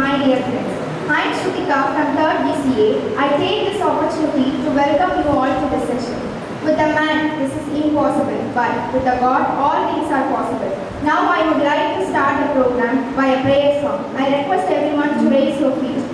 my dear friends. I am Shrutika from 3rd BCA. I take this opportunity to welcome you all to this session. With a man, this is impossible, but with a God, all things are possible. Now I would like to start the program by a prayer song. I request everyone to raise your feet.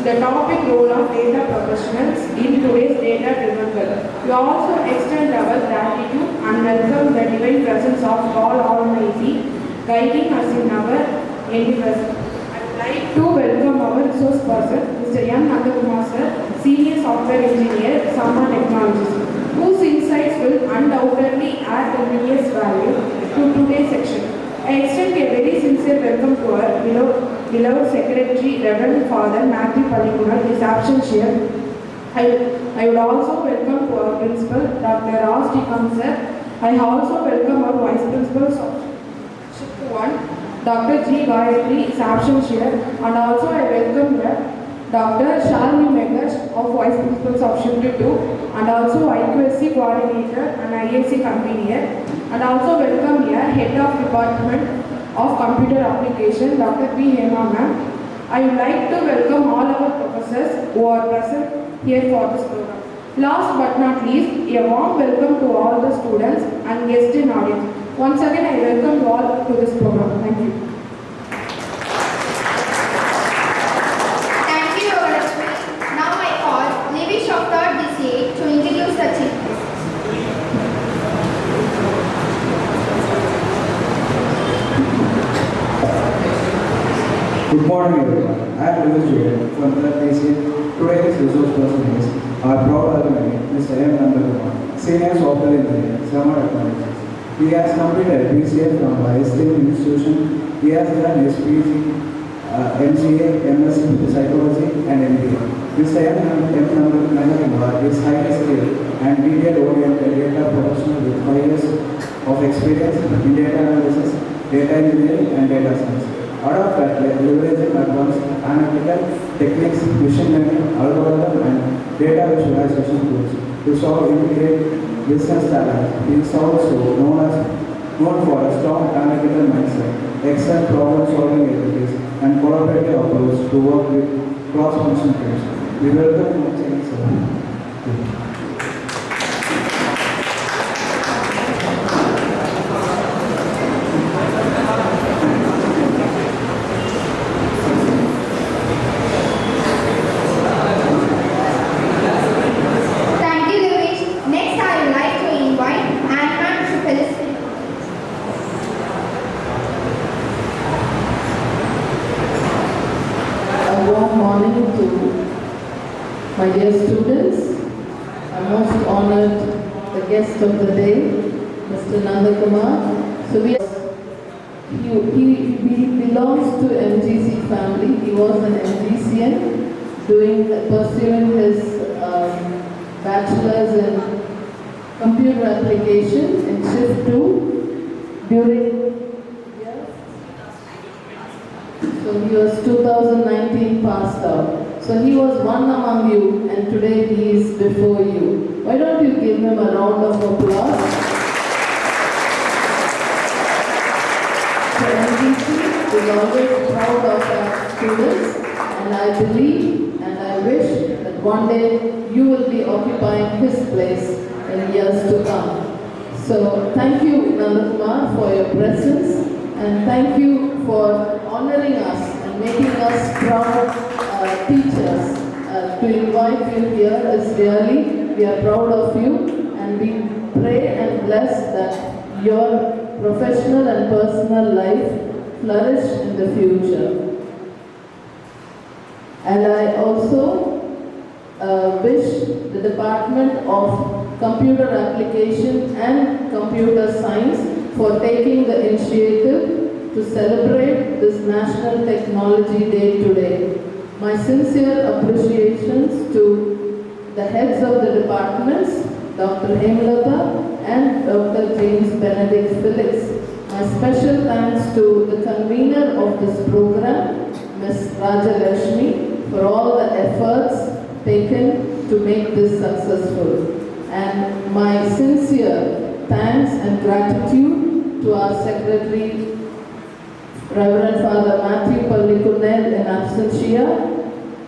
The topic role of data professionals in today's data-driven world. We also extend our gratitude and welcome the divine presence of God Almighty, guiding us in our endeavors. I would like to welcome our resource person, Mr. N. Nandakumar sir, Senior Software Engineer, Sama Technologies, whose insights will undoubtedly add tremendous value to today's section. I extend a very sincere welcome to our beloved Secretary, Reverend Father Matthew Palikunar, his absence here. I would also welcome to our Principal, Dr. Ross Tikam sir. I also welcome our Vice Principals of Shift 1, Dr. G. Gayatri, his absence here. And also I welcome here Dr. Shalini Meghas of Vice Principals of Shift 2, and also IQSC Coordinator and IAC Convener. And also welcome here Head of Department of Computer Application, Dr. P. Hema ma'am. I would like to welcome all our professors who are present here for this program. Last but not least, a warm welcome to all the students and guests in audience. Once again, I welcome you all to this program. Thank you. Good morning everyone. I am Lewis Jordan from the PCA. Today's resource person is our proud alumni, Mr. M. Nandakumar, Senior Software Engineer, Summer Technologies. He has completed BCA from a esteemed institution. He has done SPC, MCA, MSc Psychology and MBA. Mr. M. Nandakumar is highly skilled and detail-oriented data professional with 5 years of experience in data analysis, data engineering and data science. Out of that, leveraging advanced analytical techniques, machine learning, algorithm, and data visualization tools to solve immediate business challenges. He is also known for a strong analytical mindset, excellent problem-solving abilities, and collaborative approach to work with cross-functional teams. We welcome him, sir. Thank you, Louis. Next, I would like to invite Anna to felicitate. A warm morning to my dear students. I'm most honored the guest of the day, Mr. Nandakumar. So he belongs to MGC family. He was an MGCN pursuing his bachelor's in computer application in shift 2 during so he was 2019 passed out. So he was one among you and today he is before you. Why don't you give him a round of applause? So MGC is always proud of our students and I believe and I wish that one day you will be occupying his place in years to come. So thank you Nandakumar for your presence and thank you for honoring us and making us proud teachers. To invite you here is really, we are proud of you and we pray and bless that your professional and personal life flourish in the future. And I also wish the Department of Computer Application and Computer Science for taking the initiative to celebrate this National Technology Day today. My sincere appreciations to the heads of the departments, Dr. Hemlata and Dr. James Benedict Felix. My special thanks to the convener of this program, Ms. Rajalakshmi, for all the efforts taken to make this successful. And my sincere thanks and gratitude to our Secretary, Reverend Father Matthew Pallikunel in absentia,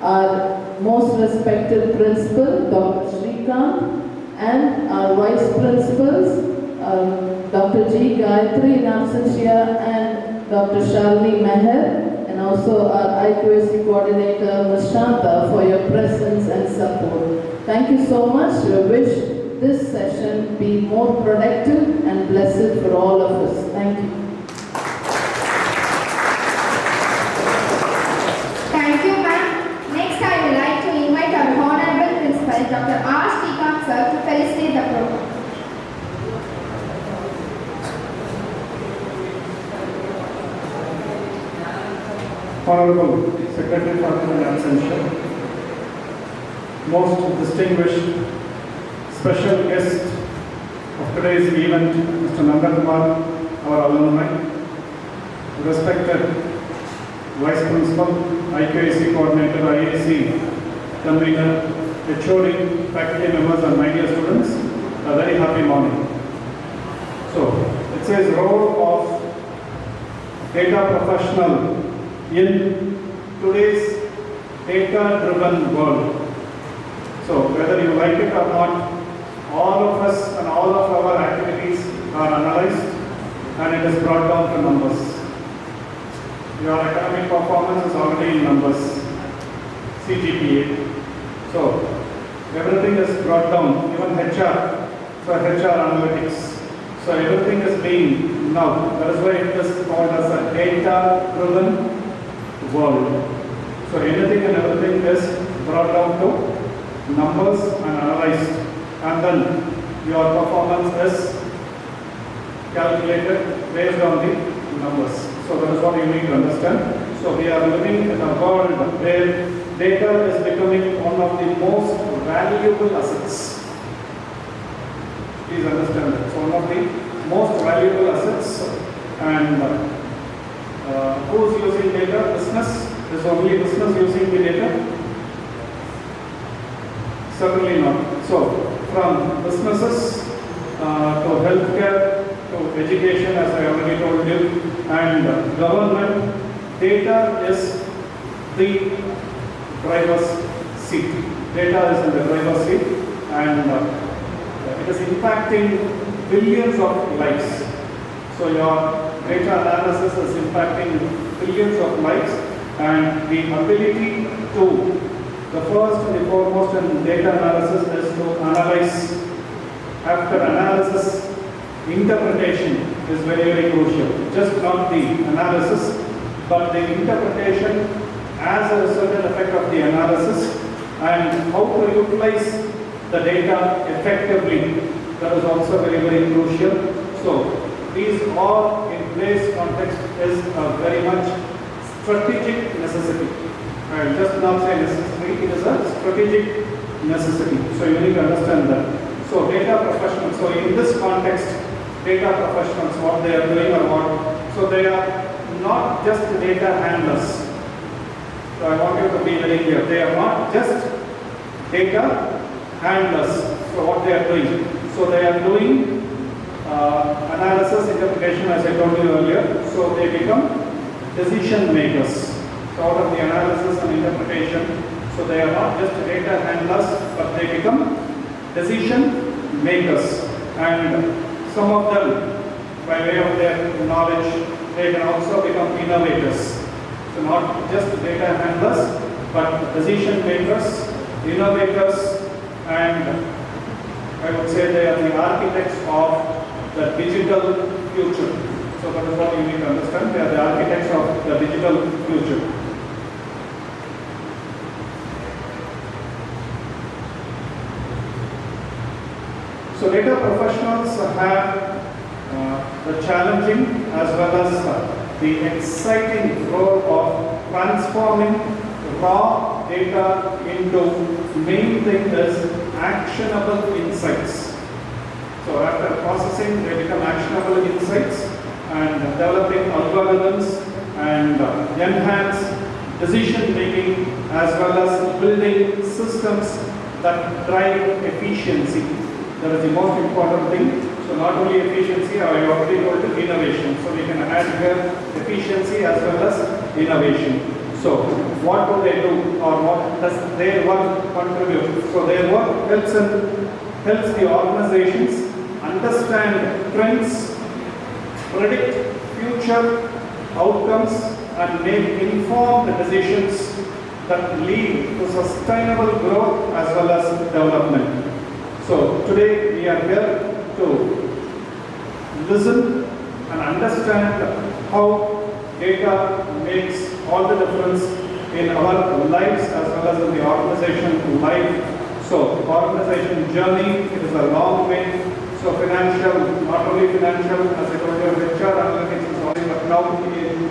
our most respected Principal, Dr. Srikanth, and our Vice Principals, Dr. G. Gayatri in absentia, and Dr. Shalini Meher, and also our IQAC Coordinator, Ms. Shanta, for your presence and support. Thank you so much. I wish this session be more productive and blessed for all of us. Thank you. Thank you, ma'am. Next, I would like to invite our Honorable Principal, Dr. R. Srikanth, sir, to felicitate the program. Honorable Secretary for the absentia, most distinguished special guest of today's event, Mr. Nandakumar, our alumni, respected Vice Principal, IQAC Coordinator, IAC Convener, HOD, faculty members and my dear students, a very happy morning. So, it says role of data professional in today's data-driven world. So, whether you like it or not, all of us and all of our activities are analyzed and it is brought down to numbers. Your academic performance is already in numbers, CGPA. So, everything is brought down, even HR, for HR analytics. So, everything is being now. That is why it is called as a data-driven world. So anything and everything is brought down to numbers and analyzed, and then your performance is calculated based on the numbers. So that is what you need to understand. So we are living in a world where data is becoming one of the most valuable assets. Please understand that. It's one of the most valuable assets, and who is using data? Business. Is only business using the data? Certainly not. So from businesses to healthcare to education, as I already told you, and government, data is the driver's seat. Data is in the driver's seat, and it is impacting billions of lives. So your data analysis is impacting billions of lives, and the ability to, the first and the foremost in data analysis is to analyze. After analysis, interpretation is very, very crucial. Just not the analysis, but the interpretation as a certain effect of the analysis, and how to utilize the data effectively. That is also very, very crucial. So these all in place context is a very much strategic necessity. I will just not say necessary, it is a strategic necessity. So you need to understand that. So data professionals, so in this context, data professionals, what they are doing or what, so they are not just data handlers. So I want you to be very clear. They are not just data handlers. So what they are doing? So they are doing analysis, interpretation, as I told you earlier. So they become decision makers. So out of the analysis and interpretation, so they are not just data handlers, but they become decision makers. And some of them, by way of their knowledge, they can also become innovators. So not just data handlers, but decision makers, innovators, and I would say they are the architects of the digital future. So that is what you need to understand. They are the architects of the digital future. So data professionals have the challenging as well as the exciting role of transforming raw data into main thing is actionable insights. So after processing, they become actionable insights and developing algorithms and enhance decision making as well as building systems that drive efficiency. That is the most important thing. So not only efficiency, I already told you innovation. So we can add here efficiency as well as innovation. So what do they do, or what does their work contribute? So their work helps the organizations understand trends, predict future outcomes, and make informed decisions that lead to sustainable growth as well as development. So today we are here to listen and understand how data makes all the difference in our lives as well as in the organization life. So organization journey, it is a long way. So financial, not only financial, as I told you, HR analytics is only, but now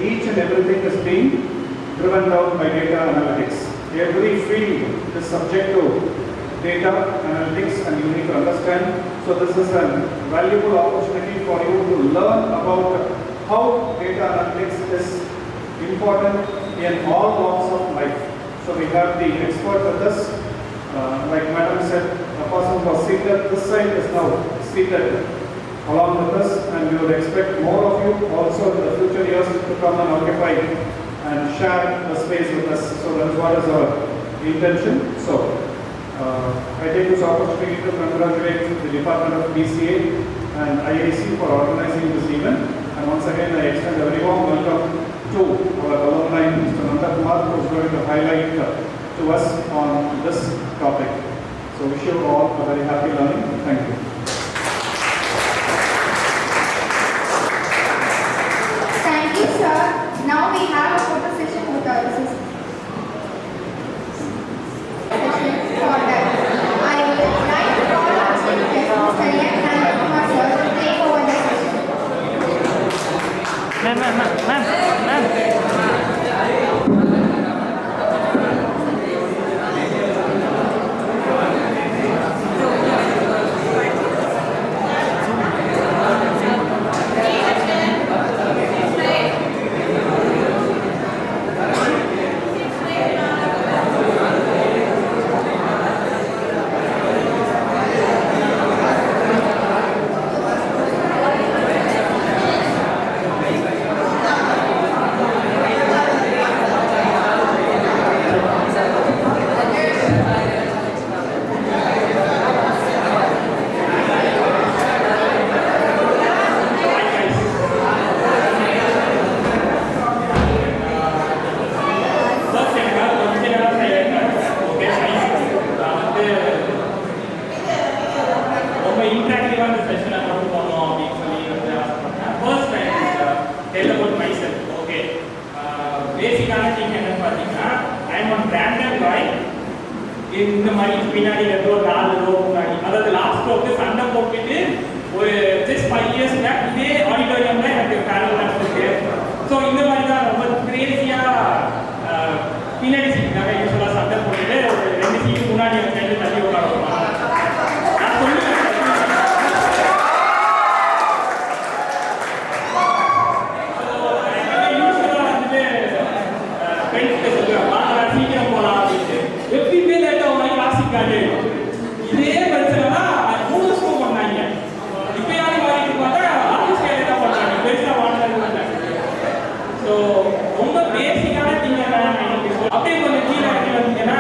each and everything is being driven down by data analytics. Every field is subject to data analytics, and you need to understand. So this is a valuable opportunity for you to learn about how data analytics is important in all walks of life. So we have the expert with us. Like Madam said, a person was seated, this side is now seated along with us, and we would expect more of you also in the future years to come and occupy and share the space with us. So that is what is our intention. So I take this opportunity to congratulate the Department of BCA and IIC for organizing this event. And once again, I extend a very warm welcome to our alumni, Mr. Nanda Kumar, who is going to highlight to us on this topic. So wish you all a very happy learning. Thank you. Thank you, sir. Now we have a photo session with our பேசிக்கான thing என்னன்னு பார்த்தீங்கன்னா I am one random காய். இந்த மாதிரி பின்னாடி ஏதோ ஒரு 4 row முன்னாடி, அதாவது லாஸ்ட் ரோக்கு சண்டை போட்டுட்டு ஒரு ஜஸ்ட் 5 years பேக் இதே ஆடிட்டோரியம்ல எனக்கு பேனல் நடந்துருக்கு. ஸோ இந்த மாதிரி தான் ரொம்ப கிரேசியாக பின்னாடி சீட்டுக்காக யூஸ்வலாக சண்டை போட்டுட்டு ஒரு 2 சீட்டு முன்னாடி எனக்கு ரெண்டு தள்ளி உட்கார வைப்பாங்க. நான் சொல்லுவேன் யூஸ்வலாக வந்துட்டு ஃப்ரெண்ட்ஸ்கிட்ட சொல்லுவேன் வாங்க சீக்கிரம் போகலாம் அப்படின்ட்டு. எப்பயுமே லேட்டாக ஒரு கிளாசிக் காட்டு இதே பிரச்சனை தான் 3 வருஷம் பண்ணாங்க. இப்போ யாரும் வாங்கிட்டு பார்த்தா ஆஃபீஸ் கேட்டு தான் பண்ணுறாங்க, பெருசாக வாங்கினது மாட்டாங்க. ஸோ ரொம்ப பேசிக்கான திங் அப்படியே கொஞ்சம் கீழே இறங்கி வந்தீங்கன்னா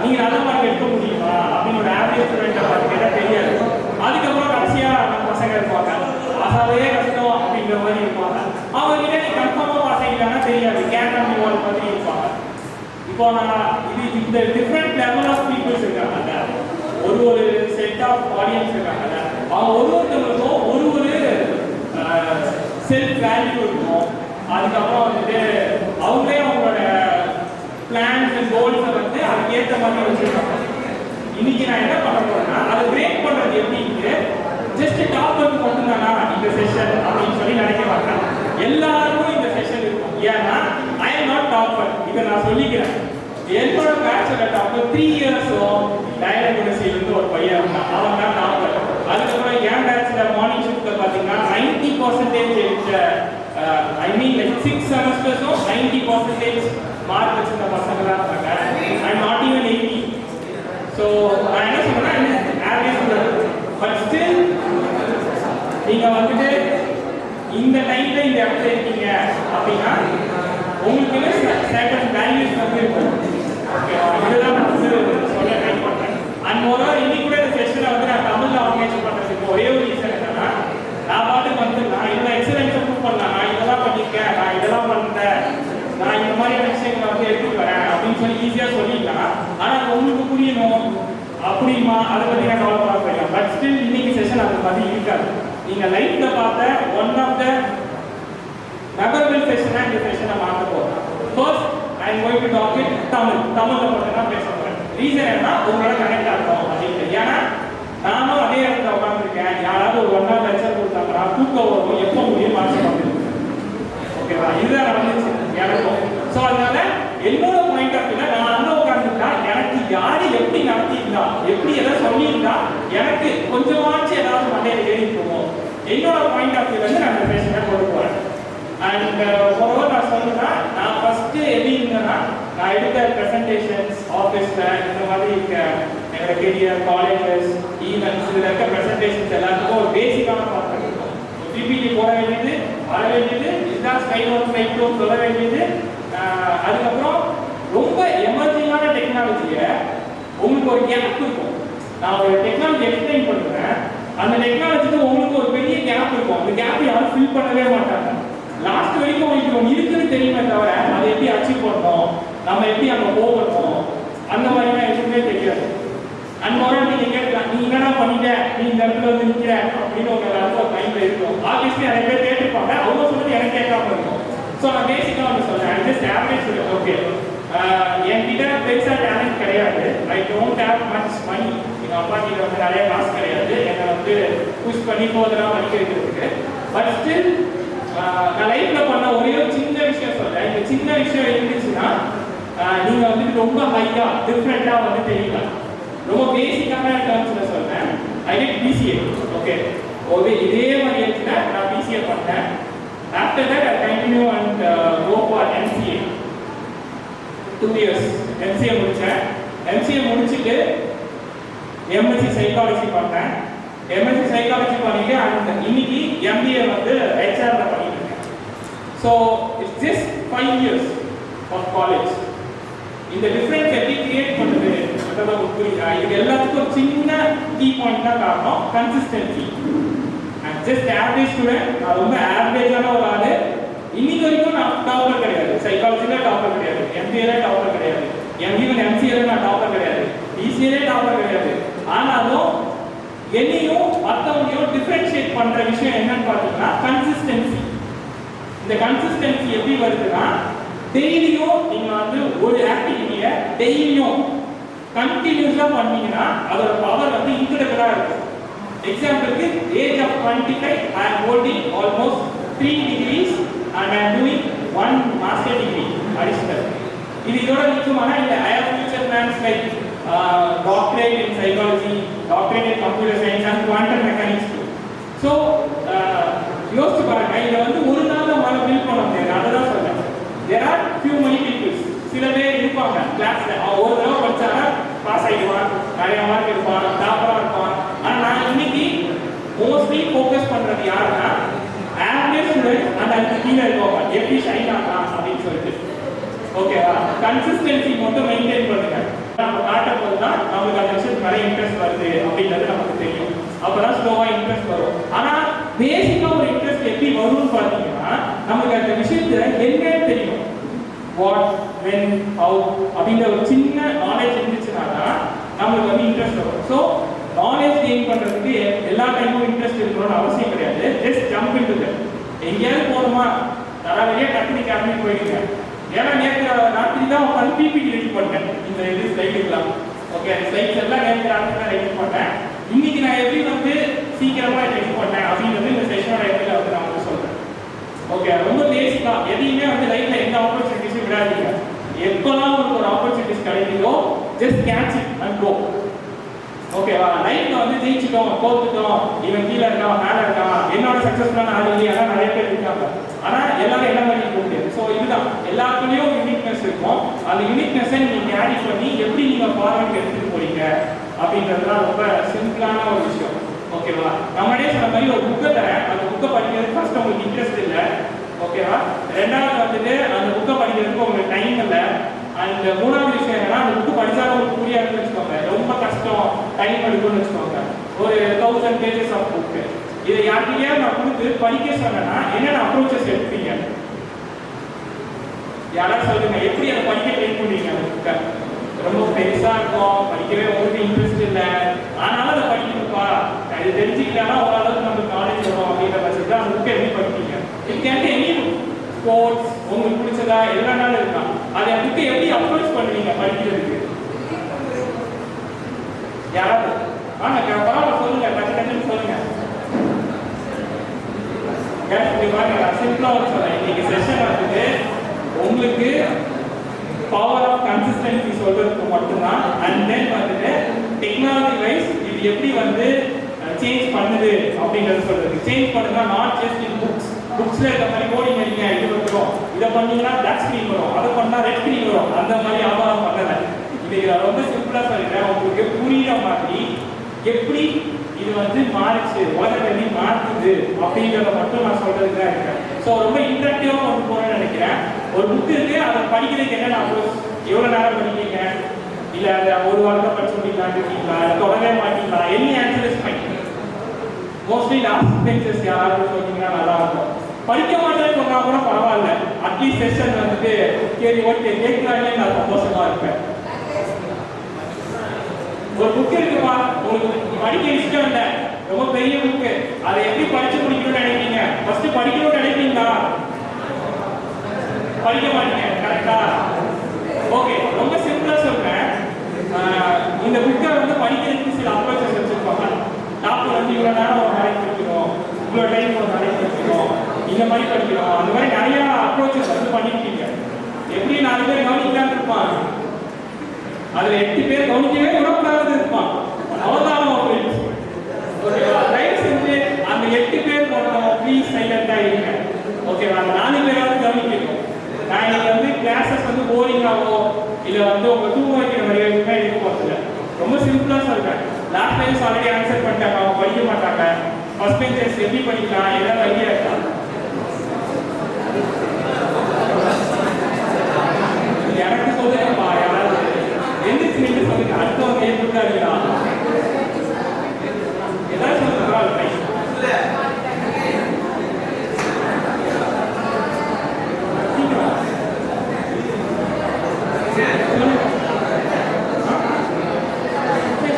நீங்கள் நல்ல மார்க் எடுக்க முடியுமா அப்படின்னு ஒரு ஆவரேஜ் ஸ்டூடெண்ட்டை பார்த்து கேட்டால் தெரியாது. அதுக்கப்புறம் கடைசியாக நம்ம பசங்க இருப்பாங்க அசாவே கஷ்டம் அப்படிங்கிற மாதிரி இருப்பாங்க. அவங்க கிட்ட நீ கன்ஃபார்மாக பாஸ் ஆகிட்டாங்கன்னா தெரியாது, கேட்ராமி வால் மாதிரி இருப்பாங்க. இப்போ நான் இந்த டிஃப்ரெண்ட் லெவல் ஆஃப் பீப்புள்ஸ் இருக்காங்கல்ல, ஒரு செட் ஆஃப் ஆடியன்ஸ் இருக்காங்கல்ல, அவங்க ஒருத்தவங்களுக்கும் ஒரு செல்ஃப் வேல்யூ இருக்கும். அதுக்கப்புறம் வந்துட்டு அவங்களே அவங்களோட பிளான்ஸ் அண்ட் கோல்ஸை வந்து அதுக்கேற்ற மாதிரி வச்சுருக்காங்க. இன்னைக்கு நான் என்ன பண்ண போறேன்னா அதை பிரேக் பண்ணுறது எப்படின்னு ஜஸ்ட் டாப்பருக்கு மட்டும்தானா இந்த செஷன் அப்படின்னு சொல்லி நினைக்க மாட்டேன். எல்லாருக்கும் இந்த செஷன் இருக்கும். ஏன்னா ஐ எம் நாட் டாப்பர், இதை நான் சொல்லிக்கிறேன். என்னோட பேட்சோட டாப்பர் 3 இயர்ஸும் டயலாக் யூனிவர்சிட்டியிலிருந்து ஒரு பையன் இருந்தான், அவன் தான் டாப்பர். அதுக்கப்புறம் என் பேட்சில் மார்னிங் ஷிஃப்ட்டில் பார்த்தீங்கன்னா 90% ஐ மீன் லைக் 6 செமஸ்டர்ஸும் 90% மார்க் வச்சிருந்த பசங்க தான் இருக்காங்க. I am not even 80. So நான் என்ன சொல்றேன்னா ஆவரேஜ் ஸ்டூடெண்ட். பட் ஸ்டில் நீங்கள் வந்துட்டு இந்த டைம்ல இந்த இடத்துல இருக்கீங்க அப்படின்னா உங்களுக்கு சர்டன் வேல்யூஸ் வந்து இருக்கும். ஓகேவா? இதுதான் நான் வந்து சொல்ல ட்ரை பண்ணுறேன். அண்ட் மோரோவர் இன்னைக்கு கூட இந்த செஷனை வந்து நான் தமிழில் ஆர்கனைஸ் பண்ணுறதுக்கு ஒரே ஒரு ரீசன் என்னன்னா நான் பாட்டுக்கு வந்து நான் இவ்வளோ எக்ஸலன்ஸை ப்ரூவ் பண்ணலாம், நான் இதெல்லாம் பண்ணியிருக்கேன், நான் இதெல்லாம் பண்ணுறேன், நான் இந்த மாதிரியான விஷயங்களை வந்து எடுத்துட்டு வரேன் அப்படின்னு சொல்லி ஈஸியாக சொல்லிக்கலாம். ஆனால் உங்களுக்கு புரியணும் அப்படிமா அதை பற்றி நான் கவலைப்பட போயிடலாம். பட் ஸ்டில் இன்னைக்கு செஷன் அதை பற்றி இருக்காது. நீங்கள் லைஃப்பில் பார்த்த ஒன் ஆஃப் த மெமரபிள் செஷனாக இந்த செஷனை மாற்ற போகிறேன். First I am going to talk in தமிழில் மட்டும் தான் பேச போகிறேன். ரீசன் என்ன உங்களோட கனெக்ட் ஆகும் அப்படின்ட்டு. ஏன்னா நானும் அதே இடத்துல உட்காந்துருக்கேன், யாராவது ஒரு 1 hour லெக்சர் கொடுத்தாங்கன்னா தூக்கம் வரும், எப்போ முடியும் மாற்ற பார்த்துருக்கேன். ஓகேவா? இதுதான் நடந்துச்சு எனக்கும். ஸோ அதனால என்னோட பாயிண்ட் ஆஃப் வியூல நான் அங்கே உட்காந்துருந்தா எனக்கு யாரு எப்படி நடத்தியிருந்தா, எப்படி எதாவது சொல்லியிருந்தா எனக்கு கொஞ்சமாச்சும் ஏதாவது மண்டையில் ஏறி போவோம். என்னோட பாயிண்ட் ஆஃப் வியூல நான் அந்த பேசினா கொண்டு போகிறேன். அண்ட் மொரோவர் நான் சொல்லணும்னா நான் ஃபர்ஸ்ட் எப்படி இருந்தேன்னா நான் எடுத்த ப்ரெசன்டேஷன்ஸ் ஆஃபீஸில் இந்த மாதிரி இருக்க என்னோட கெரியர், காலேஜஸ், ஈவெண்ட்ஸ் இதில் இருக்க ப்ரெசன்டேஷன்ஸ் எல்லாத்துக்கும் ஒரு பேசிக்கான பார்த்து இருக்கும். பிபிடி போட வேண்டியது, வர வேண்டியது, இதுதான் ஸ்கைல் ஒன் ஸ்கைல் டூ சொல்ல வேண்டியது. அதுக்கப்புறம் ரொம்ப எமர்ஜிங்கான டெக்னாலஜியை உங்களுக்கு ஒரு கேப் இருக்கும். நான் ஒரு டெக்னாலஜி எக்ஸ்பிளைன் பண்ணுறேன், அந்த டெக்னாலஜிக்கு உங்களுக்கு ஒரு பெரிய கேப் இருக்கும். அந்த கேப் யாரும் ஃபில் பண்ணவே மாட்டாங்க. லாஸ்ட் வரைக்கும் உங்களுக்கு ஒன்று இருக்குன்னு தெரியுமே தவிர அதை எப்படி அச்சீவ் பண்ணணும், நம்ம எப்படி அங்கே போகணும், அந்த மாதிரிலாம் எதுவுமே தெரியாது. அன்பாக நீங்கள் கேட்கலாம், நீ என்னடா பண்ணிட்ட, நீ இந்த இடத்துல வந்து நிற்கிற அப்படின்னு உங்க எல்லாருக்கும் ஒரு மைண்டில் இருக்கும். ஆப்வியஸ்லி நிறைய பேர் கேட்டுருப்பாங்க, அவங்க சொல்றது எனக்கு கேட்காம இருக்கும். ஸோ நான் பேசிக்காக வந்து சொல்றேன், ஐ ஜஸ்ட் ஆவரேஜ் சொல்லுவேன். ஓகே, என்கிட்ட பெருசாக டேலண்ட் கிடையாது. ஐ டோன்ட் ஹேவ் மச் மணி. எங்கள் அப்பா கிட்ட வந்து நிறைய காசு கிடையாது என்னை வந்து புஷ் பண்ணி போதெல்லாம் படிக்க வைக்கிறதுக்கு. பட் ஸ்டில் நான் லைஃப்ல பண்ண ஒரே ஒரு சின்ன விஷயம் சொல்றேன். இந்த சின்ன விஷயம் இருந்துச்சுன்னா நீங்க வந்துட்டு ரொம்ப ஹையா டிஃப்ரெண்டா வந்து தெரியலாம். ரொம்ப பேசிக்கான டேர்ம்ஸ்ல சொல்றேன். I did PCA. ஓகே, இதே மாதிரி இருந்துச்சுன்னா நான் பிசிஏ பண்ணேன். After that I continue and go for MCA. 2 years MCA முடிச்சேன். எம்சிஏ முடிச்சுட்டு எம்எஸ்சி சைக்காலஜி பண்ணேன். எம்எஸ்சி சைக்காலஜி பண்ணிட்டு அண்ட் இன்னைக்கு எம்பிஏ வந்து ஹெச்ஆர்ல பண்ணிட்டு இருக்கேன். So it's just 5 years of college. இந்த டிஃபரன்ஸ் எப்படி கிரியேட் பண்ணுது இது எல்லாத்துக்கும் சின்ன கீ பாயிண்ட் தான் காரணம், consistency. And just average student. நான் ரொம்ப ஆவரேஜான ஒரு ஆளு. இன்னைக்கு வரைக்கும் நான் டாப்பர் கிடையாது, சைக்காலஜில டாப்பர் கிடையாது, எம்பிஏல டாப்பர் கிடையாது, ஈவன் எம்சிஏல நான் டாப்பர் கிடையாது, பிசிஏல டாப்பர் கிடையாது. ஆனாலும் என்னையும் மற்றவங்களையும் டிஃபரன்ஷியேட் பண்ற விஷயம் என்னன்னு பார்த்தீங்கன்னா கன்சிஸ்டன்சி. இந்த கன்சிஸ்டன்சி எப்படி வருதுன்னா டெய்லியும் நீங்க வந்து ஒரு ஆக்டிவிட்டியை டெய்லியும் கண்டினியூஸா பண்ணீங்கன்னா அதோட பவர் வந்து இன்கிரெடிபிளா இருக்கும். எக்ஸாம்பிளுக்கு age of 25 I am holding almost 3 degrees and I am doing 1 master degree additional. இது இதோட நிற்குமானா இல்லை I have future plans like doctorate in psychology, doctorate in computer science and quantum mechanics too. So யோசிச்சு பாருங்க, இதை வந்து ஒரு நாள் நம்மளால பில்ட் பண்ண முடியாது. அதுதான் சொல்றேன். There are few many people. சில பேர் இருப்பாங்க கிளாஸ்ல ஒரு தடவை படிச்சாங்க பாஸ் ஆகிடுவான், நிறைய மார்க் இருப்பான், டாப்பரா இருப்பான். ஆனா நான் இன்னைக்கு மோஸ்ட்லி ஃபோக்கஸ் பண்றது யாருன்னா ஆவரேஜ் ஸ்டூடெண்ட் அந்த அதுக்கு கீழே இருப்பாங்க, எப்படி ஷைன் ஆகலாம் அப்படின்னு சொல்லிட்டு. ஓகேவா? கன்சிஸ்டன்சி மட்டும் மெயின்டைன் பண்ணுங்க. நம்ம காட்டும் போது தான் நமக்கு அந்த விஷயத்துக்கு நிறைய இன்ட்ரெஸ்ட் வருது அப்படின்றது நமக்கு தெரியும். அப்பதான் ஸ்லோவா இன்ட்ரெஸ்ட் வரும். ஆனா பேசிக்கா ஒரு இன்ட்ரெஸ்ட் எப்படி வரும்னு பார்த்தீங்கன்னா நமக்கு அந்த விஷயத்துல என்னன்னு தெரியும். வாட், வென், ஹவு அப்படிங்கிற ஒரு சின்ன நாலேஜ் இருந்துச்சுன்னா தான் நம்மளுக்கு வந்து இன்ட்ரெஸ்ட் வரும். ஸோ நாலேஜ் கெயின் பண்றதுக்கு எல்லா டைமும் இன்ட்ரெஸ்ட் இருக்கணும்னு அவசியம் கிடையாது. Just jump into that. எங்கேயாவது போகணுமா, தரவழியா டக்குனு கிளம்பி போயிடுங்க. ஏன்னா நேற்று ராத்திரி தான் உட்காந்து பிபிடி ரெடி பண்ணேன். இந்த இது ஸ்லைடுலாம் ஓகே, ஸ்லைட்ஸ் எல்லாம் நேற்று ராத்திரி தான் ரெடி பண்ணேன். இன்னைக்கு நான் எப்படி வந்து சீக்கிரமா ரெடி பண்ணேன் அப்படின்றது இந்த செஷனோட இடத்துல வந்து நான் வந்து சொல்றேன். ஓகே, ரொம்ப பேசிக்கா எதையுமே வந்து லைஃப்ல எந்த ஆப்பர்ச்சுனிட்டிஸும் விடாதீங்க. எப்பெல்லாம் உங்களுக்கு ஒரு ஆப்பர்ச்சுனிட்டிஸ் கிடைக்குதோ ஜஸ்ட் கேட்ச் இட் அண்ட் கோ. ஓகேவா? லைஃப்ல வந்து ஜெயிச்சிட்டோம், தோத்துட்டோம், இவன் கீழே இருக்கான், மேலே இருக்கான், என்னோட சக்சஸ்ஃபுல்லான ஆள் இல்லையா, நிறைய பேர் இருக்காங்க. ஆனா எல்லாரும் என்ன மாதிரி இருக்க முடியாது. ஸோ இதுதான், எல்லாத்துலேயும் யூனிக்னஸ் இருக்கும். அந்த யூனிக்னஸை நீங்க கேரி பண்ணி எப்படி நீங்க ஃபார்வர்ட் எடுத்துட்டு போறீங்க அப்படின்றதுலாம் ரொம்ப சிம்பிளான ஒரு விஷயம். ஓகேவா? நம்மளே சொன்ன மாதிரி ஒரு புக்கை தரேன், அந்த புக்கை படிக்கிறதுக்கு ஃபர்ஸ்ட் உங்களுக்கு இன்ட்ரெஸ்ட் இல்லை. ஓகேவா? ரெண்டாவது வந்துட்டு அந்த புக்கை படிக்கிறதுக்கு உங்களுக்கு டைம் இல்லை. அந்த மூணாவது விஷயம் என்னன்னா, அந்த புக்கு படிச்சாலும் உங்களுக்கு புரியாதுன்னு வச்சுக்கோங்க, ரொம்ப கஷ்டம், டைம் எடுக்கும்னு வச்சுக்கோங்க. ஒரு 1000 pages ஆஃப் புக்கு இதை யார்கிட்டயே நான் கொடுத்து படிக்க சொன்னேன்னா என்னென்ன அப்ரோச்சஸ் எடுப்பீங்க? யாராவது சொல்லுங்க, எப்படி அதை படிக்க ட்ரை பண்ணுவீங்க? அந்த புக்கை ரொம்ப பெருசா இருக்கும், படிக்கவே உங்களுக்கு இன்ட்ரெஸ்ட் இல்லை, ஆனாலும் அதை படிக்கணும்ப்பா, இது தெரிஞ்சுக்கிட்டாலும் ஓரளவுக்கு நமக்கு நாலேஜ் வரும் அப்படின்ற பட்சத்தில் அந்த புக்கை எப்படி படிப்பீங்க? It can be any book, sports, உங்களுக்கு பிடிச்சதா எல்லானாலும் இருக்கலாம். அதை புக்கை எப்படி அப்ரோச் பண்ணுவீங்க படிக்கிறதுக்கு? யாராவது வாங்க, பரவாயில்ல சொல்லுங்க, டக்குன்னு சொல்லுங்க. சிம்பிளா சொல்றேன், இன்னைக்கு செஷன் வந்துட்டு உங்களுக்கு பவர் ஆஃப் கன்சிஸ்டன்சி சொல்றதுக்கு மட்டும்தான். அண்ட் தென் வந்துட்டு டெக்னாலஜி வைஸ் இது எப்படி வந்து சேஞ்ச் பண்ணுது அப்படிங்கிறது சொல்றது. சேஞ்ச் பண்ணுறதுனா நாட் ஜஸ்ட் இன் புக்ஸ். புக்ஸ்ல இந்த மாதிரி கோடிங் அடிங்க, இது வந்துடும், இதை பண்ணீங்கன்னா பிளாக் ஸ்கிரீன் வரும், அதை பண்ணா ரெட் ஸ்கிரீன் வரும், அந்த மாதிரி வியாபாரம் பண்ணலை. இன்னைக்கு நான் ரொம்ப சிம்பிளா சொல்லிட்டேன், உங்களுக்கு புரியுற மாதிரி எப்படி இது வந்து மாறிச்சு, உலகத்தை மாற்றுது அப்படிங்கிறத மட்டும் நான் சொல்றதுக்கு தான் இருக்கேன். ஸோ ரொம்ப இன்ட்ராக்டிவா கொண்டு போறேன்னு நினைக்கிறேன். ஒரு புக் இருக்கு, அதை படிக்கிறதுக்கு என்ன நான் எவ்வளவு நேரம் படிக்கிறீங்க, இல்ல அதை ஒரு வாரத்தை படிச்சு முடிக்கலான்னு இருக்கீங்களா, தொடவே மாட்டீங்களா? Any answer is fine. Mostly last benches யாராவது சொன்னீங்கன்னா நல்லா இருக்கும். படிக்க மாட்டேன்னு சொன்னா கூட பரவாயில்ல, அட்லீஸ்ட் செஷன் வந்துட்டு கேள்வி ஓட்டு கேட்கிறாங்களே நான் சந்தோஷமா இருப்பேன். ஒரு புக் இருக்குமா, உங்களுக்கு படிக்க இஷ்டம் இல்லை, ரொம்ப பெரிய புக்கு, அதை எப்படி படிச்சு முடிக்கணும்னு நினைப்பீங்க? ஃபர்ஸ்ட் படிக்கணும்னு நினைப்பீங்களா? படிக்க மாட்டீங்க, கரெக்டா? ஓகே, ரொம்ப சிம்பிளா சொல்றேன். இந்த புக்கை வந்து படிக்கிறதுக்கு சில அப்ரோச்சஸ் வச்சிருப்பாங்க. டாக்டர் வந்து இவ்வளோ நேரம் ஒரு நாளைக்கு படிக்கணும், இவ்வளோ டைம் ஒரு நாளைக்கு படிக்கணும், இந்த மாதிரி படிக்கணும், அந்த மாதிரி நிறைய அப்ரோச்சஸ் வந்து பண்ணிருக்கீங்க. எப்படி 4 பேர் கவனிக்கலான்னு இருப்பான், அதுல 8 பேர் கவனிக்கவே விடக்கூடாது இருப்பான், அவதாரம் போயிடுச்சு. ஓகேவா? தயவு செஞ்சு அந்த 8 பேர் மட்டும் ப்ளீஸ் சைலண்டா இருங்க. ஓகேவா? அந்த 4 பேராவது கவனிக்கணும். நான் இன்னைக்கு வந்து கிளாஸஸ் வந்து போரிங்காவோ இல்லை வந்து உங்க தூங்க வைக்கிற மாதிரி எதுவுமே இருக்க போகிறதில்ல. ரொம்ப சிம்பிளா சொல்றேன். லாஸ்ட் டைம்ஸ் ஆல்ரெடி ஆன்சர் பண்ணிட்டாங்க, அவங்க படிக்க மாட்டாங்க. ஃபர்ஸ்ட் பெஞ்சஸ் எப்படி பண்ணிக்கலாம், ஏதாவது ஐடியா இருக்கா? எனக்கு சொல்லுங்கப்பா, யாராவது எந்திரிச்சு நின்று சொல்லுங்க, அடுத்தவங்க ஏற்றுக்காதீங்களா? ஏதாவது சொல்லுங்க.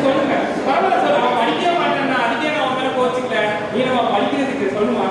சொல்லுங்க, பரவாயில்ல சார், அவன் படிக்க மாட்டேன்னா அதுக்கே நான் உங்களை கோச்சிக்கல, நீ நம்ம படிக்கிறதுக்கு சொல்லுமா?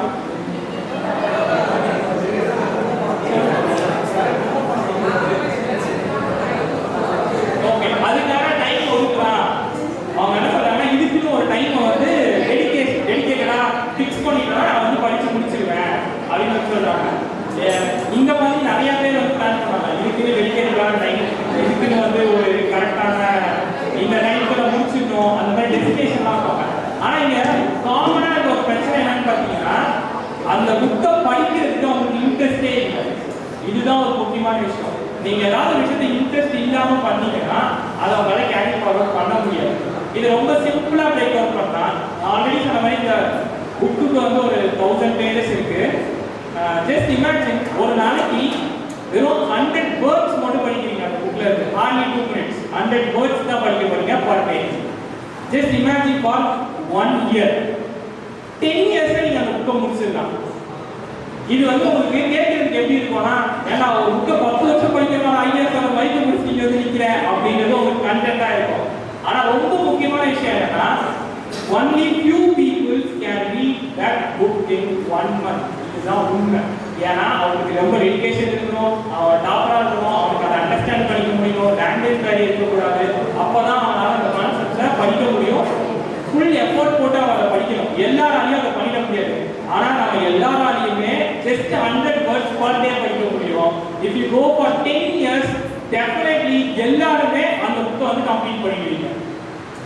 முக்கியமான விஷயம். நீங்க ஏதாவது விஷயத்தை இன்ட்ரெஸ்ட் இல்லாம பண்ணீங்கன்னா அதை உங்களால கேரி ஃபார்வர்ட் பண்ண முடியாது. இது ரொம்ப சிம்பிளா பிரேக் அவுட் பண்ணா, ஆல்ரெடி சொன்ன மாதிரி இந்த புக்குக்கு வந்து ஒரு 1000 பேஜஸ் இருக்கு. ஜஸ்ட் இமேஜின் ஒரு நாளைக்கு வெறும் 100 வேர்ட்ஸ் மட்டும் படிக்கிறீங்க அந்த புக்ல இருந்து. ஹார்ட்லி 2 minutes 100 வேர்ட்ஸ் தான் படிக்க போறீங்க per page. Just imagine for 1 year 10 இயர்ஸ்ல நீங்க அந்த புக்கை முடிச்சிடலாம். இது வந்து உங்களுக்கு கேட்கறதுக்கு எப்படி இருக்கும்னா, ஏன்னா ஒரு புக்கை 10 வருஷம் படிக்கிறோம், ஐஎஸ் அந்த வரைக்கும் முடிச்சு வந்து நிற்கிறேன் அப்படிங்கிறது உங்களுக்கு கண்டென்ட்டா இருக்கும். ஆனா ரொம்ப முக்கியமான விஷயம் என்னன்னா, only few people can read that book in 1 month. இதுதான் உண்மை. ஏன்னா அவங்களுக்கு ரொம்ப டெடிகேஷன் இருக்கணும், அவன் டாப்பரா இருக்கணும், அவனுக்கு அதை அண்டர்ஸ்டாண்ட் பண்ணிக்க முடியும், லாங்குவேஜ் வேறு இருக்கக்கூடாது. அப்பதான் அவனால அந்த கான்செப்ட்ஸை படிக்க முடியும். ஃபுல் எஃபோர்ட் போட்டு அவன் அதை படிக்கணும். எல்லாராலையும் அதை பண்ணிட முடியாது. ஆனா நம்ம எல்லாராலையுமே ஜஸ்ட் 100 words per day படிக்க முடியும். If you go for 10 years, definitely எல்லாருமே அந்த புக்கை வந்து கம்ப்ளீட் பண்ணிடுவீங்க.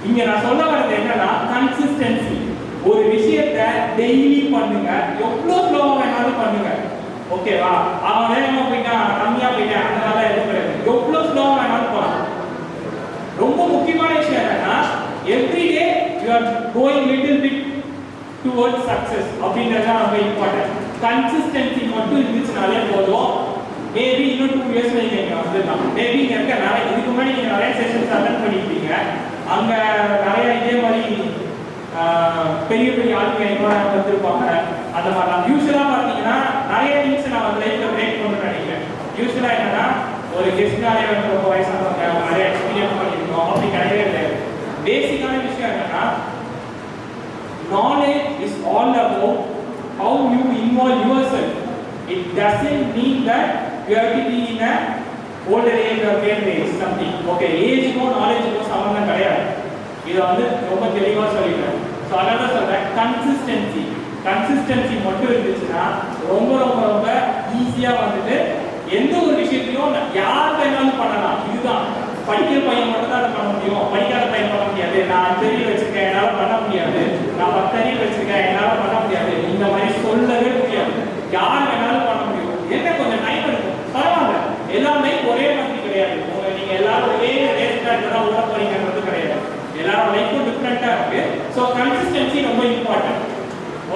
இங்க நான் சொல்ல வரது என்னன்னா, கன்சிஸ்டன்சி. ஒரு விஷயத்தை டெய்லி பண்ணுங்க, எவ்வளோ ஸ்லோவா வேணாலும் பண்ணுங்க. ஓகேவா? அவன் வேகமா போயிட்டான், கம்மியா போயிட்டான், அதனால இருக்கிறது எவ்வளோ ஸ்லோவா வேணாலும் போகலாம். ரொம்ப முக்கியமான விஷயம் என்னன்னா, every day you are going little bit towards success. அப்படின்றது தான் ரொம்ப இம்பார்ட்டன்ட். கன்சிஸ்டன்சி மட்டும் இருந்துச்சுனாலே போதும். மேபி இன்னும் 2 years நீங்க வந்துடலாம். மேபி இங்க இருக்க நிறைய இதுக்கு முன்னாடி நீங்க நிறைய செஷன்ஸ் அட்டெண்ட் பண்ணிருப்பீங்க. அங்க நிறைய இதே மாதிரி பெரிய பெரிய ஆளுங்க எல்லாம் வந்திருப்பாங்க. அந்த மாதிரிலாம் யூஸ்வலா பார்த்தீங்கன்னா நிறைய திங்ஸ் நான் வந்து லைஃப்ல பிரேக் பண்ணணும்னு நினைக்கிறேன். யூஸ்வலா என்னன்னா, ஒரு கெஸ்ட்னாலே வந்து ரொம்ப வயசானவங்க நிறைய எக்ஸ்பீரியன்ஸ் பண்ணியிருக்கோம், அப்படி கிடையவே இல்லை. பேசிக்கான விஷயம் என்னன்னா, knowledge is all about how you involve yourself. It doesn't mean that you have to be in a older age or late age something. Okay, age no knowledge no சம்பந்தம் கிடையாது. இதை வந்து ரொம்ப தெளிவா சொல்லிட்டேன். ஸோ அதனால சொல்றேன், கன்சிஸ்டன்சி மட்டும் இருந்துச்சுன்னா ரொம்ப ரொம்ப ரொம்ப ஈஸியா வந்துட்டு எந்த ஒரு விஷயத்தையும் யார் வேணாலும் பண்ணலாம். இதுதான் படிக்கிற பையன் மட்டும் தான் அதை பண்ண முடியும், படிக்காத பையன் பண்ண முடியாது. நான் 5 அறிவு வச்சிருக்கேன், என்னால பண்ண முடியாது. நான் 10 அறிவு வச்சிருக்கேன், என்னால பண்ண முடியாது. இந்த மாதிரி சொல்லவே முடியாது. யார் வேணாலும் பண்ண முடியும். என்ன கொஞ்சம் டைம் எடுக்கும், பரவாயில்ல. எல்லாமே ஒரே மாதிரி கிடையாது. நீங்க எல்லாரும் ஒரே ரேஸ்ல தான் ஓட போறீங்கிறது கிடையாது. எல்லாரும் லைஃப்பும் டிஃப்ரெண்டா இருக்கு. ஸோ கன்சிஸ்டன்சி ரொம்ப இம்பார்ட்டன்ட்.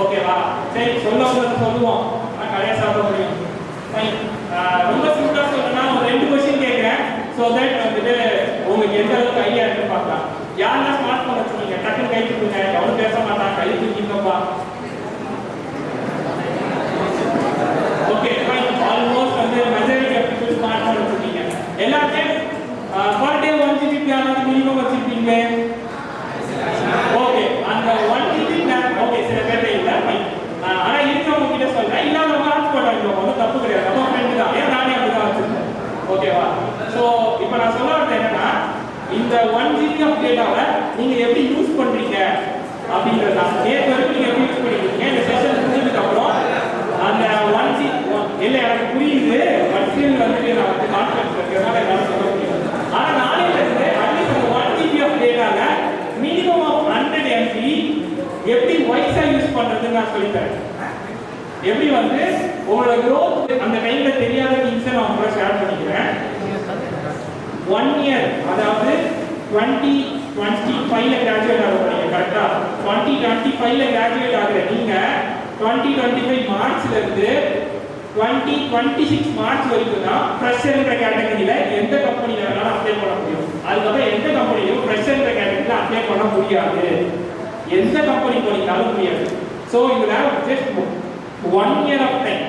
ஓகேவா? சரி, சொல்லுவோம், ஆனால் கடையாக சாப்பிட முடியும். ரொம்ப சிம்பிளா சொல்லணும்னா ஒரு 2 கொஸ்டின் கேட்கிறேன். ஸோ தட் வந்துட்டு உங்களுக்கு எந்த அளவுக்கு ஐடியா இருக்குன்னு பார்க்கலாம். யாரெல்லாம் ஸ்மார்ட் போன் வச்சுருக்கீங்க? டக்குன்னு கை தூக்குங்க. எவனும் பேச மாட்டான், கை தூக்கிங்கப்பா. Okay, fine. ஆல்மோஸ்ட் வந்து majority of people smart phone வச்சுருக்கீங்க. எல்லாத்தையும் பர் டே 1 GB யாராவது மினிமம் வச்சிருப்பீங்க? ஓகே, அந்த 1 GB ஓகே சில பேர் இல்லை. ஆனா இருக்கிறவங்க கிட்ட சொல்றேன், இல்லாதவங்க ஆட் பண்ணுவாங்க. ஒன்றும் தப்பு கிடையாது, நம்ம ஃப்ரெண்டு தான். ஏன் நானே அப்படிதான் வச்சிருக்கேன். ஓகேவா? ஸோ இப்போ நான் சொல்ல வரது என்னன்னா, இந்த 1 GB ஆஃப் டேட்டாவை நீங்க எப்படி யூஸ் பண்றீங்க அப்படின்றது தான். நேற்று வரைக்கும் நீங்க எப்படி யூஸ் பண்ணிருக்கீங்க? இந்த செஷன் முடிஞ்சதுக்கு அப்புறம் அந்த 1 GB இல்லை எனக்கு புரியுது, பட் ஸ்டில் வந்துட்டு நான் வந்து கான்ஃபிடன்ஸ் இருக்கிறதுனால என்னால் சொல்ல முடியும். ஆனா நாளையில இருந்து அட்லீஸ்ட் அந்த 1 GB ஆஃப் டேட்டால மினிமம் ஆஃப் 100 MB எப்படி வைஸா யூஸ் பண்றதுன்னு நான் சொல்லித்தரேன். எப்படி வந்து உங்களோட growth அந்த டைம்ல தெரியாத திங்ஸை நான் உங்களோட ஷேர் பண்ணிக்கிறேன். 1 year, அதாவது 2025ல கிராஜுவேட் ஆக போறீங்க. கரெக்டா? 2025ல கிராஜுவேட் ஆகுற நீங்க 2025 மார்ச்ல இருந்து 2026 மார்ச் வரைக்கும் தான் ஃப்ரெஷர்ன்ற கேட்டகரியில எந்த கம்பெனில வேணாலும் அப்ளை பண்ண முடியும். அதுக்கப்புறம் எந்த கம்பெனியும் ஃப்ரெஷர்ன்ற கேட்டகரியில அப்ளை பண்ண முடியாது. எந்த கம்பெனி போனீங்கனாலும் முடியாது. ஸோ இதுல just 1 year of time,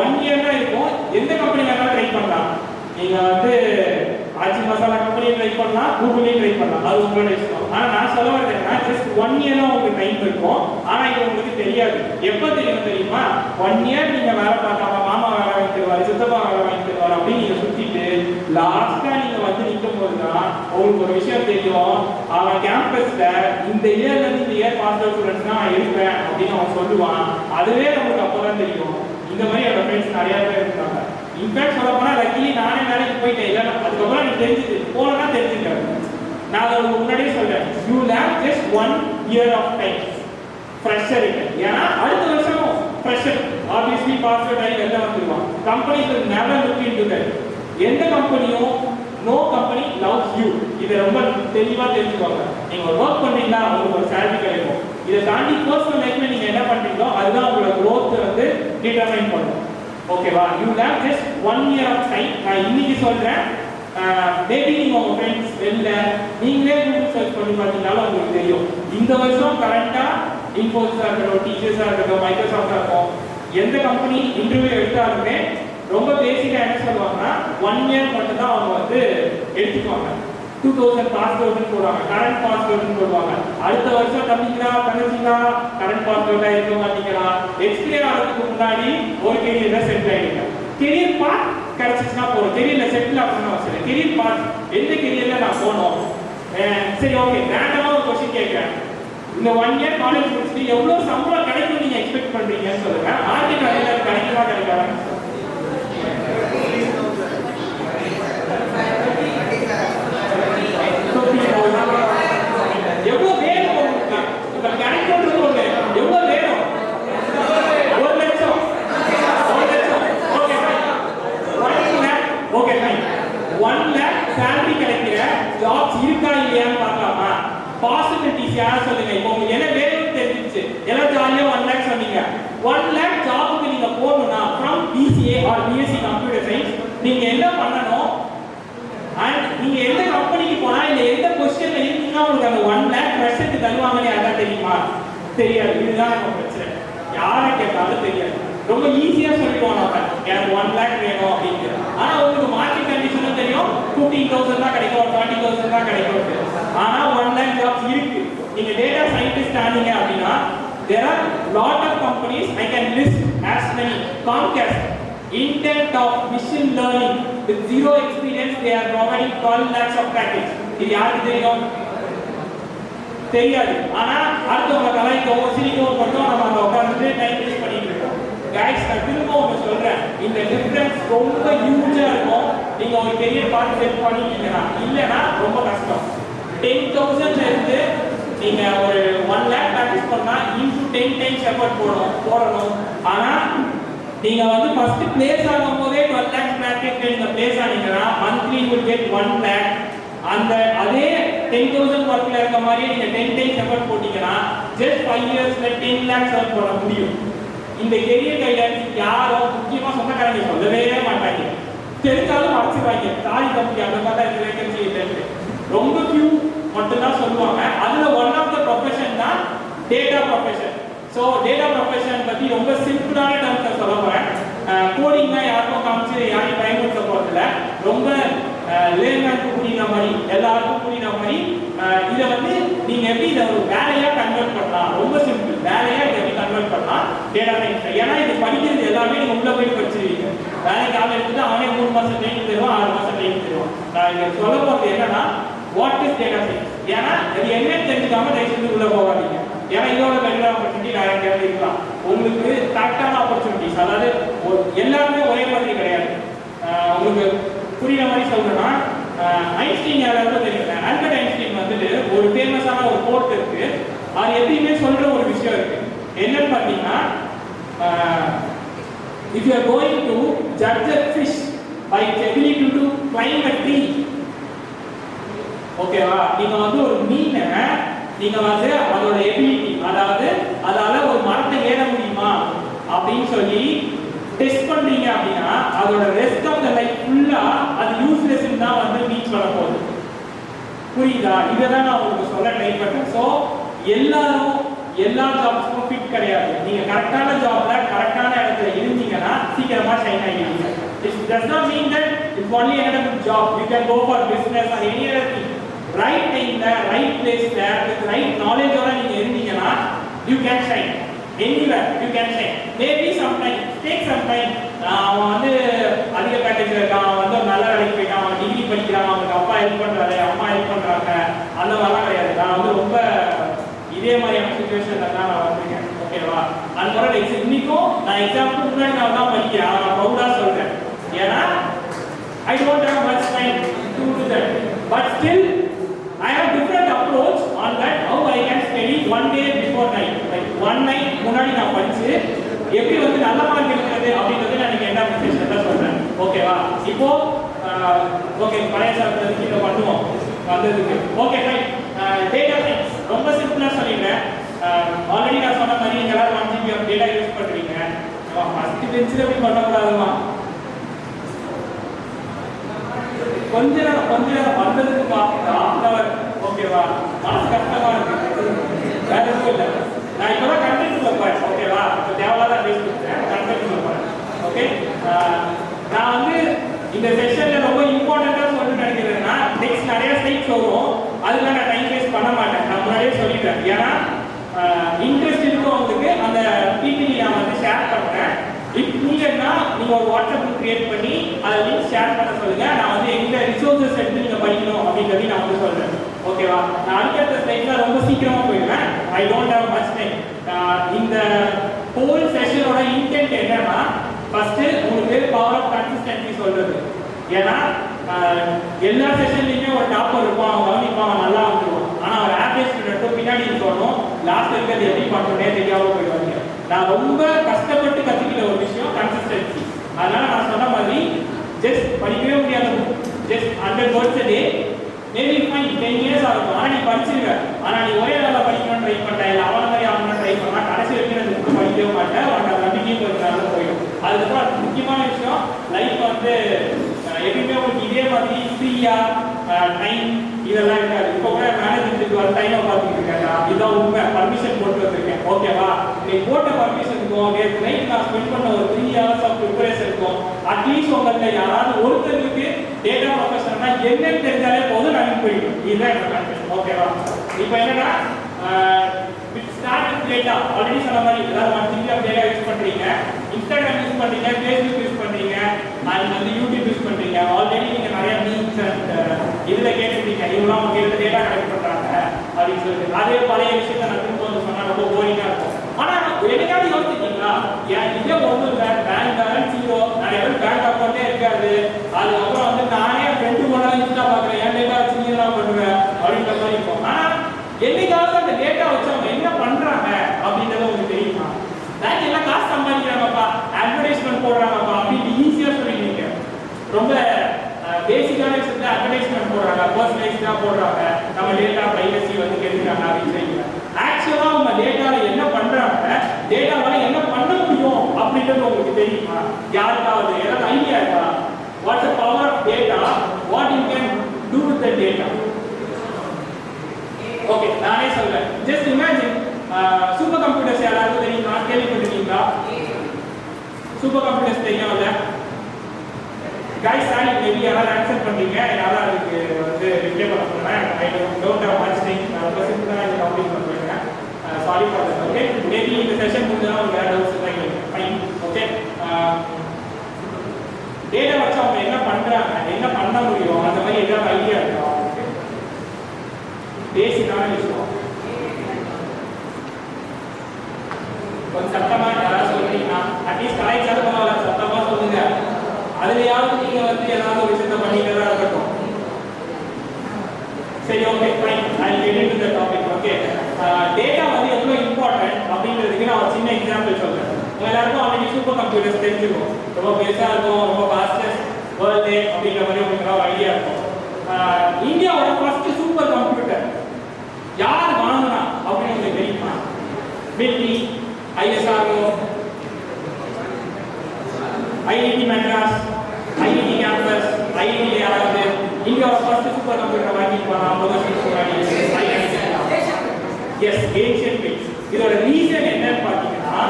1 year தான் இருக்கும். எந்த கம்பெனி வேணாலும் ட்ரை பண்ணலாம். நீங்க வந்து ஆச்சி மசாலா கம்பெனியை ட்ரை பண்ணலாம், கூகுளையும் ட்ரை பண்ணலாம், அது உங்களோட இஷ்டம். ஆனா நான் சொல்ல வரது என்ன, ஜஸ்ட் 1 year தான் உங்களுக்கு டைம் இருக்கும். ஆனா இது உங்களுக்கு தெரியாது. எப்ப தெரியுமா? 1 year நீங்க வேலை பார்க்காம மாமா வேலை வாங்கி தருவாரு, சித்தப்பா வேலை வாங்கி தருவாரு அப்படின்னு நீங்க சுத்திட்டு லாஸ்டா நீங்க வந்து நிற்கும் போதுதான் உங்களுக்கு ஒரு விஷயம் தெரியும். அவன் கேம்பஸ்ல இந்த இயர்ல இருந்து இந்த இயர் பாஸ் அவுட் ஸ்டூடெண்ட்ஸ் தான் நான் இருப்பேன் அப்படின்னு அவன் சொல்லுவான். அதுவே நமக்கு அப்பதான் தெரியும். இந்த மாதிரி என்னோட ஃப்ரெண்ட்ஸ் நிறைய பேர் இருக்காங்க. இன்ஃபேக்ட் சொல்ல போனா லக்கிலி நானே வேலைக்கு போயிட்டேன். இல்லை அதுக்கப்புறம் எனக்கு தெரிஞ்சுது, போனா தெரிஞ்சுக்கிறேன். நான் அதை முன்னாடியே சொல்றேன், you leave just 1 year of time ஃப்ரெஷருக்கு. ஏன்னா அடுத்த வருஷம் ஃப்ரெஷர் ஆப்வியஸ்லி பாஸ் அவுட் ஆகி வெளில வந்துடுவான். Companies will never look into that. எந்த கம்பெனியும் நோ கம்பெனி லவ்ஸ் யூ. இதை ரொம்ப தெளிவாக தெரிஞ்சுக்கோங்க. நீங்கள் ஒரு ஒர்க் பண்ணுறீங்களா உங்களுக்கு ஒரு சேலரி கிடைக்கும். இதை தாண்டி பர்சனல் லைஃப்ல நீங்கள் என்ன பண்ணுறீங்களோ அதுதான் உங்களோட க்ரோத் வந்து டிட்டர்மைன் பண்ணும். ஓகேவா? You have just 1 year of time. நான் இன்னைக்கு சொல்கிறேன், மேபி நீங்கள் உங்கள் ஃப்ரெண்ட்ஸ் வெளில நீங்களே கூகுள் சர்ச் பண்ணி பார்த்தீங்கனாலும் உங்களுக்கு தெரியும். இந்த வருஷம் கரெக்டாக இன்ஃபோசிஸாக இருக்கட்டும், டிசிஎஸாக இருக்கட்டும், மைக்ரோசாஃப்டாக இருக்கும், எந்த கம்பெனி இன்டர்வியூ எடுத்தாலுமே ரொம்ப பேசிக்காக என்ன சொல்லுவாங்கன்னா 1 year மட்டும் தான் அவங்க வந்து எடுத்துக்குவாங்க. 2000 பாஸ் அவுட்னு போடுவாங்க, கரண்ட் பாஸ் அவுட்னு போடுவாங்க. அடுத்த வருஷம் தம்பிங்களா தங்கச்சிங்களா கரண்ட் பாஸ் அவுட்டாக இருக்க மாட்டீங்களா, எக்ஸ்பீரியர் ஆகிறதுக்கு முன்னாடி ஒரு கெரியரில் செட்டில் ஆகிடுங்க. கெரியர் பார்ட் கிடைச்சிச்சுன்னா போதும். கெரியரில் செட்டில் ஆகணும்னு அவசியம் இல்லை. கெரியர் பார்ட் எந்த கெரியரில் நான் போகணும். சரி, ஓகே, ரேண்டமாக ஒரு கொஸ்டின் கேட்குறேன். இந்த 1 year காலேஜ் முடிச்சுட்டு எவ்வளோ சம்பளம் கிடைக்கும் நீங்கள் எக்ஸ்பெக்ட் பண்ணுறீங்கன்னு சொல்லுங்க. மார்க்கெட் வேலையில் கிடைக்குமா கிடைக்காது? எவ்வளோ வேணும் உங்களுக்கு? இப்போ கிடைக்கிறது ஒன்று எவ்வளோ வேணும்? 1 லட்சம். 1 லட்சம். Okay fine. 1 lakh. Okay fine. 1 lakh salary கிடைக்கிற ஜாப்ஸ் இருக்கா இல்லையான்னு பார்க்கலாமா? பாசிபிலிட்டிஸ் யாரை சொல்லுங்க. இப்போ உங்களுக்கு என்ன வேணும்னு தெரிஞ்சிச்சு, எல்லாம் ஜாலியாக 1 lakh சொன்னீங்க. 1 lakh ஜாபுக்கு நீங்க போகணும்னா from BCA or BSc computer science நீங்க என்ன பண்ணணும், அண்ட் நீங்க எந்த கம்பெனிக்கு போனா இல்ல எந்த பொசிஷன்ல இருக்கீங்கன்னா உங்களுக்கு அந்த 1 lakh வருஷத்துக்கு தருவாங்கன்னு யாராவது தெரியுமா? தெரியாது. இதுதான் நம்ம பிரச்சனை. யாரை கேட்டாலும் தெரியாது. ரொம்ப ஈஸியா சொல்லிடுவோம் நம்ம, எனக்கு 1 lakh வேணும் அப்படின்னு. ஆனா உங்களுக்கு மார்க்கெட் கண்டிஷனும் தெரியும், 15,000 தான் கிடைக்கும், 20,000 தான் கிடைக்கும். ஆனா 1 lakh ஜாப்ஸ் இருக்கு. நீங்க டேட்டா சயின்டிஸ்ட் ஆனீங்க அப்படின்னா there are lot of companies, I can list as many. Comcast, intent of machine learning with zero experience, they are providing 12 lakhs of package. இது யாருக்கு தெரியும்? தெரியாது. ஆனா அடுத்தவங்க கலாய்க்கோ சிரிக்கோ மட்டும் நம்ம அங்க உட்கார்ந்துட்டு டைம் வேஸ்ட் பண்ணிட்டு இருக்கோம். கைஸ், நான் திரும்ப ஒன்று சொல்றேன், இந்த டிஃபரன்ஸ் ரொம்ப ஹியூஜா இருக்கும். நீங்க ஒரு கெரியர் பார்த்து செட் பண்ணிட்டீங்கன்னா, இல்லைன்னா ரொம்ப கஷ்டம். 10,000 இருந்து நீங்க ஒரு 1 lakh ப்ராக்டிஸ் பண்ணா இன்டு 10 டைம்ஸ் எஃபர்ட் போடணும். ஆனா நீங்க வந்து ஃபர்ஸ்ட் பிளேஸ் ஆகும்போதே 12 lakh ப்ராக்டிஸ் நீங்க பிளேஸ் ஆனீங்கன்னா monthly you will get 1 lakh. அந்த அதே 10,000 ஒர்க்ல இருக்க மாதிரி நீங்க 10 டைம்ஸ் எஃபர்ட் போட்டீங்கன்னா ஜஸ்ட் 5 இயர்ஸ்ல 10 lakhs earn பண்ண முடியும். இந்த கெரியர் கைடன்ஸ் யாரும் முக்கியமா சொந்தக்காரங்க சொல்லவே மாட்டாங்க. தெரிஞ்சாலும் மறைச்சிடுவாங்க. தாய் தம்பி அந்த மாதிரி தான் வேகன்சி இல்லைன்னு ரொம்ப ஃபியூ மட்டும் தான் சொல்லுவாங்க. அதுல ஒன் ஆஃப் த ப்ரொஃபஷன் தான் data profession. So data profession பத்தி ரொம்ப சிம்பிளான டேர்ம்ஸ்ல சொல்ல போறேன். கோடிங்னா யாருக்கும் காமிச்சு யாரையும் பயன்படுத்த போறதில்ல. ரொம்ப லேமேனுக்கு புரியுற மாதிரி, எல்லாருக்கும் புரியுற மாதிரி இதை வந்து நீங்க எப்படி இதை ஒரு வேலையா கன்வெர்ட் பண்ணலாம். ரொம்ப சிம்பிள். வேலையா இதை எப்படி கன்வெர்ட் பண்ணலாம் டேட்டா சயின்ஸ். ஏன்னா இது படிக்கிறது எல்லாமே நீங்க உள்ள போய் படிச்சிருவீங்க. வேலைக்கு ஆள் எடுத்துட்டு அவனே 3 மாசம் ட்ரைனிங் தருவான், 6 மாசம் ட்ரைனிங் தருவான். நான் இங்க சொல்ல போறது என்னன்னா, வாட் இஸ் டேட்டா சயின்ஸ்? ஏன்னா இது என்னன்னு தெரிஞ்சுக்காம தயவுசெய்து உள்ள போகாதீங்க. ஏன்னா இதோட பெரிய ஆப்பர்ச்சுனிட்டி வேற எங்கேயாவது இருக்கலாம். உங்களுக்கு கரெக்டான ஆப்பர்ச்சுனிட்டிஸ், அதாவது எல்லாருமே ஒரே மாதிரி கிடையாது. உங்களுக்கு புரியுற மாதிரி சொல்றேன்னா, ஐன்ஸ்டீன் யாராவது தெரியல. ஆல்பர்ட் ஐன்ஸ்டீன் வந்துட்டு ஒரு ஃபேமஸான ஒரு கோட் இருக்கு. அது எப்பயுமே சொல்ற ஒரு விஷயம் இருக்கு. என்னன்னு பார்த்தீங்கன்னா, if you are going to judge a fish by its ability to climb a tree, ஓகேவா, நீங்க வந்து ஒரு மீனை நீங்க வந்து அதோட எபிலிட்டி, அதாவது அதால ஒரு மரத்தை ஏற முடியுமா அப்படின்னு சொல்லி டெஸ்ட் பண்றீங்க அப்படின்னா அதோட ரெஸ்ட் ஆஃப் த லைஃப் ஃபுல்லா அது யூஸ்லெஸ் தான் வந்து மீட் பண்ண போகுது. புரியுதா? இதை தான் நான் உங்களுக்கு சொல்ல ட்ரை பண்ணேன். ஸோ எல்லாரும் எல்லா ஜாப்ஸ்க்கும் ஃபிட் கிடையாது. நீங்க கரெக்டான ஜாப்ல கரெக்டான இடத்துல இருந்தீங்கன்னா சீக்கிரமா shine ஆகிடுவீங்க. It does not mean that it's only another good job. You can go for business or any other thing. Right time, right place, with right knowledge ஓட நீங்க இருந்தீங்கன்னா you can shine. Anywhere you can shine. Maybe sometime, take some time. அவன் வந்து அதிக பேக்கேஜ்ல இருக்கான், அவன் வந்து நல்ல வேலைக்கு போயிட்டான், அவன் டிகிரி படிக்கிறான், அவனுக்கு அப்பா ஹெல்ப் பண்றாரு, அம்மா ஹெல்ப் பண்றாங்க, அந்த மாதிரிலாம் கிடையாது. நான் வந்து ரொம்ப இதே மாதிரியான சுச்சுவேஷன்ல தான் நான் வந்திருக்கேன். ஓகேவா? அது மாதிரி இன்னைக்கும் நான் எக்ஸாம்பிள் முன்னாடி நான் தான் படிக்கிறேன். நான் ப்ரௌடா சொல்றேன். ஏன்னா I don't have much time to do that. But still I have different approach on that, how I can study one day before night. Like one night முன்னாடி நான் படிச்சு எப்படி வந்து நல்ல மார்க் எடுக்கிறது அப்படின்றது நான் என்ன மெசேஜ் தான் சொல்றேன். ஓகேவா? இப்போ ஓகே பழைய சாப்பிட்றதுக்கு இதை பண்ணுவோம் வந்ததுக்கு. Okay fine. டேட்டா சயின்ஸ் ரொம்ப சிம்பிளா சொல்லிடுறேன். ஆல்ரெடி நான் சொன்ன மாதிரி நீங்க எல்லாரும் 1 GB ஆஃப் டேட்டா யூஸ் பண்றீங்க. ஃபர்ஸ்ட் பெஞ்சில் எப்படி பண்ணக்கூடாதுமா, கொஞ்ச நேரம் வந்ததுக்கு ஆஃப்டர் ஓகேவா, மனசு கஷ்டமா இருக்கு, வேற எதுவும் இல்லை. நான் இப்போதான் கண்டென்ட் போறேன் ஓகேவா, தேவையில்லாத பேசிட்டு கண்டென்ட் போறேன். ஓகே, நான் வந்து இந்த செஷன்ல ரொம்ப இம்பார்ட்டண்டா சொல்லணும்னு நினைக்கிறேன்னா நெக்ஸ்ட் நிறைய ஸ்லைட்ஸ் வரும், அதுக்கு நான் டைம் வேஸ்ட் பண்ண மாட்டேன். நான் முன்னாடியே சொல்லிட்டேன், ஏன்னா இன்ட்ரெஸ்ட் இருக்கவங்களுக்கு அந்த பிபிடி நான் வந்து ஷேர் பண்றேன். இப்போ நீங்கன்னா நீங்க ஒரு வாட்ஸ்அப் குரூப் கிரியேட் பண்ணி அதை லிங்க் ஷேர் பண்ண சொல்லுங்க. நான் வந்து எங்க ரிசோர்சஸ் எடுத்து நீங்க படிக்கணும் அப்படிங்கிறதையும் நான் வந்து சொல்றேன். ஓகேவா, நான் அடுத்த ஸ்லைட்ல ரொம்ப சீக்கிரமா போயிடுவேன். ஐ டோன்ட் ஹேவ் மச் டைம். இந்த ஹோல் செஷனோட இன்டென்ட் என்னன்னா, ஃபர்ஸ்ட் உங்களுக்கு பவர் ஆஃப் கன்சிஸ்டன்சி சொல்றது. ஏன்னா எல்லா செஷன்லயுமே ஒரு டாப்பர் இருப்பான், அவன் கவனிப்பான், அவன் நல்லா வந்துடுவான். ஆனா அவர் ஆவரேஜ் ஸ்டூடெண்ட்டும் பின்னாடி இருக்கணும், லாஸ்ட் இருக்கிறது எப்படி பண்ணுறதே தெரியாம போயிடுவாங்க. நான் ரொம்ப கஷ்டப்பட்டு கற்றுக்கிட்ட ஒரு விஷயம் கன்சிஸ்டன்சி. அதனால நான் சொன்ன மாதிரி ஜஸ்ட் படிக்கவே முடியாத just 100 words a day maybe fine 10 years ஆகும். ஆனால் நீ படிச்சிருக்க, ஆனால் நீ ஒரே நாளில் படிக்கணும்னு ட்ரை பண்ண, இல்லை அவனை மாதிரி அவனை ட்ரை பண்ணா கடைசி வரைக்கும் அந்த புக்கு படிக்கவே மாட்டேன், உனக்கு நம்பிக்கையும் ஒரு நாளில் போயிடும். அதுக்கப்புறம் முக்கியமான விஷயம், லைஃப் வந்து எப்பயுமே உங்களுக்கு இதே மாதிரி ஃப்ரீயா டைம் இதெல்லாம் இருக்காது. இப்போ கூட மேனேஜ்மெண்ட்டுக்கு வர டைமை பார்த்துட்டு இருக்கேன், இதுதான் உண்மை. பர்மிஷன் போட்டு வந்திருக்கேன் ஓகேவா. நீ போட்ட பர்மிஷனுக்கும் நேற்று நைட் நான் ஸ்பெண்ட் பண்ண ஒரு 3 hours ஆஃப் ப்ரிப்பரேஷன் இருக்கும். அட்லீஸ்ட் உங்கள்கிட்ட யாராவது ஒருத்தருக்கு டேட்டா ப்ரொஃபஷனல்னா என்னன்னு தெரிஞ்சாலே போதும், நான் போயிடும். இதுதான் என்னோட கன்செப்ட் ஓகேவா. இப்போ என்னன்னா ஸ்டார்ட் டேட்டா ஆல்ரெடி சொன்ன மாதிரி எல்லாரும் 1 GB ஆஃப் டேட்டா யூஸ் பண்றீங்க, இன்ஸ்டாகிராம் யூஸ் பண்றீங்க, ஃபேஸ்புக் யூஸ் பண்றீங்க, அண்ட் வந்து யூடியூப் யூஸ் பண்றீங்க. ஆல்ரெடி நீங்க நிறைய மீம்ஸ் அண்ட் இதுல கேட்டுருக்கீங்க, இவங்களாம் உங்களுக்கு டேட்டா கலெக்ட் பண்றாங்க அப்படின்னு சொல்லிட்டு. அதே பழைய விஷயத்த நான் திரும்ப வந்து சொன்னா ரொம்ப போரிங்கா இருக்கும். ஆனா என்னைக்காவது யோசிச்சிருக்கீங்களா, என் இங்கே ஒன்றும் இல்லை, பேங்க் பேலன்ஸ் ஜீரோ, நிறைய பேர் பேங்க் அக்கௌண்ட்டே இருக்காது, அதுக்கப்புறம் வந்து நானே ஃப்ரெண்டு கூட இன்ஸ்டா பார்க்குறேன், என் டேட்டா வச்சு நீ என்ன பண்ணுவேன் அப்படின்ற மாதிரி இருக்கும். ஆனா என்னைக்காவது அந்த டேட்டா வச்சு அவங்க என்ன பண்றாங்க அப்படின்றது உங்களுக்கு தெரியுமா? பேங்க் எல்லாம் காசு சம்பாதிக்கிறாங்கப்பா, அட்வர்டைஸ்மெண்ட் போடுறாங்கப்பா அப்படின்னு ஈஸியா சொல்லிடுவீங்க. ரொம்ப பேசிக்கான விஷயத்துல அட்வர்டைஸ்மெண்ட் போடுறாங்க, பர்சனலைஸ்டா போடுறாங்க, நம்ம டேட்டா பிரைவசி வந்து கெடுக்கிறாங்க அப்படின்னு சொல்லிட்டு. ஆக்சுவலா உங்க டேட்டால என்ன பண்றாங்க, டேட்டாவால என்ன பண்ண முடியும் அப்படின்றது உங்களுக்கு தெரியுமா? யாருக்காவது ஏதாவது ஐடியா இருக்கா? What's the power of data, what you can do with the data? Okay, நானே சொல்றேன். ஜஸ்ட் இமேஜின் சூப்பர் கம்ப்யூட்டர்ஸ் யாராவது தெரியுமா? கேள்விப்பட்டிருக்கீங்களா? சூப்பர் கம்ப்யூட்டர்ஸ் தெரியும்ல? கைஸ் சாரி மேபி யாராவது ஆன்சர் பண்றீங்க, யாராவது அதுக்கு வந்து ரிப்ளை பண்ண போறேன். I don't have much time, நான் ரொம்ப சிம்பிளா இந்த டாபிக் பண்ணுறேன். Sorry for that. Okay, maybe இந்த செஷன் முடிஞ்சா உங்களுக்கு வேற டவுட்ஸ் இருந்தா ஃபைன். ஓகே, டேட்டா வச்சு அவங்க என்ன பண்றாங்க, என்ன பண்ண முடியும், அந்த மாதிரி ஏதாவது ஐடியா இருக்கா? பேசிக்கான விஷயம் கொஞ்சம் சத்தமா யாராவது சொல்றீங்கன்னா அட்லீஸ்ட் கலாய்ச்சாலும் பரவாயில்ல, சத்தமா சொல்லுங்க. அதுலயாவது நீங்க வந்து ஏதாவது ஒரு விஷயத்த பண்ணிக்கிறதா இருக்கட்டும். சரி, okay fine, I get into the topic. Okay, data வந்து எவ்வளவு இம்பார்ட்டன்ட் அப்படிங்கிறதுக்கு நான் ஒரு சின்ன எக்ஸாம்பிள் சொல்றேன். உங்க எல்லாருக்கும் ஆல்ரெடி சூப்பர் கம்ப்யூட்டர்ஸ் தெரிஞ்சிருக்கும், ரொம்ப பெருசா இருக்கும், ரொம்ப ஃபாஸ்டஸ்ட் வேர்ல்டு அப்படிங்கிற மாதிரி உங்களுக்கு ஐடியா இருக்கும். இந்தியாவோட ஃபர்ஸ்ட் சூப்பர் கம்ப்யூட்டர் யார் வாங்கினா அப்படின்னு உங்களுக்கு தெரியுமா? Military, ISRO, IIT Madras, IIT campus, IIT யாராவது இந்தியாவோட ஃபர்ஸ்ட் சூப்பர் கம்ப்யூட்டர் வாங்கியிருப்பாங்க 50 வருஷத்துக்கு முன்னாடி. எஸ், ஏஷியன் பெயிண்ட்ஸ். இதோட ரீசன் என்னன்னு பார்த்தீங்கன்னா,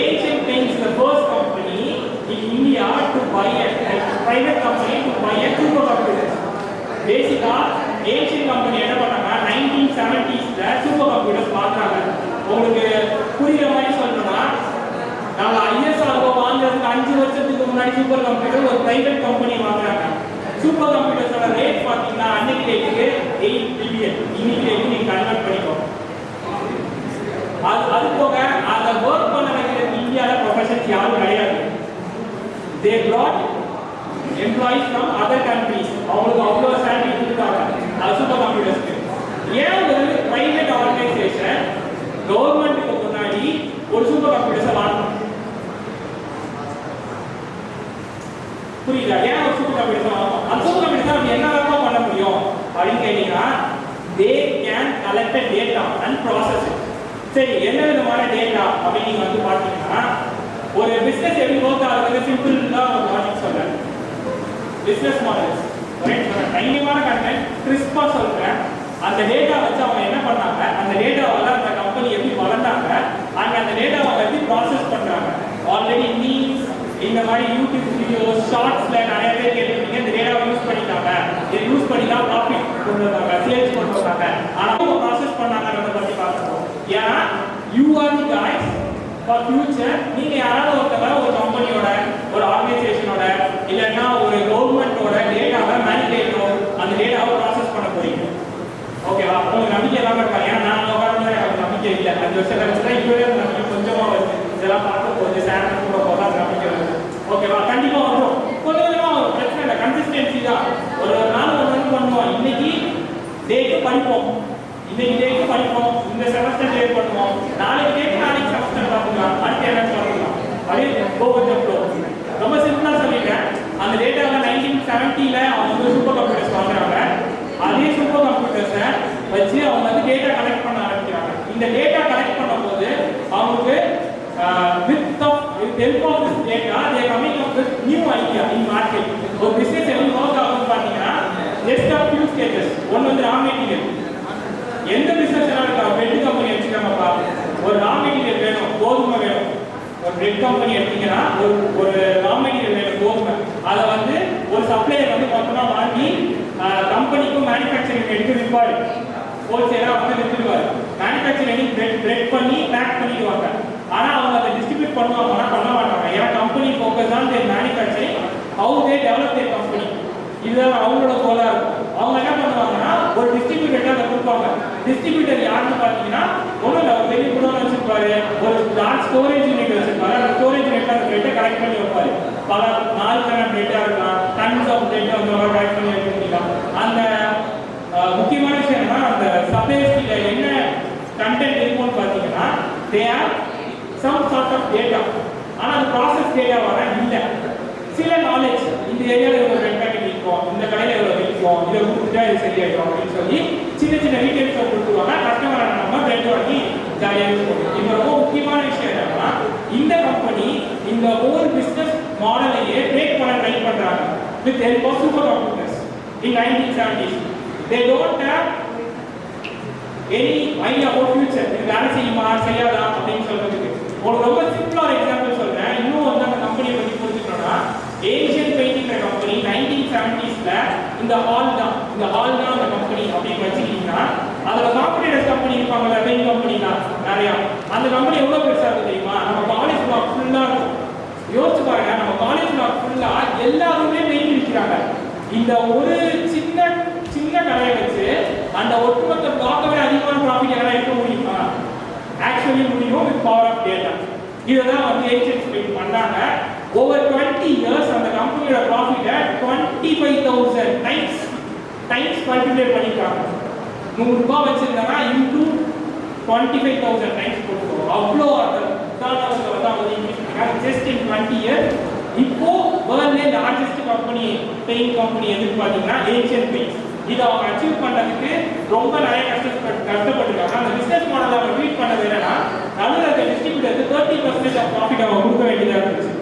Asian Paints the first company in India to buy a private company to buy a supercomputer. பேசிக்கா ஏஷியன் கம்பெனி என்ன பண்ணாங்க, 1970s சூப்பர் கம்ப்யூட்டர்ஸ் பார்த்தாங்க. உங்களுக்கு புரியுற மாதிரி சொல்லணும்னா, நம்ம ஐஎஸ்ஆர்ஓ வாங்குறதுக்கு 5 வருஷத்துக்கு முன்னாடி சூப்பர் கம்ப்யூட்டர் ஒரு பிரைவேட் கம்பெனி வாங்குறாங்க. சூப்பர் கம்ப்யூட்டர்ஸோட ரேட் பார்த்தீங்கன்னா அன்னைக்கு ரேட்டுக்கு 8 பில்லியன், இன்னைக்கு ரேட்டு நீங்க கன்வெர்ட் பண்ணிக்கோ. அது போக அந்த ஒர்க் பண்ண வைக்கிற இந்தியாவில் ப்ரொஃபஷன்ஸ் யாரும் கிடையாது. தே brought employees from other countries. அவங்களுக்கு அவ்வளோ சேலரி கொடுத்தாங்க சூப்பர் கம்ப்யூட்டர்ஸ்க்கு. ஏன் ஒரு பிரைவேட் ஆர்கனைசேஷன் கவர்மெண்ட்டுக்கு முன்னாடி ஒரு சூப்பர் கம்ப்யூட்டர்ஸை வாங்கணும்? புரியுதா? ஏன் ஒரு சூப்பர் கம்ப்யூட்டர்ஸ் வாங்கணும்? they can collect the data and process it. சரி, என்ன விதமான டேட்டா அப்படின்னு நீங்க வந்து பார்த்தீங்கன்னா, ஒரு பிசினஸ் எப்படி ஒர்க் ஆகுது சிம்பிளா ஒரு லாஜிக் சொல்றேன். பிசினஸ் மாடல்ஸ் ரைட், டைனியான கண்டென்ட் கிறிஸ்பா சொல்றேன். அந்த டேட்டா வச்சு அவங்க என்ன பண்ணாங்க, அந்த டேட்டாவால அந்த கம்பெனி எப்படி வளர்ந்தாங்க, அந்த டேட்டாவை எப்படி ப்ராசஸ் பண்றாங்க. ஆல்ரெடி மீன்ஸ் இந்த மாதிரி யூடியூப் வீடியோஸ் ஷார்ட்ஸ்ல நிறைய பேர் கேட்டிருக்கீங்க, இந்த டேட்டாவை யூஸ் பண்ணிட்டாங்க, இதை யூஸ் பண்ணி தான் ப்ராஃபிட் கொண்டு வந்தாங்க, சேல்ஸ் கொண்டு வந்தாங்க. ஆனால் அவங்க ப்ராசஸ் பண்ணாங்கன்றத பற்றி பார்க்கணும். ஏன்னா you are the guys for future. நீங்க யாராவது ஒருத்தர் ஒரு கம்பெனியோட ஒரு ஆர்கனைசேஷனோட இல்லைன்னா ஒரு கவர்மெண்டோட டேட்டாவை மேனிபுலேட்டோ அந்த டேட்டாவை ப்ராசஸ் பண்ண போறீங்க. ஓகேவா? உங்களுக்கு நம்பிக்கை இல்லாம இருக்காங்க. ஏன்னா நான் உட்காந்து எனக்கு நம்பிக்கை இல்லை. 5 வருஷம் கழிச்சு தான் இப்பவே நம்பிக்கை கொஞ்சமா வருது. இதெல்லாம் பார்க்க போகுது, சேனல் கூட போதா நம்பிக்கை வருது. ஓகேவா? கண்டிப்பா வரும். கொஞ்சம் கொஞ்சமா ஒரு பிரச்சனை இல்லை, கன்சிஸ்டன்சி தான். ஒரு நாள் ஒன்று பண்ணுவோம். இன்னைக்கு டேட்டு படிப்போம், இன்னைக்கு டேட்டு படிப்போம், இந்த செமஸ்டர் டேட் பண்ணுவோம், நாளைக்கு டேட் நாளைக்கு செமஸ்டர் பார்த்துக்கலாம், அடுத்த என்ன பார்த்துக்கலாம். அதே ஃப்ளோ. ரொம்ப சிம்பிளா சொல்லிட்டேன். அந்த டேட்டாவை 1970ல அவங்க வந்து சூப்பர் கம்ப்யூட்டர்ஸ் வாங்குறாங்க. அதே சூப்பர் கம்ப்யூட்டர்ஸை வச்சு அவங்க வந்து டேட்டா கலெக்ட் பண்ண ஆரம்பிக்கிறாங்க. இந்த டேட்டா கலெக்ட் பண்ணும்போது அவங்களுக்கு with help of this data they are coming up with new idea in market. ஒரு பிசினஸ் எப்படி ஒர்க் ஆகும்னு பார்த்தீங்கன்னா, just a few stages. ஒன்று வந்து ரா மெட்டீரியல். எந்த பிசினஸ் பெட் கம்பெனி வச்சுக்காங்கப்பா, ஒரு ரா மெட்டீரியல் வேணும், கோதுமை வேணும். ஒரு பிரெட் கம்பெனி எடுத்தீங்கன்னா ஒரு ரா மெட்டீரியல் வேணும், கோதுமை. அதை வந்து ஒரு சப்ளையர் வந்து மொத்தமாக வாங்கி கம்பெனிக்கும் மேனுஃபேக்சரிங் எடுத்து விற்பாரு. ஹோல்சேலாக வந்து விற்றுடுவார். மேனுஃபேக்சரிங் பிரெட் பண்ணி பேக் பண்ணிடுவாங்க. ஆனால் அவங்க அதை டிஸ்ட்ரிபியூட் பண்ணுவாங்கன்னா பண்ண மாட்டாங்க. ஏன்னா company focus on their manufacturing, how they develop their company. இதுதான் அவங்களோட கோலாக இருக்கும். அவங்க என்ன பண்ணுவாங்கன்னா ஒரு டிஸ்ட்ரிபியூட்டர் அதை கொடுப்பாங்க. டிஸ்ட்ரிபியூட்டர் யாருன்னு பார்த்தீங்கன்னா ஒன்றும் இல்லை, ஒரு பெரிய குடோன் வச்சிருப்பாரு, ஒரு லார்ஜ் ஸ்டோரேஜ் யூனிட் வச்சிருப்பாரு. அந்த ஸ்டோரேஜ் யூனிட்ல அந்த பிரெட்டை கலெக்ட் பண்ணி வைப்பாரு. பல நாளுக்கான பிரெட்டாக இருக்கலாம், டன்ஸ் ஆஃப் பிரெட்டை வந்து கலெக்ட் பண்ணி வச்சுக்கலாம். அந்த முக்கியமான விஷயம் என்னன்னா, அந்த சப்ளைஸ்ல என்ன கண்டென்ட் இருக்கும்னு பார்த்தீங்கன்னா, they are some sort of data. ஆனால் அது ப்ராசஸ் டேட்டா வர இல்லை. சில நாலேஜ், இந்த ஏரியாவில் இவ்வளோ ரெட் பேக்கெட் விற்கும், இந்த கடையில் இவ்வளோ விற்கும், இதை கொடுத்துட்டா இது சரியாயிடும் அப்படின்னு சொல்லி சின்ன சின்ன டீட்டெயில்ஸை கொடுத்துருவாங்க. கஸ்டமரை நம்ம ரெட் வாங்கி ஜாலியாக யூஸ் பண்ணுவோம். இப்போ ரொம்ப முக்கியமான விஷயம் என்னன்னா, இந்த கம்பெனி இந்த ஹோல் பிஸ்னஸ் மாடலையே பிரேக் பண்ண ட்ரை பண்ணுறாங்க with help of super computers in 1970s. They don't have any idea about future. இது வேலை செய்யுமா செய்யாதா அப்படின்னு சொல்றதுக்கு ஒரு ரொம்ப சிம்பிளான எக்ஸாம்பிள் சொல்றேன். இன்னும் வந்து அந்த கம்பெனியை பற்றி புரிஞ்சுக்கணும்னா, ஏஷியன் பெயிண்டிங்கிற கம்பெனி 1970sல இந்த ஹால் தான் அந்த கம்பெனி அப்படின்னு வச்சுக்கிட்டீங்கன்னா, அதுல காம்படிட்டர்ஸ் கம்பெனி இருப்பாங்கல்ல, பெயிண்ட் கம்பெனிலாம் நிறையா. அந்த கம்பெனி எவ்வளோ பெருசாக இருக்கு தெரியுமா? நம்ம காலேஜ் பிளாக் ஃபுல்லாக இருக்கும். யோசிச்சு பாருங்க, நம்ம காலேஜ் பிளாக் ஃபுல்லாக எல்லாருமே பெயிண்ட் விற்கிறாங்க. இந்த ஒரு சின்ன கடையை வச்சு அந்த ஒட்டுமொத்த பிளாக்கவே அதிகமான ப்ராஃபிட் எல்லாம் எடுக்க முடியுமா? ஆக்சுவலி முடியும், வித் பவர் ஆஃப் டேட்டா. இதுதான் வந்து ஏஷியன் பெயிண்ட் பண்ணாங்க. ஓவர் 20 இயர்ஸ் அந்த கம்பெனியோட ப்ராஃபிட்டை 25,000 டைம்ஸ் மல்டிப்ளை பண்ணிருக்காங்க. 100 ரூபாய் வச்சிருந்தாங்கன்னா இன்டூ 25,000 டைம்ஸ் போட்டுருவோம். அவ்வளோ அந்த உதாரணத்தை தான் வந்து இன்க்ரீஸ் பண்ணிருக்காங்க ஜஸ்ட் இன் 20 இயர்ஸ். இப்போ வேர்ல்ட்லே லார்ஜஸ்ட் கம்பெனி பெயிண்ட் கம்பெனி எதுன்னு பார்த்தீங்கன்னா ஏஷியன் பெயிண்ட்ஸ். இதை அவங்க அச்சீவ் பண்ணதுக்கு ரொம்ப நிறைய கஷ்டப்பட்டுருக்காங்க. அந்த பிசினஸ் மாடல் அவங்க ட்ரீட் பண்ணது என்னன்னா, நடுவில் இருக்க டிஸ்ட்ரிபியூட்டருக்கு 30% ஆஃப் ப்ராஃபிட் அவங்க கொடுக்க வேண்டியதாக இருந்துச்சு.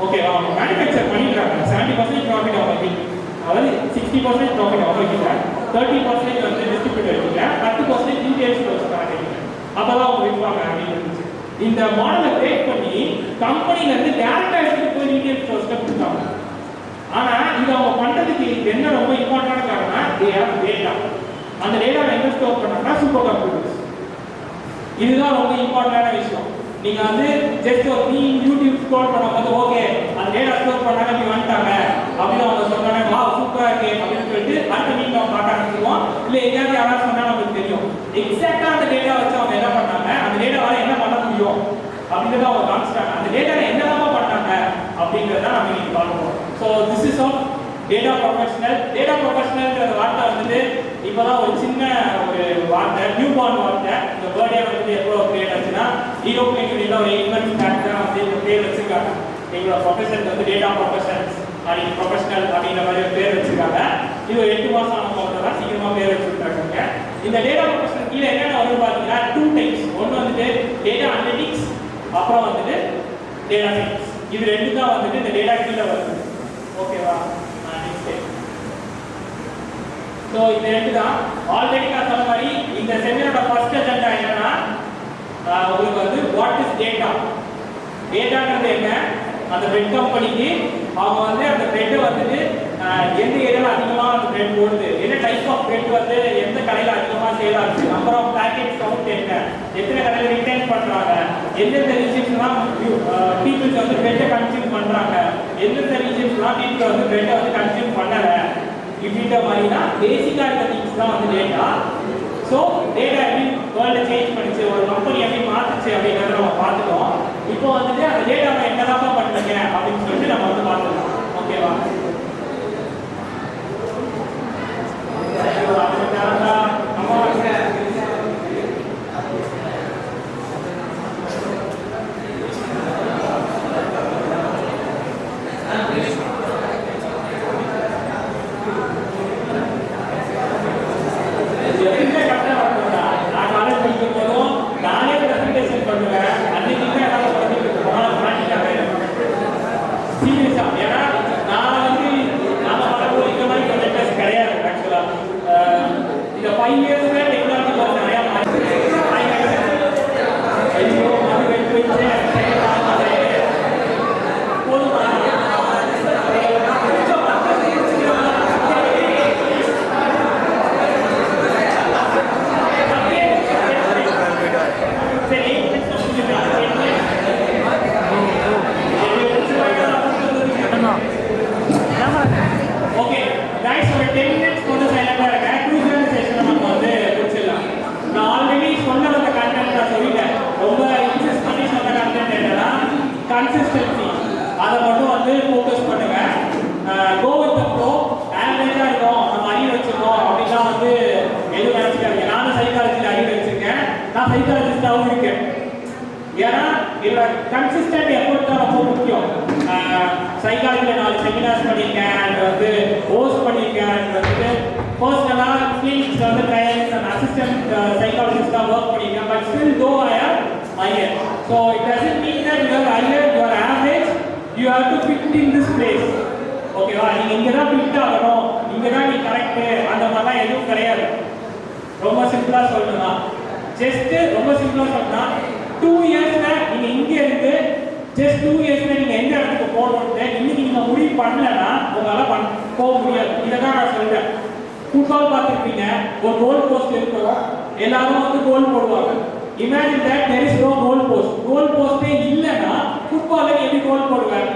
ஓகே, அவங்க மேனுஃபேக்சர் பண்ணிடுறாங்க, 70% ப்ராஃபிட் அவங்க வைக்க, அதாவது 60% ப்ராஃபிட் அவங்க வைக்கிறாங்க, 30% வந்து டிஸ்ட்ரிபியூட்டர் வைக்கிறாங்க, 10% டீடைல்ஸ் வைக்கிறாங்க. அப்போதான் அவங்க விற்பாங்க அப்படின்னு இருந்துச்சு. இந்த மாடலை கிரியேட் பண்ணி கம்பெனிலேருந்து டேரக்டாக எடுத்துகிட்டு போய் டீடைல்ஸ் ஸ்டோர்ஸ்க்கு கொடுத்தாங்க. ஆனா இது அவங்க பண்றதுக்கு என்ன ரொம்ப இம்பார்ட்டன்டான காரணம், தே ஹேவ் டேட்டா. அந்த டேட்டாவை எங்க ஸ்டோர் பண்ணாங்கன்னா சூப்பர் கம்ப்யூட்டர்ஸ். இதுதான் ரொம்ப இம்பார்ட்டன்டான விஷயம். நீங்க வந்து ஜஸ்ட் ஒரு யூடியூப் ஸ்க்ரோல் பண்ணும்போது ஓகே அந்த டேட்டா ஸ்டோர் பண்ணாங்க நீ வந்துட்டாங்க அப்படின்னு அவங்க சொன்னாங்க, வா சூப்பரா இருக்கு அப்படின்னு சொல்லிட்டு அடுத்த மீட் நம்ம பார்க்க ஆரம்பிச்சிருவோம். இல்ல எங்கேயாவது யாராவது சொன்னா நமக்கு தெரியும் எக்ஸாக்டா அந்த டேட்டா வச்சு அவங்க என்ன பண்ணாங்க, அந்த டேட்டாவால என்ன பண்ண முடியும் அப்படின்றத அவங்க காமிச்சிட்டாங்க. அந்த டேட்டாவை என்னதான் பண்ணாங்க அப்படிங்கிறத நம்ம இன்னைக்கு பார்க்கணும். So this is of data professional. Data ப்ரொஃபஷனல்ங்கிற வார்த்தை வந்துட்டு இப்போதான் ஒரு சின்ன ஒரு வார்த்தை, நியூ பார்ன் வார்த்தை. இந்த வேர்டே வந்துட்டு எப்போ கிரியேட் ஆச்சுன்னா ஈரோப்பியன் யூனியன்ல ஒரு 8 months பேக் தான் வந்து இந்த பேர் வச்சிருக்காங்க. எங்களோட ப்ரொஃபஷன் வந்து டேட்டா ப்ரொஃபஷனல்ஸ் அப்படின்னு ப்ரொஃபஷனல் அப்படிங்கிற மாதிரி பேர் வச்சிருக்காங்க. இது ஒரு 8 மாதம் ஆன போது தான் சீக்கிரமாக பேர் வச்சுருக்காங்க. இந்த டேட்டா ப்ரொஃபஷனல் கீழே என்னென்ன வருது பார்த்தீங்கன்னா 2 டைப்ஸ். ஒன்று வந்துட்டு டேட்டா அனலிட்டிக்ஸ், அப்புறம் வந்துட்டு டேட்டா சயின்ஸ். இது ரெண்டு தான் வந்துட்டு இந்த டேட்டா கீழே வருது. ஓகேவா? நெக்ஸ்ட். ஸோ இது ரெண்டு தான். ஆல்ரெடி நான் சொன்ன மாதிரி இந்த செமினாரோட ஃபர்ஸ்ட் அஜெண்டா என்னன்னா உங்களுக்கு வந்து வாட் இஸ் டேட்டா. டேட்டான்றது என்ன, அந்த பிரெட் கம்பெனிக்கு அவங்க வந்து அந்த பிரெட்டை வந்துட்டு எந்த ஏரியாவில் அதிகமாக அந்த பிரெட் போடுது, என்ன டைப் ஆஃப் பிரெட் வந்து எந்த கடையில் அதிகமாக சேல் ஆகுது, நம்பர் ஆஃப் பேக்கெட் கவுண்ட் என்ன, எத்தனை கடையில் ரிட்டர்ன் பண்ணுறாங்க, எந்தெந்த ரீஜன்ஸ்லாம் பீப்புள்ஸ் வந்து பிரெட்டை கன்சியூம் பண்ணுறாங்க, எந்தெந்த ரீஜன்ஸ்லாம் பீப்புள் வந்து பிரெட்டை வந்து கன்சியூம் பண்ணலை, இப்படின்ற மாதிரி தான் பேசிக்காக இருக்க திங்ஸ் தான் வந்து டேட்டா. ஸோ டேட்டா எப்படி வேர்ல்டு சேஞ்ச் பண்ணிச்சு, ஒரு கம்பெனி எப்படி மாற்றுச்சு அப்படிங்கிறத நம்ம பார்த்துட்டோம். இப்போ வந்துட்டு அந்த டேட்டாவை என்னதான் பண்ணுங்க அப்படின்னு சொல்லிட்டு நம்ம வந்து பார்த்துக்கலாம். ஓகேவா? கன்சிஸ்டன்சி அதை மட்டும் வந்து ஃபோக்கஸ் பண்ணுங்க. Go with the flow. ஆவரேஜா இருக்கும், நம்ம அறிவு வச்சிருக்கோம் அப்படின்னா வந்து எதுவும் நினைச்சுக்காதீங்க. நானும் சைக்காலஜியில் அறிவு வச்சிருக்கேன், நான் சைக்காலஜிஸ்டாகவும் இருக்கேன். ஏன்னா இதோட கன்சிஸ்டன்ட் எஃபோர்ட் தான் ரொம்ப முக்கியம். சைக்காலஜியில் 4 செமினார்ஸ் பண்ணியிருக்கேன், அண்ட் வந்து ஹோஸ்ட் பண்ணியிருக்கேன், அண்ட் வந்து பர்சனலாக கிளினிக்ஸில் வந்து ட்ரையல்ஸ் அண்ட் அசிஸ்டன்ட் சைக்காலஜிஸ்டாக ஒர்க் பண்ணியிருக்கேன். பட் ஸ்டில் தோ ஐ ஆம் higher. So it doesn't mean that you are higher, you are average, you have to fit in this place. ஓகேவா? நீங்க இங்க தான் ஃபிட் ஆகணும், இங்க தான் நீ கரெக்ட், அந்த மாதிரிலாம் எதுவும் கிடையாது. ரொம்ப சிம்பிளா சொல்லணும்னா ஜஸ்ட் ரொம்ப சிம்பிளா சொன்னா 2 இயர்ஸ்ல நீங்க இங்க இருந்து ஜஸ்ட் 2 இயர்ஸ்ல நீங்க எந்த இடத்துக்கு போகணும்னு இன்னைக்கு நீங்க முடிவு பண்ணலன்னா உங்களால போக முடியாது. இதை தான் நான் சொல்றேன். ஃபுட்பால் பார்த்துருப்பீங்க, ஒரு கோல் போஸ்ட் இருக்கும், எல்லாரும் வந்து கோல் போடுவாங்க. Imagine that there is no goal post. Goal post இல்லனா ஃபுட்பால்ல எப்படி கோல் போடுவாங்க?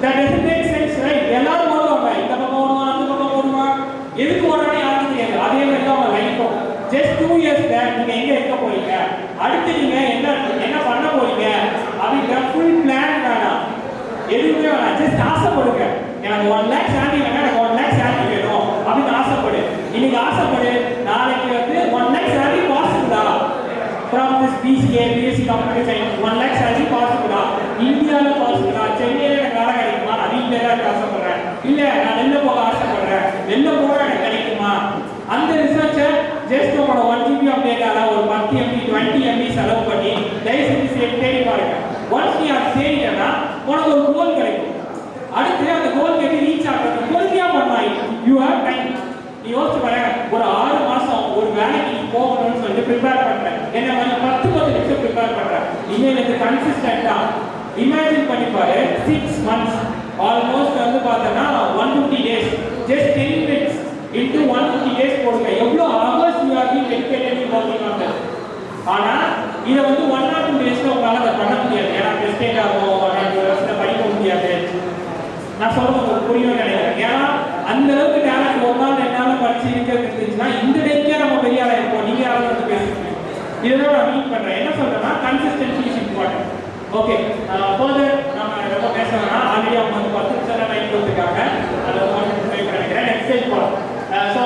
That doesn't make sense, right? எல்லாரும் ஓடுவாங்க, இந்த பக்கம் ஓடுவாங்க, அந்த பக்கம் ஓடுவாங்க. எதுக்கு ஓடுறானே யாருக்கும் தெரியாது. அதே மாதிரி தான் லைஃபும். Just 2 years back நீங்க எங்க இருக்க போறீங்க, அடுத்து நீங்க என்ன பண்ண போறீங்க அப்படிங்கிற ஃபுல் பிளான் வேணாம், எதுவுமே வேணாம். ஜஸ்ட் ஆசைப்படுங்க. எனக்கு 1 lakh salary வேணும், எனக்கு 1 lakh salary வேணும் அப்படின்னு ஆசைப்படு. இன்னைக்கு ஆசைப்படு, நாளைக்கு வந்து 1 lakh salary பாசிபிளா from this BCA, BSc Computer Science 1 lakh salary பாசிபிளா, இந்தியால பாசிபிளா, சென்னையில எனக்கு வேலை கிடைக்குமா, நான் வீட்டில தான் ஆசைப்படுறேன், இல்ல நான் வெளில போக ஆசைப்படுறேன், வெளில போக எனக்கு கிடைக்குமா, அந்த ரிசர்ச்சை ஜஸ்ட் உங்களோட 1 GB ஆஃப் டேட்டால ஒரு 10 MB 20 MB செலவு பண்ணி தயவு செஞ்சு தேடி பாருங்க. ஒன்ஸ் நீ அதை தேடிட்டா உனக்கு ஒரு கோல் கிடைக்கும். அடுத்து அந்த கோல் எப்படி ரீச் ஆகிறது பொறுமையா பண்ணலாம். You have time. நீ யோசிச்சு பாருங்க, ஒரு 6 மாசம் ஒரு வேலைக்கு நீ போகணும்னு சொல்லிட்டு ப்ரிப்பேர் பண்றேன், என்ன மாதிரி 10 நிமிஷம் ப்ரிப்பேர் பண்றேன், இனிமேல் இது கன்சிஸ்டன்டா இமேஜின் பண்ணி பாரு. 6 months ஆல்மோஸ்ட் வந்து பார்த்தோன்னா 150 days, just 10 minutes into 150 days போடுங்க. எவ்வளோ hours you are being dedicated in working on that. ஆனா இதை வந்து 1 or 2 daysல உங்களால அதை பண்ண முடியாது. ஏன்னா டெஸ்டேட் ஆகும், 2 வருஷத்துல படிக்க முடியாது. நான் சொல்றது உங்களுக்கு புரியும் நினைக்கிறேன். ஏன்னா அந்த அளவுக்கு டேலண்ட் ஒரு நாள் 2 நாள் படிச்சு இருக்கிறது இருந்துச்சுன்னா இந்த டைக்கே நம்ம பெரிய ஆளா இருப்போம். நீங்க யாராவது வந்து பேசுறீங்க, இதெல்லாம் நான் மீட் பண்றேன். என்ன சொல்றேன்னா consistency is important. Okay, further நம்ம ரொம்ப பேசணும்னா ஆல்ரெடி அவங்க வந்து 10 நிமிஷம் டைம் கொடுத்துருக்காங்க, அதை நினைக்கிறேன். நெக்ஸ்ட் ஸ்டேஜ் போகலாம். ஸோ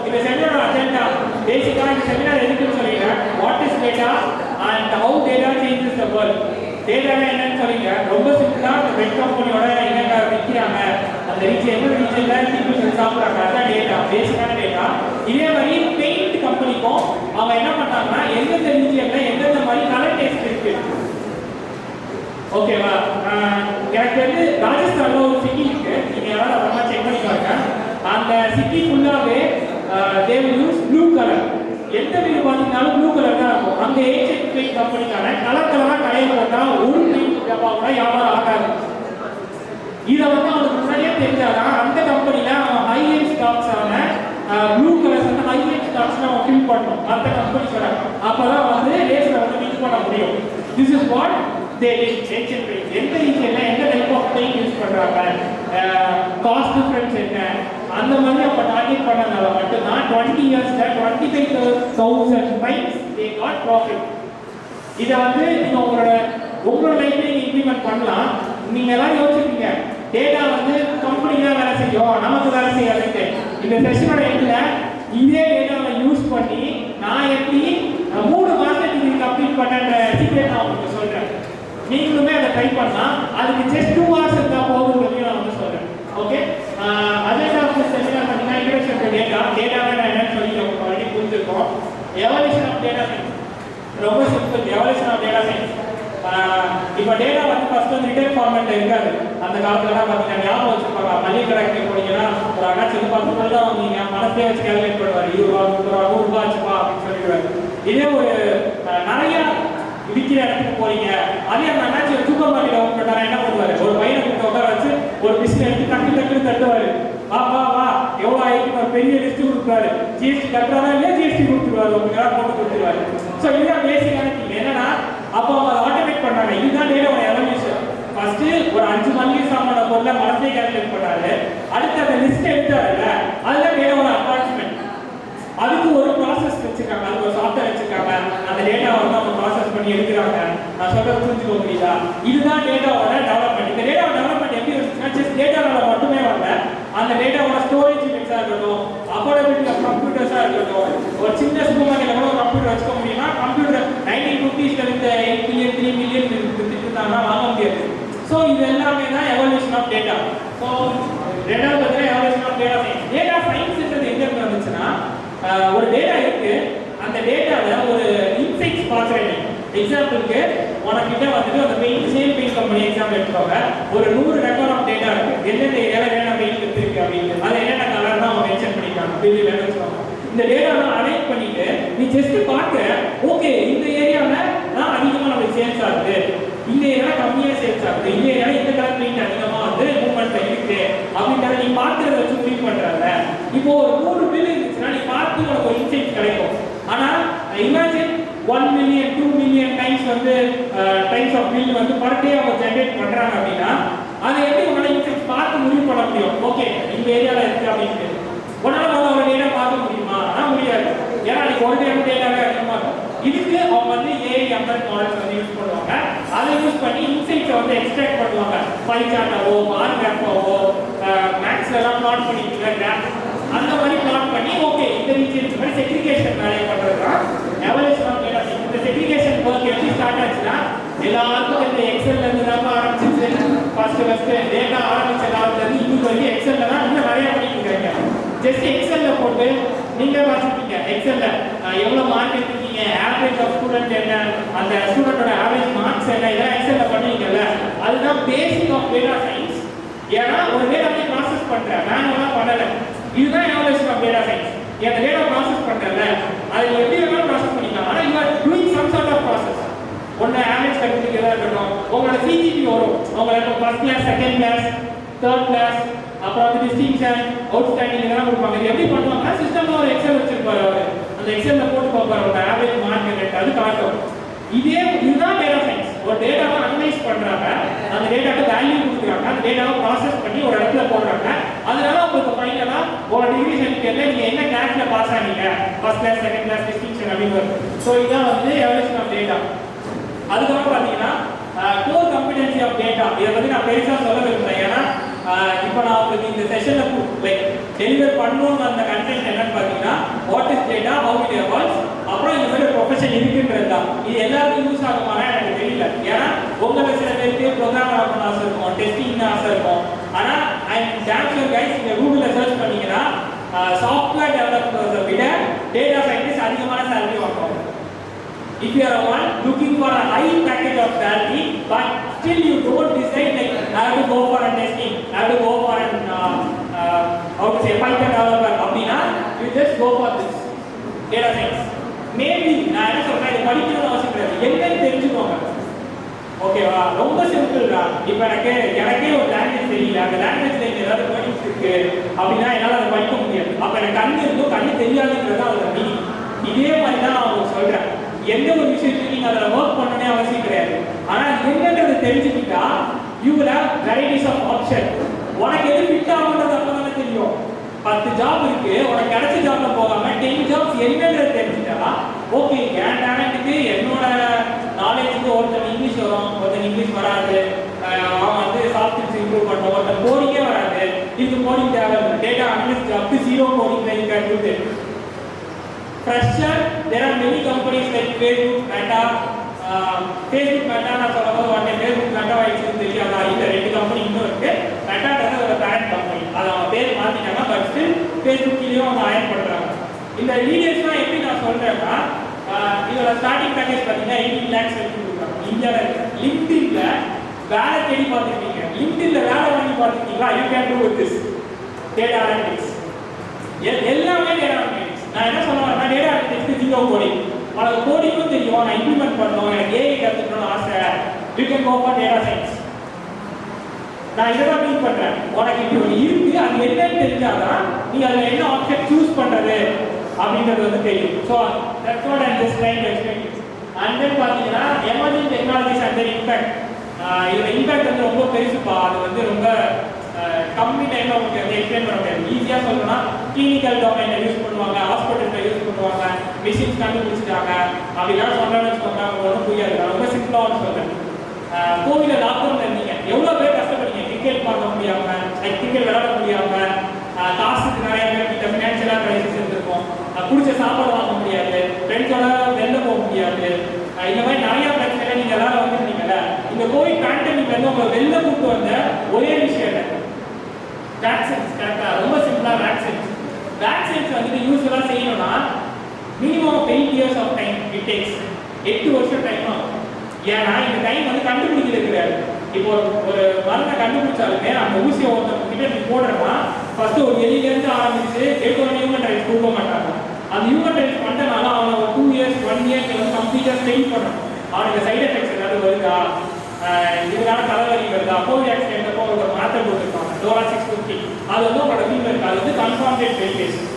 இந்த செமினார் அஜெண்டா பேசிக்காக இந்த செமினார் எதுக்குன்னு சொல்லிடுறேன். What is data and how data changes the world. டேட்டாவே என்னன்னு சொல்லிங்க, ரொம்ப சிம்பிளா பெட் கம்பெனியோட என்னென்ன விற்கிறாங்க, அந்த ரீஜன் எந்த ரீஜன்ல பீப்புள்ஸ் சாப்பிட்றாங்க, அதான் டேட்டா. பேசிக்கான டேட்டா. இதே மாதிரி பெயிண்ட் கம்பெனிக்கும் அவங்க என்ன பண்ணாங்கன்னா எந்தெந்த ரீஜியன்ல எந்தெந்த மாதிரி கலர் டேஸ்ட் இருக்கு. ஓகேவா? எனக்கு வந்து ராஜஸ்தான்ல ஒரு சிட்டி இருக்கு, நீங்க யாராவது அப்புறமா செக் பண்ணி பாருங்க. அந்த சிட்டி ஃபுல்லாவே they will use blue colour. எந்த வீடு பார்த்தீங்கன்னாலும் ப்ளூ கலர் தான் இருக்கும். அங்க ஏஷியன் பெயிண்ட் கம்பெனிக்கான கலர் கலரா கடையை போட்டா ஒரு பெயிண்ட் டப்பா கூட வியாபாரம் ஆகாது. இதை வந்து அவனுக்கு முன்னாடியே தெரிஞ்சாதான் அந்த கம்பெனில அவன் ஹைலைட் ஸ்டாக்ஸ் ஆன ப்ளூ கலர்ஸ் வந்து ஹைலைட் ஸ்டாக்ஸ் அவன் ஃபில் பண்ணணும் மற்ற கம்பெனிஸோட. அப்பதான் வந்து ரேஸ்ல வந்து வின் பண்ண முடியும். This is what they Asian paint. எந்த ரீஜன்ல எந்த டைப் ஆஃப் பெயிண்ட் யூஸ் பண்றாங்க, காஸ்ட் டிஃபரன்ஸ் என்ன, அந்த மாதிரி அவங்க டார்கெட் பண்ணனால மட்டும்தான் 20 இயர்ஸ்ல 25,000 டைம்ஸ் தே காட் ப்ராஃபிட். இதை வந்து நீங்க உங்களோட லைஃப்ல நீங்க இம்ப்ளிமெண்ட் பண்ணலாம். நீங்க எல்லாம் யோசிச்சிருக்கீங்க டேட்டா வந்து கம்பெனி தான் வேலை செய்யும், நமக்கு வேலை செய்யாதுன்னு. இந்த செஷனோட எண்ட்ல இதே டேட்டாவை யூஸ் பண்ணி நான் எப்படி 3 மாசத்துக்கு இது கம்ப்ளீட் பண்ணன்ற சீக்ரெட் நான் உங்களுக்கு சொல்றேன். நீங்களுமே அதை ட்ரை பண்ணலாம். அதுக்கு ஜஸ்ட் 2 hours இருந்தா போதும்னு நான் வந்து சொல்றேன். Okay, agenda of the seminar பார்த்தீங்கன்னா இன்ட்ரோடக்ஷன் டு டேட்டா. டேட்டாவே நான் என்னன்னு சொல்லி உங்களுக்கு ஆல்ரெடி புரிஞ்சிருக்கோம். எவல்யூஷன் ஆஃப் டேட்டா சயின்ஸ் ரொம்ப simple. Evolution of data science இப்போ டேட்டா வந்து ஃபர்ஸ்ட் வந்து ரிட்டன் ஃபார்மேட்ல இருக்காது. அந்த காலத்துலலாம் பார்த்தீங்கன்னா ஞாபகம் வச்சுருப்பாங்க. மளிகை கடைக்கு போனீங்கன்னா ஒரு அண்ணாச்சி 10 ரூபாய் தான் வாங்குவீங்க, மனசே வச்சு கேல்குலேட் பண்ணுவார். 20 ரூபா 30 ரூபா 100 ரூபா ஆச்சுப்பா அப்படின்னு சொல்லிடுவார். இதே ஒரு நிறைய விற்கிற இடத்துக்கு போறீங்க, அதே அந்த அண்ணாச்சி சூப்பர் மார்க்கெட் ஓப்பன் பண்ணாரா என்ன பண்ணுவாரு, ஒரு பையனை கூப்பிட்டு உட்கார வச்சு ஒரு பிஸ்கட் எடுத்து டக்குன்னு தட்டுவாரு. வா வா வா எவ்வளோ ஆயிருக்கு ஒரு பெரிய லிஸ்ட் கொடுக்குறாரு. ஜிஎஸ்டி கட்டுறாரா இல்லையா, ஜிஎஸ்டி கொடுத்துருவாரு, உங்களுக்கு போட்டு கொடுத்துருவாரு. ஸோ இதுதான் பேசிக்கான திங். என்னன்னா அப்போ அவங்க ஆட்டோமேட் பண்ணாங்க. இதுதான் டேட்டாவோட எவல்யூஷன். ஃபர்ஸ்ட் ஒரு 5 மளிகை சாமான பொருளை மனசே கால்குலேட் பண்ணாரு. அடுத்து அந்த லிஸ்ட் எடுத்தாருல்ல, அதுதான் டேட்டாவோட அட்வான்ஸ்மெண்ட். அதுக்கு ஒரு ப்ராசஸ் வச்சிருக்காங்க, அதுக்கு ஒரு சாஃப்ட்வேர் வச்சிருக்காங்க. அந்த டேட்டாவை வந்து அவங்க ப்ராசஸ் பண்ணி எடுக்கிறாங்க. நான் சொல்ற புரிஞ்சுக்க முடியுதா? இதுதான் டேட்டாவோட டெவலப்மெண்ட். இந்த டேட்டாவோட டெவலப்மெண்ட் எப்படி வந்துச்சுன்னா ஜஸ்ட் டேட்டாவோட மட்டுமே வரல, அந்த டேட்டாவோட ஸ்டோரேஜ் யூனிட்ஸா இருக்கட்டும், அஃபோர்டபிலிட்டி ஆஃப் கம்ப்யூட்டர்ஸா இருக்கட்டும். ஒரு சின்ன சூப்பர் மார்க்கெட்ல கூட ஒரு கம்ப்யூட்டர் வச்சுக்க முடியுமா? கம்ப்யூட்டர் 1950s இருந்த 8 மில்லியன் 3 மில்லியன் வித்துட்டாங்கன்னா வாங்க முடியாது. ஸோ இது எல்லாமே தான் எவல்யூஷன் ஆஃப் டேட்டா. ஸோ ரெண்டாவது பார்த்தீங்கன்னா evolution of data science. Data சயின்ஸ்ன்றது எங்க இருந்து வந்துச்சுன்னா, ஒரு டேட்டா இருக்கு, அந்த டேட்டால ஒரு இன்சைட்ஸ் பார்க்குறேன். எக்ஸாம்பிளுக்கு உனக்கிட்ட வந்துட்டு அந்த சேம் பெயிண்ட் கம்பெனி எக்ஸாம்பிள் எடுத்துக்கோங்க. ஒரு 100 ரெக்கார்ட் ஆஃப் டேட்டா இருக்கு, எந்தெந்த ஏரியால என்னென்ன பெயிண்ட் இருக்கு அப்படின்னு, அதை என்னென்ன கலர் தான் அவங்க மென்ஷன் பண்ணிருக்காங்க பில்லில் வச்சுக்கோங்க. இந்த டேட்டாவை அலைன் பண்ணிட்டு நீ ஜஸ்ட் பார்க்க, ஓகே இந்த ஏரியாவில் தான் அதிகமாக நமக்கு சேல்ஸ் ஆகுது, இந்த ஏரியாவில் கம்மியாக சேல்ஸ் ஆகுது, இந்த ஏரியாவில் இந்த கலர் பெயிண்ட் அதிகமாக வந்து மூவ்மெண்ட்ல இருக்கு அப்படின்றத நீ பார்க்கறத வச்சு ஃபீல் பண்றாங்க. இப்போ ஒரு 100 பில் இருந்துச்சுன்னா நீ பார்த்து உனக்கு ஒரு இன்சைட் கிடைக்கும். ஆனா இமேஜின் 1 மில்லியன் 2 மில்லியன் டைம்ஸ் வந்து டைம்ஸ் ஆஃப் பில் வந்து பர் டே அவங்க ஜெனரேட் பண்றாங்க அப்படின்னா அதை எப்படி உங்களால இன்சைட் பார்த்து முடிவு பண்ண முடியும்? ஓகே இந்த ஏரியாவில் இருக்கு அப்படின்ட்டு உன்னால ஒரு டேட்டா பார்க்க முடியுமா? ஆனால் முடியாது. ஏன்னா நீ ஒரு டேட்டாவே அதிகமாக இருக்கும். இதுக்கு அவங்க வந்து ஏஐஎம்எல் மாடல்ஸ் வந்து யூஸ் பண்ணுவாங்க. அதை யூஸ் பண்ணி இன்சைட்ஸை வந்து எக்ஸ்ட்ராக்ட் பண்ணுவாங்க. பை சார்ட்டாவோ பார் கிராஃபாவோ மேக்ஸ்ல எல்லாம் பிளாட் பண்ணிட்டு கிராஃப் அந்த மாதிரி பிளாட் பண்ணி ஓகே இந்த ரீஜன்ஸ் மாதிரி செக்ரிகேஷன் வேலையை பண்றது தான் எவல்யூஷன் ஆஃப் டேட்டா. இந்த செக்ரிகேஷன் ஒர்க் எப்படி ஸ்டார்ட் ஆச்சுன்னா எல்லாருக்கும் இந்த எக்ஸல்ல இருந்து தான் ஆரம்பிச்சிச்சு. ஃபர்ஸ்ட் டேட்டா ஆரம்பிச்ச காலத்துல இருந்து இன்னும் வரைக்கும் எக்ஸல்ல தான் இன்னும் நிறைய பண்ணிட்டு இருக்காங்க. ஜஸ்ட் எக்ஸல்ல போட்டு நீங்க வாசிப்பீங்க எக்ஸல்ல எவ்வளவு மார்க் எடுத்துக்கீங்க, ஆவரேஜ் ஆஃப் ஸ்டூடெண்ட் என்ன, அந்த ஸ்டூடெண்டோட ஆவரேஜ் மார்க்ஸ் என்ன, இதெல்லாம் எக்ஸல்ல பண்ணுவீங்கல்ல. அதுதான் பேசிக் ஆஃப் டேட்டா சயின்ஸ். ஏன்னா ஒரு டேட்டாவை ப்ராசஸ் பண்றேன், மேனுவலா பண்ணல. இதுதான் எவல்யூஷன் ஆஃப் டேட்டா சயின்ஸ். அந்த டேட்டா ப்ராசஸ் பண்றல அது எப்படி வேணாலும் ப்ராசஸ் பண்ணிக்கலாம். ஆனா you are doing some sort of process. ஒன்னு ஆவரேஜ் கண்டுபிடிக்கிறதா இருக்கட்டும், உங்களோட சிஜிபி வரும், உங்களுக்கு first class, second class, third class, அப்புறம் வந்து டிஸ்டிங்ஷன், அவுட்ஸ்டாண்டிங் இதெல்லாம் கொடுப்பாங்க. இது எப்படி பண்ணுவாங்கன்னா சிஸ்டம்ல ஒரு எக்ஸல் வச்சிருப்பாரு அவர். அந்த எக்ஸல்ல போட்டு பார்ப்பாரு ஒரு ஆவரேஜ் மார்க் ரேட், அது காட்டும். இதுதான் டேட்டா சயின்ஸ். ஒரு டேட்டாவை அனலைஸ் பண்றாங்க, அந்த டேட்டாக்கு வேல்யூ கொடுக்குறாங்க, அந்த டேட்டாவை ப்ராசஸ் பண்ணி ஒரு இடத்துல போடுறாங்க. அதனால உங்களுக்கு ஃபைனலா ஒரு டிகிரி சர்டிஃபிகேட்ல நீங்க என்ன கிளாஸ்ல பாஸ் ஆனீங்க, first class, second class, distinction அப்படின்னு வரும். ஸோ இதான் வந்து எவல்யூஷன் ஆஃப் டேட்டா. அதுக்கப்புறம் பார்த்தீங்கன்னா கோர் கம்பிடன்சி ஆஃப் டேட்டா. இதை பற்றி நான் பெருசாக சொல்ல விரும்புகிறேன். ஏன்னா இப்போ நான் உங்களுக்கு இந்த செஷனில் லைக் டெலிவர் பண்ணணும்னு அந்த கண்டென்ட் என்னன்னு பார்த்தீங்கன்னா what is data, how it evolves, அப்புறம் இந்த மாதிரி ப்ரொஃபஷன் இருக்குன்றது தான். இது எல்லாருக்கும் யூஸ் ஆகுமானா எனக்கு தெரியல. ஏன்னா உங்களை சில பேருக்கு ப்ரோக்ராமர் ஆகணும்னு ஆசை இருக்கும், டெஸ்டிங்னு ஆசை இருக்கும். ஆனால் I am dam sure guys, நீங்கள் கூகுளில் சர்ச் பண்ணீங்கன்னா சாஃப்ட்வேர் டெவலப்பர்ஸை விட டேட்டா சயின்டிஸ்ட் அதிகமான salary வாங்குவாங்க. If you are one looking for a high package of salary, but still you don't decide like I have to go for a testing, I have to go for an how to say Python developer, அப்படின்னா you just go for this data science. Maybe நான் என்ன சொல்றேன், இது படிக்கணும்னு அவசியம் கிடையாது, என்னன்னு தெரிஞ்சுக்கோங்க. ஓகேவா? ரொம்ப சிம்பிள் தான். இப்போ எனக்கே ஒரு லாங்குவேஜ் தெரியல, அந்த லாங்குவேஜ்ல ஏதாவது வேர்ட்ஸ் இருக்கு அப்படின்னா என்னால் அதை படிக்க முடியாது. அப்போ எனக்கு கண்ணு இருந்தும் கண்ணு தெரியாதுன்றது அதோட மீனிங். இதே மாதிரி தான் அவங்க சொல்றேன், எந்த ஒரு விஷயத்தையும் நீங்க அதில் ஒர்க் பண்ணணும்னே அவசியம் கிடையாது. ஆனால் என்னன்றதை தெரிஞ்சுக்கிட்டா you will have varieties of option. உனக்கு எது ஃபிட் ஆகுன்றது அப்போ தானே தெரியும். 10 ஜாப் இருக்கு, உனக்கு கிடைச்ச ஜாப்ல போகாம 10 ஜாப்ஸ் என்னன்றது தெரிஞ்சுட்டா ஓகே, என் டேலண்ட்டுக்கு என்னோட நாலேஜுக்கு ஒருத்தன் இங்கிலீஷ் வரும், ஒருத்தன் இங்கிலீஷ் வராது, அவன் வந்து சாஃப்ட் ஸ்கில்ஸ் இம்ப்ரூவ் பண்ணுவோம், ஒருத்தன் கோடிங்கே வராது, இதுக்கு கோடிங் தேவை, டேட்டா அனலிஸ்ட் ஜாப்க்கு 0 கோடிங்ல you can do it. Fresher, there are many companies like Facebook, Meta. Facebook Meta நான் சொல்லும்போது உடனே Facebook Meta ஆயிடுச்சுன்னு தெரியாதா? இந்த 2 கம்பெனி இன்னும் இருக்கு. Metaன்றது ஒரு பேரண்ட் கம்பெனி, அதை அவங்க பேர் மாற்றிட்டாங்க, பட் ஸ்டில் ஃபேஸ்புக்லேயும் அவங்க அயன் பண்ணுறாங்க. இந்த லீடர்ஸ்லாம் எப்படி நான் சொல்கிறேன்னா, இதோட ஸ்டார்டிங் பேக்கேஜ் பார்த்தீங்கன்னா 18 lakhs வரைக்கும் கொடுக்குறாங்க. இந்தியாவில் இருக்கு. லிங்க்டின்ல வேலை தேடி பார்த்துருக்கீங்க, லிங்க்டின்ல வேலை வாங்கி பார்த்துருக்கீங்களா? You can do with this data analytics. எல்லாமே டேட்டா அனலிட்டிக்ஸ். நான் என்ன சொல்லுவேன்னா, டேட்டா அனலிட்டிக்ஸ் 0 கோடிங். உனக்கு கோடிங்கும் தெரியும், நான் இம்ப்ளிமெண்ட் பண்ணணும், எனக்கு ஏஐ கற்றுக்கணும்னு ஆசை, you can go for data science. நான் இதை தான் மீன் பண்ணுறேன். உனக்கு இப்படி ஒன்று இருக்கு, அது என்னன்னு தெரிஞ்சாதான் நீ அதில் என்ன ஆப்ஷன் சூஸ் பண்ணுறது அப்படின்றது வந்து தெரியும். So that's what I just trying to explain. And then பார்த்தீங்கன்னா emerging technologies and then impact. இதோட இம்பாக்ட் வந்து ரொம்ப பெருசுப்பா. அது வந்து ரொம்ப கம்மி டைமில் உங்களுக்கு வந்து எக்ஸ்பிளைன் பண்ண முடியாது. ஈஸியாக சொல்லணும்னா கிளினிக்கல் டொமைனில் யூஸ் பண்ணுவாங்க, ஹாஸ்பிட்டலில் யூஸ் பண்ணுவாங்க, மிஷின்ஸ் கண்டுபிடிச்சிட்டாங்க அப்படிலாம் சொல்கிறேன்னு வச்சுக்கோங்க, உங்களுக்கு ஒன்றும் புரியாது. நான் ரொம்ப சிம்பிளாக சொல்கிறேன். கோவிலில் லாக்டவுனில் இருந்தீங்க, எவ்வளோ பேர் கஷ்டப்படுறீங்க, கிரிக்கெட் பார்க்க முடியாமல், கிரிக்கெட் விளையாட முடியாமல், காசுக்கு நிறைய பேர் கிட்ட ஃபினான்ஷியலாக கிரைசிஸ் இருந்திருக்கும், பிடிச்ச சாப்பாடு வாங்க முடியாது, ஃப்ரெண்ட்ஸோட வெளில போக முடியாது, இந்த மாதிரி நிறைய பிரச்சனை நீங்கள் எல்லாரும் வந்துருந்தீங்கல்ல. இந்த கோவிட் பேண்டமிக் வந்து உங்களை வெளில கூப்பிட்டு வந்த ஒரே விஷயம் என்ன? வேக்சின்ஸ். கரெக்டாக? ரொம்ப சிம்பிளாக வேக்சின்ஸ். வேக்சின்ஸ் வந்துட்டு யூஸ்வலாக செய்யணும்னா minimum 8 years of time it takes. 8 வருஷம் டைம் ஆகும். ஏன்னா இந்த டைம் வந்து கண்டுபிடிக்கிறது கிடையாது. இப்போ ஒரு மருந்தை கண்டுபிடிச்சாலுமே அந்த ஊசியை ஒருத்தவங்க கிட்ட நீ போடுறேன்னா ஃபர்ஸ்ட் ஒரு எலியிலேருந்து ஆரம்பிச்சு எடுத்து ஹியூமன் ரைட்ஸ் கொடுக்க மாட்டாங்க. அந்த ஹியூமன் ரைட்ஸ் பண்ணுறதுனால அவனை ஒரு 2 years 1 year வந்து கம்ப்ளீட்டாக ஸ்டெயின் பண்ணணும். அவனுக்கு சைட் எஃபெக்ட்ஸ் ஏதாவது வருதா, இதனால தலைவலி வருதா, கோவிட் ஆக்சிடென்ட்டப்போ ஒரு மாத்திரை கொடுத்துருப்பாங்க டோரா 650, அது வந்து உங்களோட ஃபீல் இருக்கு, அது வந்து கன்ஃபார்மேட் வெரிஃபிகேஷன்.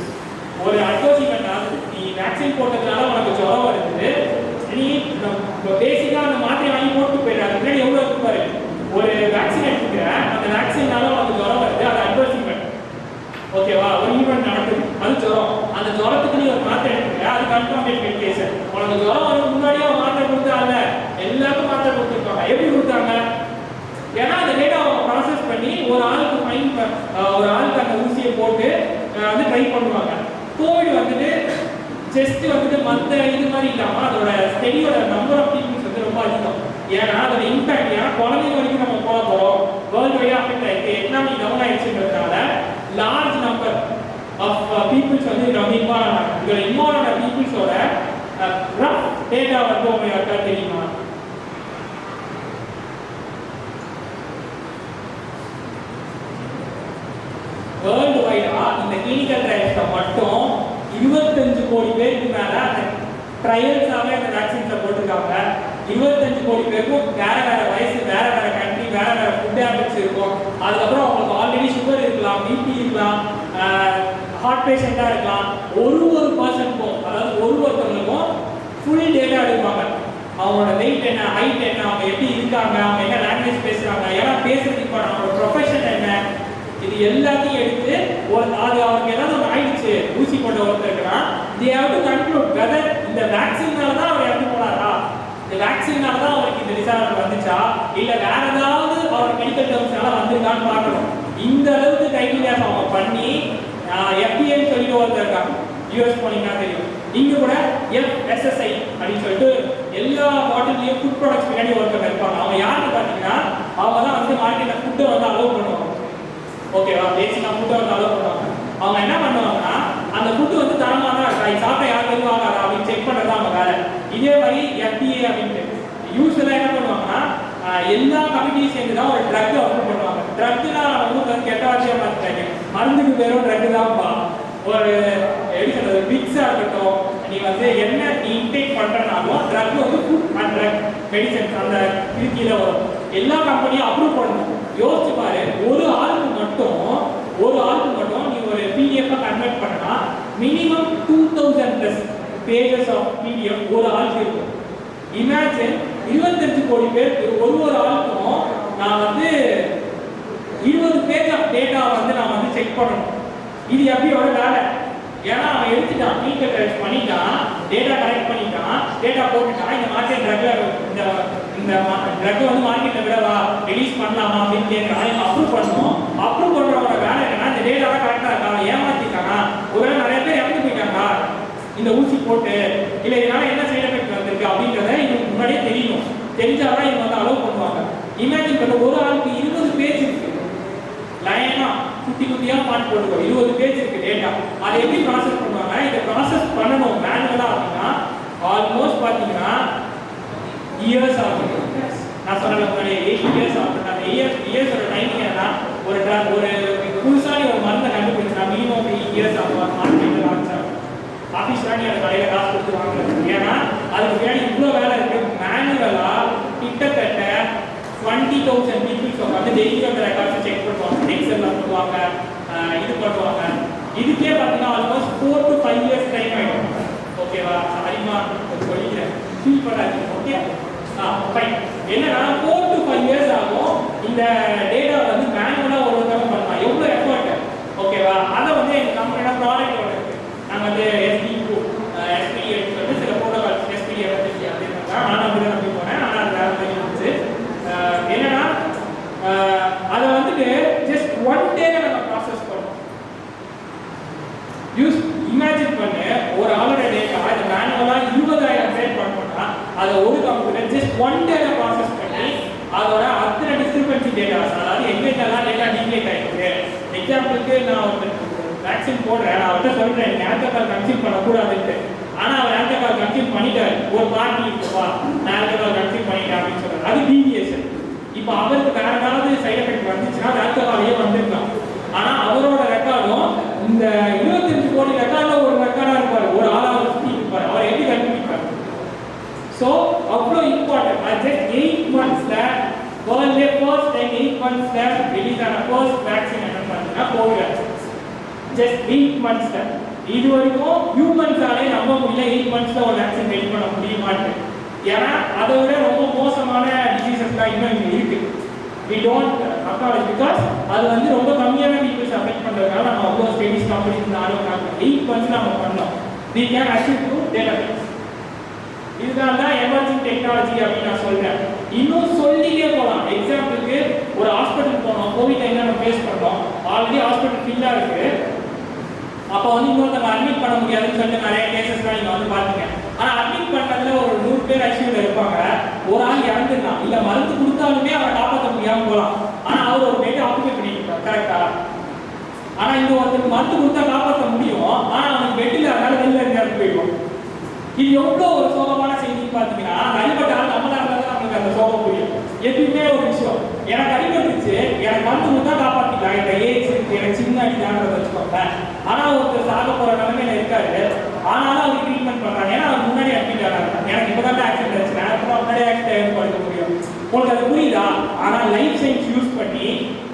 ஒரு அட்வர்டைஸ்மெண்ட் ஆகுது, நீ வேக்சின் போட்டதுனால உனக்கு ஜுரம் வருது, நீ பேசிக்காக அந்த மாத்திரை வாங்கி போட்டு போயிடாது, முன்னாடி எவ்வளோ இருக்கு பாரு, ஒரு வேக்சின் எடுத்துக்கிற, அந்த வேக்சின்னால உனக்கு ஜுரம் வருது, அது அட்வர்டைஸ்மெண்ட். ஓகேவா? ஒரு ஈவெண்ட் நடக்குது, அது ஜுரம், அந்த ஜுரத்துக்கு நீ ஒரு மாத்திரை எடுத்துக்கிற, அது கன்ஃபார்மேட் வெரிஃபிகேஷன். உனக்கு ஜுரம் வரும் முன்னாடியே ஒரு மாத்திரை கொடுத்தாங்க, எல்லாருக்கும் மாத்திரை கொடுத்துருப்பாங்க. எப்படி கொடுத்தாங்க? ஏன்னா அந்த டேட்டா அவங்க ப்ராசஸ் பண்ணி ஒரு ஆளுக்கு ஒரு ஆளுக்கு அந்த ஊசியை போட்டு வந்து ட்ரை பண்ணுவாங்க. கோவிட் வந்துட்டு ஜஸ்ட் வந்துட்டு மற்ற இது மாதிரி இல்லாமல் அதோட ஸ்டடியோட நம்பர் ஆஃப் பீப்புள்ஸ் வந்து ரொம்ப அதிகம். ஏன்னா அதோட இம்பாக்ட், ஏன்னா குழந்தைங்க வரைக்கும் நம்ம போக போகிறோம், வேர்ல்டு வைடாக அஃபெக்ட் ஆகிருக்கு, எக்கனாமிக் டவுன் ஆயிடுச்சுன்றதுனால லார்ஜ் நம்பர் ஆஃப் பீப்புள்ஸ் வந்து இதில் வந்து இன்வால்வ் ஆனாங்க. இதில் இன்வால்வ் ஆன பீப்புள்ஸோட ரஃப் டேட்டா வந்து உங்களுக்கு யாருக்கா தெரியுமா? வேர்ல்டு வைடா இந்த கிளினிக்கல் ட்ரையல்ஸ்ல மட்டும் 25 கோடி பேருக்கு மேல அந்த ட்ரையல்ஸாவே அந்த வேக்சின்ஸை போட்டிருக்காங்க. 25 கோடி பேருக்கும் வேற வேற வயசு, வேற வேற கண்ட்ரி, வேற வேற ஃபுட் ஹேபிட்ஸ் இருக்கும். அதுக்கப்புறம் அவங்களுக்கு ஆல்ரெடி சுகர் இருக்கலாம், பிபி இருக்கலாம், ஹார்ட் பேஷண்டா இருக்கலாம். ஒரு பர்சனுக்கும், அதாவது ஒருத்தவங்களுக்கும் ஃபுல் டேட்டா எடுப்பாங்க. அவங்களோட வெயிட் என்ன, ஹைட் என்ன, அவங்க எப்படி இருக்காங்க, அவங்க என்ன லாங்குவேஜ் பேசுறாங்க, ஏன்னா பேசுறதுக்கு அவங்களோட ப்ரொஃபஷன் என்ன, இது எல்லாத்தையும் எடுத்து அது அவருக்கு ஏதாவது ஒன்று ஆயிடுச்சு, ஊசி போட்ட ஒருத்தர் இருக்குன்னா they have to conclude whether இந்த வேக்சின்னால தான் அவர் இறந்து போனாரா, இந்த வேக்சின்னால தான் அவருக்கு இந்த டிசார்டர் வந்துச்சா, இல்லை வேற ஏதாவது அவர் மெடிக்கல் டேர்ம்ஸ்னால வந்திருக்கான்னு பார்க்கணும். இந்த அளவுக்கு க்ரைட்டீரியாஸ் அவங்க பண்ணி FDAன்னு சொல்லிட்டு ஒருத்தர் இருக்காங்க, யூஎஸ் போனீங்கன்னா தெரியும். இங்கே கூட FSSAI அப்படின்னு சொல்லிட்டு எல்லா பாட்டிலையும் ஃபுட் ப்ராடக்ட்ஸ் பின்னாடி ஒருத்தர் இருப்பாங்க. அவங்க யாருன்னு பார்த்தீங்கன்னா அவங்க தான் வந்து மார்க்கெட்டில் ஃபுட்டை வந்து அலோவ் பண்ணுவாங்க. ஓகேவா? பேசிக்காக ஃபுட்டை வந்து அலோவ் பண்ணுவாங்க. அவங்க என்ன பண்ணுவாங்கன்னா இது சாப்பிட்டா யார் தெரிவாங்க அப்படின்னு செக் பண்ணுறது அவங்க வேலை. இதே மாதிரி FDA அப்படின்ட்டு யூஸ்வலாக என்ன பண்ணுவாங்கன்னா எல்லா கமிட்டியும் சேர்ந்து தான் ஒரு ட்ரக் அப்ரூவ் பண்ணுவாங்க. ட்ரக்னா ஊருக்கு வந்து கெட்ட வார்த்தையாக பார்த்துட்டாங்க. மருந்துக்கு வெறும் ட்ரக் தான்ப்பா. ஒரு எப்படி சொல்றது, பிக்ஸாக இருக்கட்டும், நீ வந்து என்ன நீ இன்டேக் பண்ணுறனாலும் ட்ரக் வந்து ஃபுட் அண்ட் ட்ரக் மெடிசன்ஸ் அந்த கீழே வரும். எல்லா கம்பெனியும் அப்ரூவ் பண்ணணும். யோசிச்சு பாரு, ஒரு ஆளுக்கு மட்டும் நீ ஒரு பிடிஎஃப் கன்வெர்ட் பண்ணா மினிமம் 2000+ பேஜஸ் ஆஃப் பிடிஎஃப் ஒரு ஆளுக்கு இருக்கும். இமேஜின் 25 கோடி பேருக்கு ஒரு ஆளுக்கும் நான் வந்து 20 பேஜ் ஆஃப் டேட்டா வந்து நான் வந்து செக் பண்ணணும். இது எப்படியோட வேலை? ஏன்னா அவன் எடுத்துட்டான், ஃபீல்ட் பண்ணிட்டான், டேட்டா கலெக்ட் பண்ணிட்டான், டேட்டா போட்டுட்டான். இந்த மார்க்கெட் இந்த ட்ரக் வந்து மார்க்கெட்டில் விடவா ரிலீஸ் பண்ணலாமா அப்படின்னு கேட்குறான். அப்ரூவ் பண்ணணும். அப்ரூவ் பண்ணுறவங்க வேலை என்னன்னா இந்த டேட்டாவை கரெக்டாக இருக்காங்க, ஏமாற்றிருக்காங்க, ஒருவேளை நிறைய பேர் இறந்து போயிட்டாங்க இந்த ஊசி போட்டு, இல்லை இதனால என்ன சைட் எஃபெக்ட் வந்திருக்கு அப்படின்றத இவங்களுக்கு முன்னாடியே தெரியணும். தெரிஞ்சாதான் இவங்க வந்து அலோவ் பண்ணுவாங்க. இமேஜின் பண்ண ஒரு ஆளுக்கு 20 பேஜ் இருக்கு, லைனா குட்டியா பாட்டு போட்டுக்கோ, 20 பேஜ் இருக்கு டேட்டா. அதை எப்படி ப்ராசஸ் பண்ணுவாங்க? இதை ப்ராசஸ் பண்ணணும் மேனுவலா அப்படின்னா ஆல்மோஸ்ட் பார்த்தீங்கன்னா இயர்ஸ் ஆகும். நான் சொன்ன முன்னாடி 8 இயர்ஸ் ஆகும். அந்த இயர்ஸோட டைமிங் என்னன்னா ஒரு புதுசாக ஒரு மருந்தை கண்டுபிடிச்சா மினிமம் 8 இயர்ஸ் ஆகும். மார்க்கெட்டில் லான்ச் ஆகும். ஆஃபீஸ்லாம் நீ அதை கடையில் காசு கொடுத்து வாங்குறது. ஏன்னா அதுக்கு பின்னாடி இவ்வளோ வேலை இருக்கு. மேனுவலாக கிட்டத்தட்ட 20,000 பீப்புள்ஸ் வந்து டெய்லி அந்த ரெக்கார்ட்ஸை செக் பண்ணுவாங்க, எக்ஸல்ல பண்ணுவாங்க, இது பண்ணுவாங்க. இதுக்கே பார்த்தீங்கன்னா ஆல்மோஸ்ட் 4 to 5 இயர்ஸ் டைம் ஆகிடும். ஓகேவா? அதிகமாக சொல்லிக்கிறேன், ஃபீல் பண்ணாதீங்க. Okay, fine. என்னன்னா 4 to 5 இயர்ஸ் ஆகும். இந்த டேட்டா வந்து மேனுவலாக ஒருத்தவங்க பண்ணலாம். எவ்வளோ எஃபர்ட்? ஓகேவா? அதை வந்து எங்கள் கம்பெனியோட ப்ராடக்டோட இருக்கு. நாங்கள் வந்து SPE வந்து சில ப்ரோட்டோகால்ஸ் SPE வந்து நான் அப்படி தான் நம்பி போனேன். ஆனால் அது வேறு மாதிரி இருந்துச்சு. என்னன்னா அதை வந்துட்டு ஜஸ்ட் 1 டேல நம்ம ப்ராசஸ் பண்ணோம். இமேஜின் பண்ணு, ஒரு ஆளோட டேட்டா இதை மேனுவலா 20,000 பேர் பண்ணோம்னா அதை ஒரு கம்ப்யூட்டர் ஜஸ்ட் 1 டேல ப்ராசஸ் பண்ணி அதோட அத்தனை டிஸ்கிரிபன்சி டேட்டாஸ், அதாவது எங்கெங்கெல்லாம் டேட்டா டீக்ரேட் ஆகிருக்கு. எக்ஸாம்பிளுக்கு நான் ஒரு வேக்சின் போடுறேன், நான் அவர்கிட்ட சொல்றேன் ஆல்கஹால் கன்சியூம் பண்ணக்கூடாதுன்ட்டு. ஆனால் அவர் ஆல்கஹால் கன்சியூம் பண்ணிட்டாரு. ஒரு பார்ட்டி இருக்குப்பா, நான் ஆல்கஹால் கன்சியூம் பண்ணிட்டேன் அப்படின்னு சொல்றாரு. அது டீவியேஷன். இப்போ அவருக்கு வேற ஏதாவது சைட் எஃபெக்ட் வந்துச்சுன்னா ஆல்கஹாலையே வந்திருக்கலாம். ஆனால் அவரோட ரெக்கார்டும் இந்த 25 கோடி ரெக்கார்டில் ஒரு ரெக்கார்டாக இருப்பார். ஒரு ஆளாக சுற்றி இருப்பார். அவர் எப்படி கண்டுபிடிப்பார்? ஸோ அவ்வளோ இம்பார்ட்டன்ட். ஜஸ்ட் 8 monthsல வேர்ல்ட்லே ஃபர்ஸ்ட் டைம் 8 monthsல ரிலீஸ் ஆன ஃபர்ஸ்ட் வேக்சின் என்ன பார்த்தீங்கன்னா கோவிட் வேக்சின். ஜஸ்ட் 8 monthsல. இது வரைக்கும் ஹியூமன்ஸாலே நம்ப முடியல 8 monthsல ஒரு வேக்சின் ரெடி பண்ண முடியுமான்னு. ஏன்னா அதை விட ரொம்ப மோசமான டிசீசஸ்லாம் இன்னும் இங்கே இருக்கு. we don't acknowledge because அது வந்து ரொம்ப கம்மியான பீப்புள்ஸ் அஃபெக்ட் பண்ணுறதுனால நம்ம அவ்வளோ ஸ்டடிஸ் கம்பெனிஸ் ஆர்வம் காட்டணும். 8 months நம்ம பண்ணோம். we can achieve through database. இதுதான் தான் எமர்ஜிங் டெக்னாலஜி அப்படின்னு நான் சொல்றேன். இன்னும் சொல்லிட்டே போகலாம். எக்ஸாம்பிளுக்கு ஒரு ஹாஸ்பிட்டல் போனோம், கோவிட் டைம்ல நம்ம ஃபேஸ் பண்ணோம், ஆல்ரெடி ஹாஸ்பிட்டல் ஃபில்லாக இருக்கு. அப்போ வந்து இன்னொருத்தவங்க அட்மிட் பண்ண முடியாதுன்னு சொல்லிட்டு நிறைய கேசஸ்லாம் நீங்கள் வந்து பார்த்தீங்க. ஆனால் அட்மிட் பண்ணுறதுல ஒரு 100 பேர் ஐசியூவில் இருப்பாங்க. ஒரு ஆள் இறந்துடலாம், இல்லை மருந்து கொடுத்தாலுமே அவரை காப்பாற்ற முடியாமல் போகலாம். ஆனால் அவர் ஒரு பெட்டை ஆக்குபை பண்ணிட்டு கரெக்டா? ஆனால் இங்கே ஒருத்தருக்கு மருந்து கொடுத்தா காப்பாற்ற முடியும், ஆனால் அவனுக்கு பெட்டில் அதனால வெளில இருந்து போயிடுவோம். இது எவ்வளோ ஒரு சோகமான செய்தின்னு பார்த்தீங்கன்னா, அடிபட்டாலும் நம்மளால தான் நம்மளுக்கு அந்த சோகம் புரியும். எப்பயுமே ஒரு விஷயம், எனக்கு அடிபட்டுச்சு, எனக்கு மருந்து கொடுத்தா காப்பாற்றிக்கலாம், இந்த ஏஜ் எனக்கு சின்ன அடிதான்றதை வச்சுக்கோங்க. ஆனால் ஒருத்தர் சாக போகிற நிலைமையில இருக்காரு, ஆனாலும் அவருக்கு ட்ரீட்மெண்ட் பண்ணுறாங்க. ஏன்னா அவர் முன்னாடி அட்மிட் ஆகிறாங்க. எனக்கு இப்போ தான் ஆக்சிடென்ட் ஆச்சு, நான் இப்போ முன்னாடி ஆக்சிடென்ட் படிக்க முடியும். உங்களுக்கு அது புரியுதா? ஆனால் லைஃப் சயின்ஸ் யூஸ் பண்ணி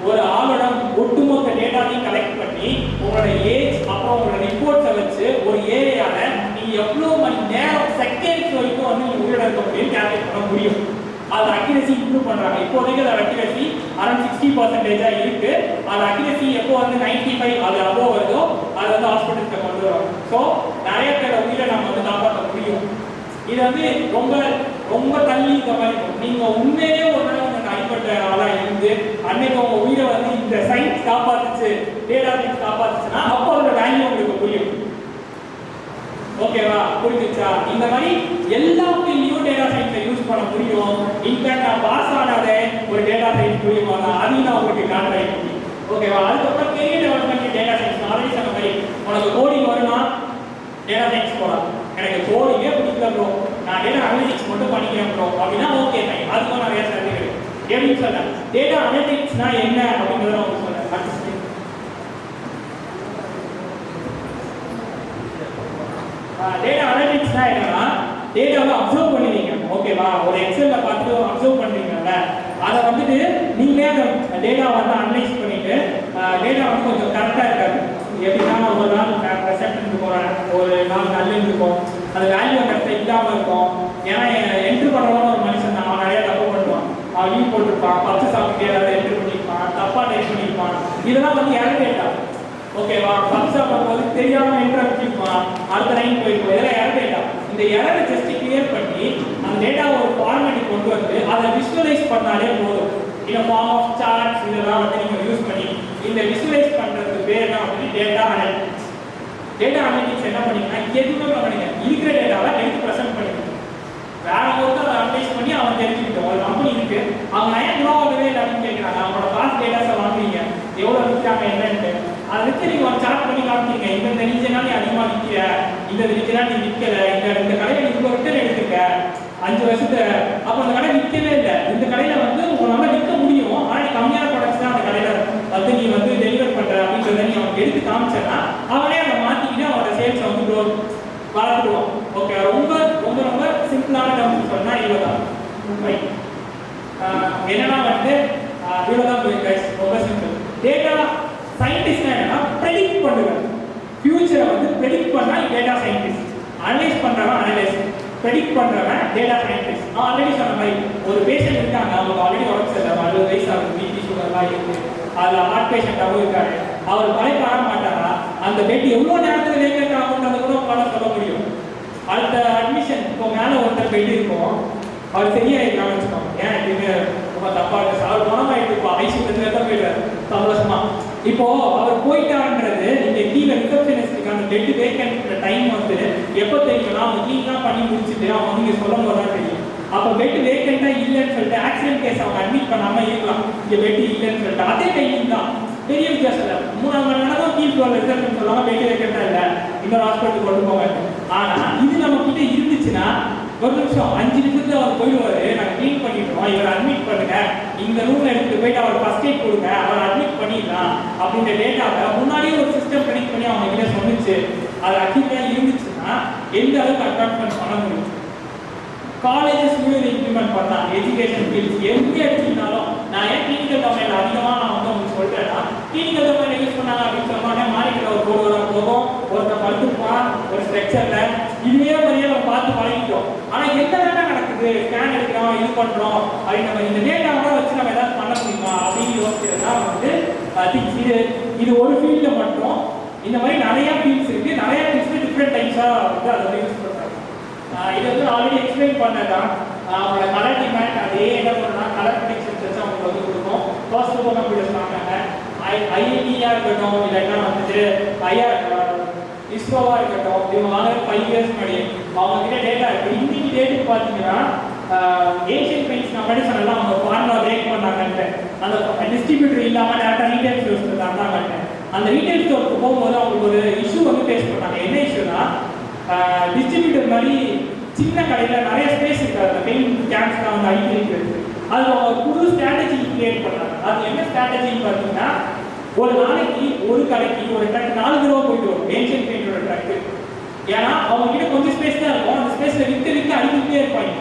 ஒரு ஆளோட ஒட்டுமொத்த டேட்டாவையும் கலெக்ட் பண்ணி உங்களோட ஏஜ் அப்புறம் உங்களோட ரிப்போர்ட்ஸை வச்சு ஒரு ஏரியாவில் நீங்கள் எவ்வளோ மணி நேரம் செகண்ட்ஸ் வரைக்கும் வந்து நீங்கள் உயிரோட இருக்க முடியும் கேல்குலேட் பண்ண முடியும். அது அக்யூரசி இம்ப்ரூவ் பண்ணுறாங்க. இப்போதைக்கு அது அக்யூரசி அரௌண்ட் 60% இருக்கு. அது அக்யூரசி எப்போ வந்து 95 அது அபோவ் வருதோ அது வந்து ஹாஸ்பிட்டலுக்கு கொண்டு வரும். ஸோ நிறைய பேர் உயிரை நம்ம வந்து காப்பாற்ற முடியும். இது வந்து ரொம்ப ரொம்ப தள்ளி இருக்க மாதிரி இருக்கும். நீங்கள் உண்மையிலே ஒரு நாள் உங்களுக்கு அடிப்பட்ட ஆளாக இருந்து அன்னைக்கு உங்க உயிரை வந்து இந்த சயின்ஸ் காப்பாத்துச்சு, டேட்டா சயின்ஸ் காப்பாத்துச்சுன்னா அப்போ அதோட வேல்யூ உங்களுக்கு புரியும். ஓகேவா? புரிஞ்சுச்சா? இந்த மாதிரி எல்லா ஃபீல்ட்லையும் டேட்டா சயின்ஸை யூஸ் பண்ண முடியும். இன்ஃபேக்ட் நான் பாஸ் ஆனாதே ஒரு டேட்டா சயின்ஸ் புரியுமா, அதையும் நான் உங்களுக்கு காட்டுறேன். ஓகேவா? அதுக்கப்புறம் career development data science already சொன்ன மாதிரி உனக்கு கோடிங் வருமா, டேட்டா சயின்ஸ் அனலிட்டிக்ஸ்னா என்ன அப்படிங்கிறத நான் உங்களுக்கு சொல்றேன். அடுத்த slide. டேட்டா அனலிட்டிக்ஸ்னா என்னன்னா டேட்டாவை அப்சர்வ் பண்ணுவீங்க, ஓகேவா? ஒரு எக்ஸல்ல பார்த்து அப்சர்வ் பண்ணுவீங்கல்ல, அதை வந்துட்டு நீங்களே அந்த டேட்டா வந்து அனலைஸ் பண்ணிட்டு டேட்டா வந்து கொஞ்சம் கரெக்டாக இருக்காது. எப்படின்னா ஒரு நாள் ப்ரெசென்ட் போகிறேன், ஒரு நாள் நல்ல இருக்கும், அந்த வேல்யூ கரெக்டாக இல்லாமல் இருக்கும். ஏன்னா என்ட்ரு பண்ணுறவங்க ஒரு மனுஷன் தான், அவன் நிறைய தப்பு பண்ணுவான். அவன் லீவ் போட்டிருப்பான், பத்து சாப்பிட்டு ஏதாவது என்ட்ரு பண்ணியிருப்பான், தப்பாக டைப் பண்ணியிருப்பான். இதெல்லாம் வந்து எரர் டேட்டா, ஓகேவா? பத்து சாப்பிடும்போது தெரியாமல் என்ட்ரு அனுப்பிச்சிருப்பான், அடுத்த லைன் போயிருக்கும். இதெல்லாம் எரர் டேட்டா. இந்த எரரை ஜஸ்ட் கிளியர் பண்ணி அந்த டேட்டாவை ஒரு ஃபார்மேட்டுக்கு கொண்டு வந்து அதை விஷுவலைஸ் பண்ணாலே போதும். இந்த ஃபார்ம் ஆஃப் சார்ட்ஸ் இதெல்லாம் வந்து நீங்கள் யூஸ் பண்ணி இந்த விஷுவலைஸ் பண்ணுறதுக்கு பேர் தான் வந்து டேட்டா அனலிட்டிக்ஸ். டேட்டா அனலிட்டிக்ஸ் என்ன பண்ணீங்கன்னா எதுவுமே பண்ணுங்க, இருக்கிற டேட்டாவை எடுத்து ப்ரெசென்ட் பண்ணிக்கணும். வேற ஒருத்தர் அதை அனலைஸ் பண்ணி அவன் தெரிஞ்சுக்கிட்டோம். ஒரு கம்பெனி இருக்கு, அவங்க ஏன் க்ரோ ஆகவே இல்லை அப்படின்னு கேட்குறாங்க. அவங்களோட காஸ்ட் டேட்டாஸை வாங்குறீங்க, எவ்வளோ விற்கிறாங்க என்னன்ட்டு அதை வச்சு நீங்கள் ஒரு சார்ட் பண்ணி காமிச்சிங்க. இந்த ரீஜனா நீ அதிகமாக விற்கிற, இந்த ரீஜனா நீ விற்கல, இந்த கடையில் நீ இவ்வளோ ரிட்டர்ன் எடுத்துக்க 5 வருஷத்துல, அப்போ அந்த கடை விற்கவே இல்லை. இந்த கடையில் வந்து உங்களால் விற்க முடியும், ஆனால் நீ கம்மியான ப்ராடக்ட்ஸ் தான் அந்த கடையில் வந்து நீ வந்து டெலிவர் பண்ணுற அப்படின்றத நீ அவனுக்கு எடுத்து காமிச்சேன்னா அவனே அதை மாற்றிக்கிட்டு அவனோட சேல்ஸை வந்து க்ரோ வளர்த்துடுவான். ஓகே, ரொம்ப ரொம்ப ரொம்ப சிம்பிளான டேர்ம்ஸ் சொன்னா இவ்வளவுதான். என்னன்னா வந்து இவ்வளவுதான் ரொம்ப சிம்பிள். டேட்டா சயின்டிஸ்ட்னா என்னன்னா ப்ரெடிக்ட் பண்ணுவேன், ஃபியூச்சரை வந்து ப்ரெடிக்ட் பண்ணா டேட்டா சயின்டிஸ்ட். அனலைஸ் பண்றவன் அனலைஸ், ப்ரெடிக்ட் பண்றவன் டேட்டா சயின்டிஸ்ட். நான் ஆல்ரெடி சொன்ன மாதிரி ஒரு பேஷண்ட் இருக்காங்க, அவங்க ஆல்ரெடி உடம்பு சரியில்லை, 60 வயசு ஆகுது, பிபி சுகர்லாம் இருக்கு, அதில் ஹார்ட் பேஷண்டாகவும் இருக்காரு. அவர் பழைய ஆக மாட்டாரா, அந்த பெட் எவ்வளோ நேரத்தில் வேகேட் ஆகுன்றதை கூட உங்களால் சொல்ல முடியும். அடுத்த அட்மிஷன் இப்போ மேலே ஒருத்தர் பெட் இருக்கும், அவர் சரியாயிருக்கான்னு வச்சுக்கோங்க. ஏன் எப்பயுமே ரொம்ப தப்பா இருக்கு, அவர் குணமாயிட்டு இருப்பா, ஐசியூல தான் போயிட்டாரு சந்தோஷமா. இப்போ அவர் போயிட்டாருன்றது நீங்க கீழே ரிசப்ஷனிஸ்டுக்கு அந்த பெட் வேகன்ட் டைம் வந்து எப்போ தெரியும்னா அவங்க கிளீன்லாம் பண்ணி முடிச்சுட்டு அவங்க நீங்க சொல்லும் போது தான் தெரியும். அப்போ பெட் வேகண்டா இல்லைன்னு சொல்லிட்டு ஆக்சிடென்ட் கேஸ் அவங்க அட்மிட் பண்ணாம இருக்கலாம், இங்க பெட் இல்லைன்னு சொல்லிட்டு அதே டைமிங் தான். பெரிய வித்தியாசம் இல்லை. 3 மணி நேரம் கீழ் ஃப்ளோர்ல ரிசப்ஷன் சொல்லுவாங்க, பெட் வேகண்டா இல்லை, இன்னொரு ஹாஸ்பிட்டலுக்கு கொண்டு போவாங்க. ஆனா இது நம்ம கிட்ட இருந்துச்சுன்னா ஒரு நிமிஷம் 5 நிமிஷத்துல அவர் போயிடுவாரு, நாங்கள் க்ளீன் பண்ணிடுறோம், இவர் அட்மிட் பண்ணுங்க, இந்த ரூம்ல எடுத்துட்டு போயிட்டு அவர் ஃபர்ஸ்ட் எய்ட் கொடுங்க, அவர் அட்மிட் பண்ணிடலாம் அப்படின்ற டேட்டாவை முன்னாடியே ஒரு சிஸ்டம் கனெக்ட் பண்ணி அவங்க கிட்ட சொன்னிச்சு. அது அக்யூரேட்டா இருந்துச்சுன்னா எந்த அளவுக்கு அட்வான்ஸ்மெண்ட் பண்ண முடியும். காலேஜஸ் இம்ப்ளிமெண்ட் பண்ணலாம், எஜுகேஷன் ஃபீல்ட்ஸ் எங்க எடுத்தீங்கனாலும். நான் ஏன் கிளினிக்கல் டொமைன்ல அதிகமாக நான் வந்து உங்களுக்கு சொல்றேன்னா, கிளினிக்கல் டொமைன்ல யூஸ் பண்ணாங்க அப்படின்னு சொன்னோடனே மார்க்கெட்ல ஒரு கோடு வர போகும், ஒருத்தர் படுத்துப்பான் ஒரு ஸ்ட்ரக்சர்ல, இதுவே மாதிரியே நம்ம பார்த்து பழகிட்டோம். ஆனா என்ன வேணா நடக்குது, ஸ்கேன் எடுக்கிறோம், இது பண்றோம் அப்படின்னு நம்ம இந்த டேட்டாவோட வச்சு நம்ம ஏதாவது பண்ண முடியுமா அப்படின்னு யோசிக்கிறதா வந்து இது ஒரு ஃபீல்ட்ல மட்டும். இந்த மாதிரி நிறைய ஃபீல்ட்ஸ் இருக்கு, நிறைய ஃபீல்ட்ஸ்ல டிஃப்ரெண்ட் டைப்ஸா வந்து அதை யூஸ் பண்றாங்க. இது வந்து ஆல்ரெடி எக்ஸ்பிளைன் பண்ணதான். அவங்களோட கலர் டிமாண்ட் அதே என்ன பண்ணா கலர் ப்ரெடிக்ஷன் வச்சு அவங்களுக்கு வந்து கொடுக்கும். ஃபர்ஸ்ட் சூப்பர் கம்ப்யூட்டர்ஸ் வாங்கினாங்க, ஐஐடியா இருக்கட்டும், இல்லைன்னா வந்துட்டு இஸ்ரோவா இருக்கட்டும், இவங்க வாங்குற 5 இயர்ஸ் முன்னாடி அவங்க கிட்ட டேட்டா இருக்கு. இன்னைக்கு டேட்டுக்கு பார்த்தீங்கன்னா ஏஷியன் பெயிண்ட்ஸ் நான் முன்னாடி சொன்னலாம், அவங்க ஃபார்முலா பிரேக் பண்ணாங்கன்ட்டு, அந்த டிஸ்ட்ரிபியூட்டர் இல்லாமல் டேரக்டா ரீட்டைல் ஸ்டோர்ஸ் தந்தாங்கன்ட்டு. அந்த ரீட்டைல் ஸ்டோருக்கு போகும்போது அவங்களுக்கு ஒரு இஷ்யூ வந்து ஃபேஸ் பண்ணாங்க. என்ன இஷ்யூனா, டிஸ்ட்ரிபியூட்டர் மாதிரி சின்ன கடையில் நிறைய ஸ்பேஸ் இருக்காது, அந்த பெயிண்ட் கேன்ஸ்லாம் வந்து ஐடி இருக்குது. அது அவங்க புது ஸ்ட்ராட்டஜி கிரியேட் பண்ணாங்க. அது என்ன ஸ்ட்ராட்டஜின்னு பார்த்தீங்கன்னா, ஒரு நாளைக்கு ஒரு கடைக்கு ஒரு ட்ரக் 4 தடவை போயிட்டு வரும், ஏன்ஷியன் பெயிண்டோட ட்ரக்கு. ஏன்னா அவங்க கிட்ட கொஞ்சம் ஸ்பேஸ் தான் இருக்கும், அந்த ஸ்பேஸ்ல விற்க அடிக்கிட்டே இருப்பாங்க.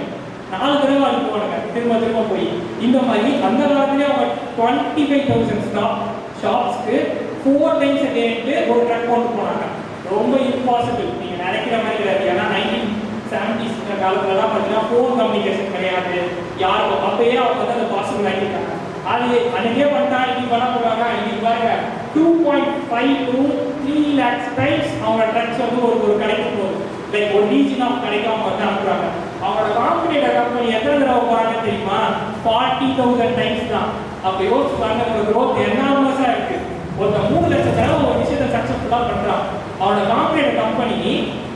4 தடவை அனுப்புவானுங்க திரும்ப போய். இந்த மாதிரி அந்த காலத்திலே அவங்க 25,000 ஷாப்ஸ்க்கு 4 times a day ஒரு ட்ரக் கொண்டு போனாங்க. ரொம்ப இம்பாசிபிள், நீங்க நினைக்கிற மாதிரி கிடையாது. ஏன்னா 1970s காலத்துலலாம் பார்த்தீங்கன்னா ஃபோன் கம்யூனிகேஷன் கிடையாது யாருக்கும். அப்பயே அவங்க வந்து அதை பாசிபிள் ஆகிட்டாங்க. அது அன்றைக்கே பண்ணிட்டா இன்னைக்கு பண்ண போகிறாங்க. இன்னைக்கு பாருங்க 2.5 to 3 lakhs டைம்ஸ் அவங்க ட்ரக்ஸ் வந்து ஒரு கடைக்கு போகுது. லைக் ஒரு ரீஜன் ஆஃப் கடைக்கு அவங்க வந்து அனுப்புறாங்க. அவங்களோட காம்படிட்டர் கம்பெனி எத்தனை தடவை போகிறாங்கன்னு தெரியுமா? 40,000 டைம்ஸ் தான். அப்போ யோசிச்சு பாருங்க, ஒரு க்ரோத் என்னாமஸாக இருக்கு. ஒருத்தர் 3 லட்சம் தடவை ஒரு விஷயத்தை சக்ஸஸ்ஃபுல்லாக பண்ணுறான். அவனோட காம்படிட்டர் கம்பெனி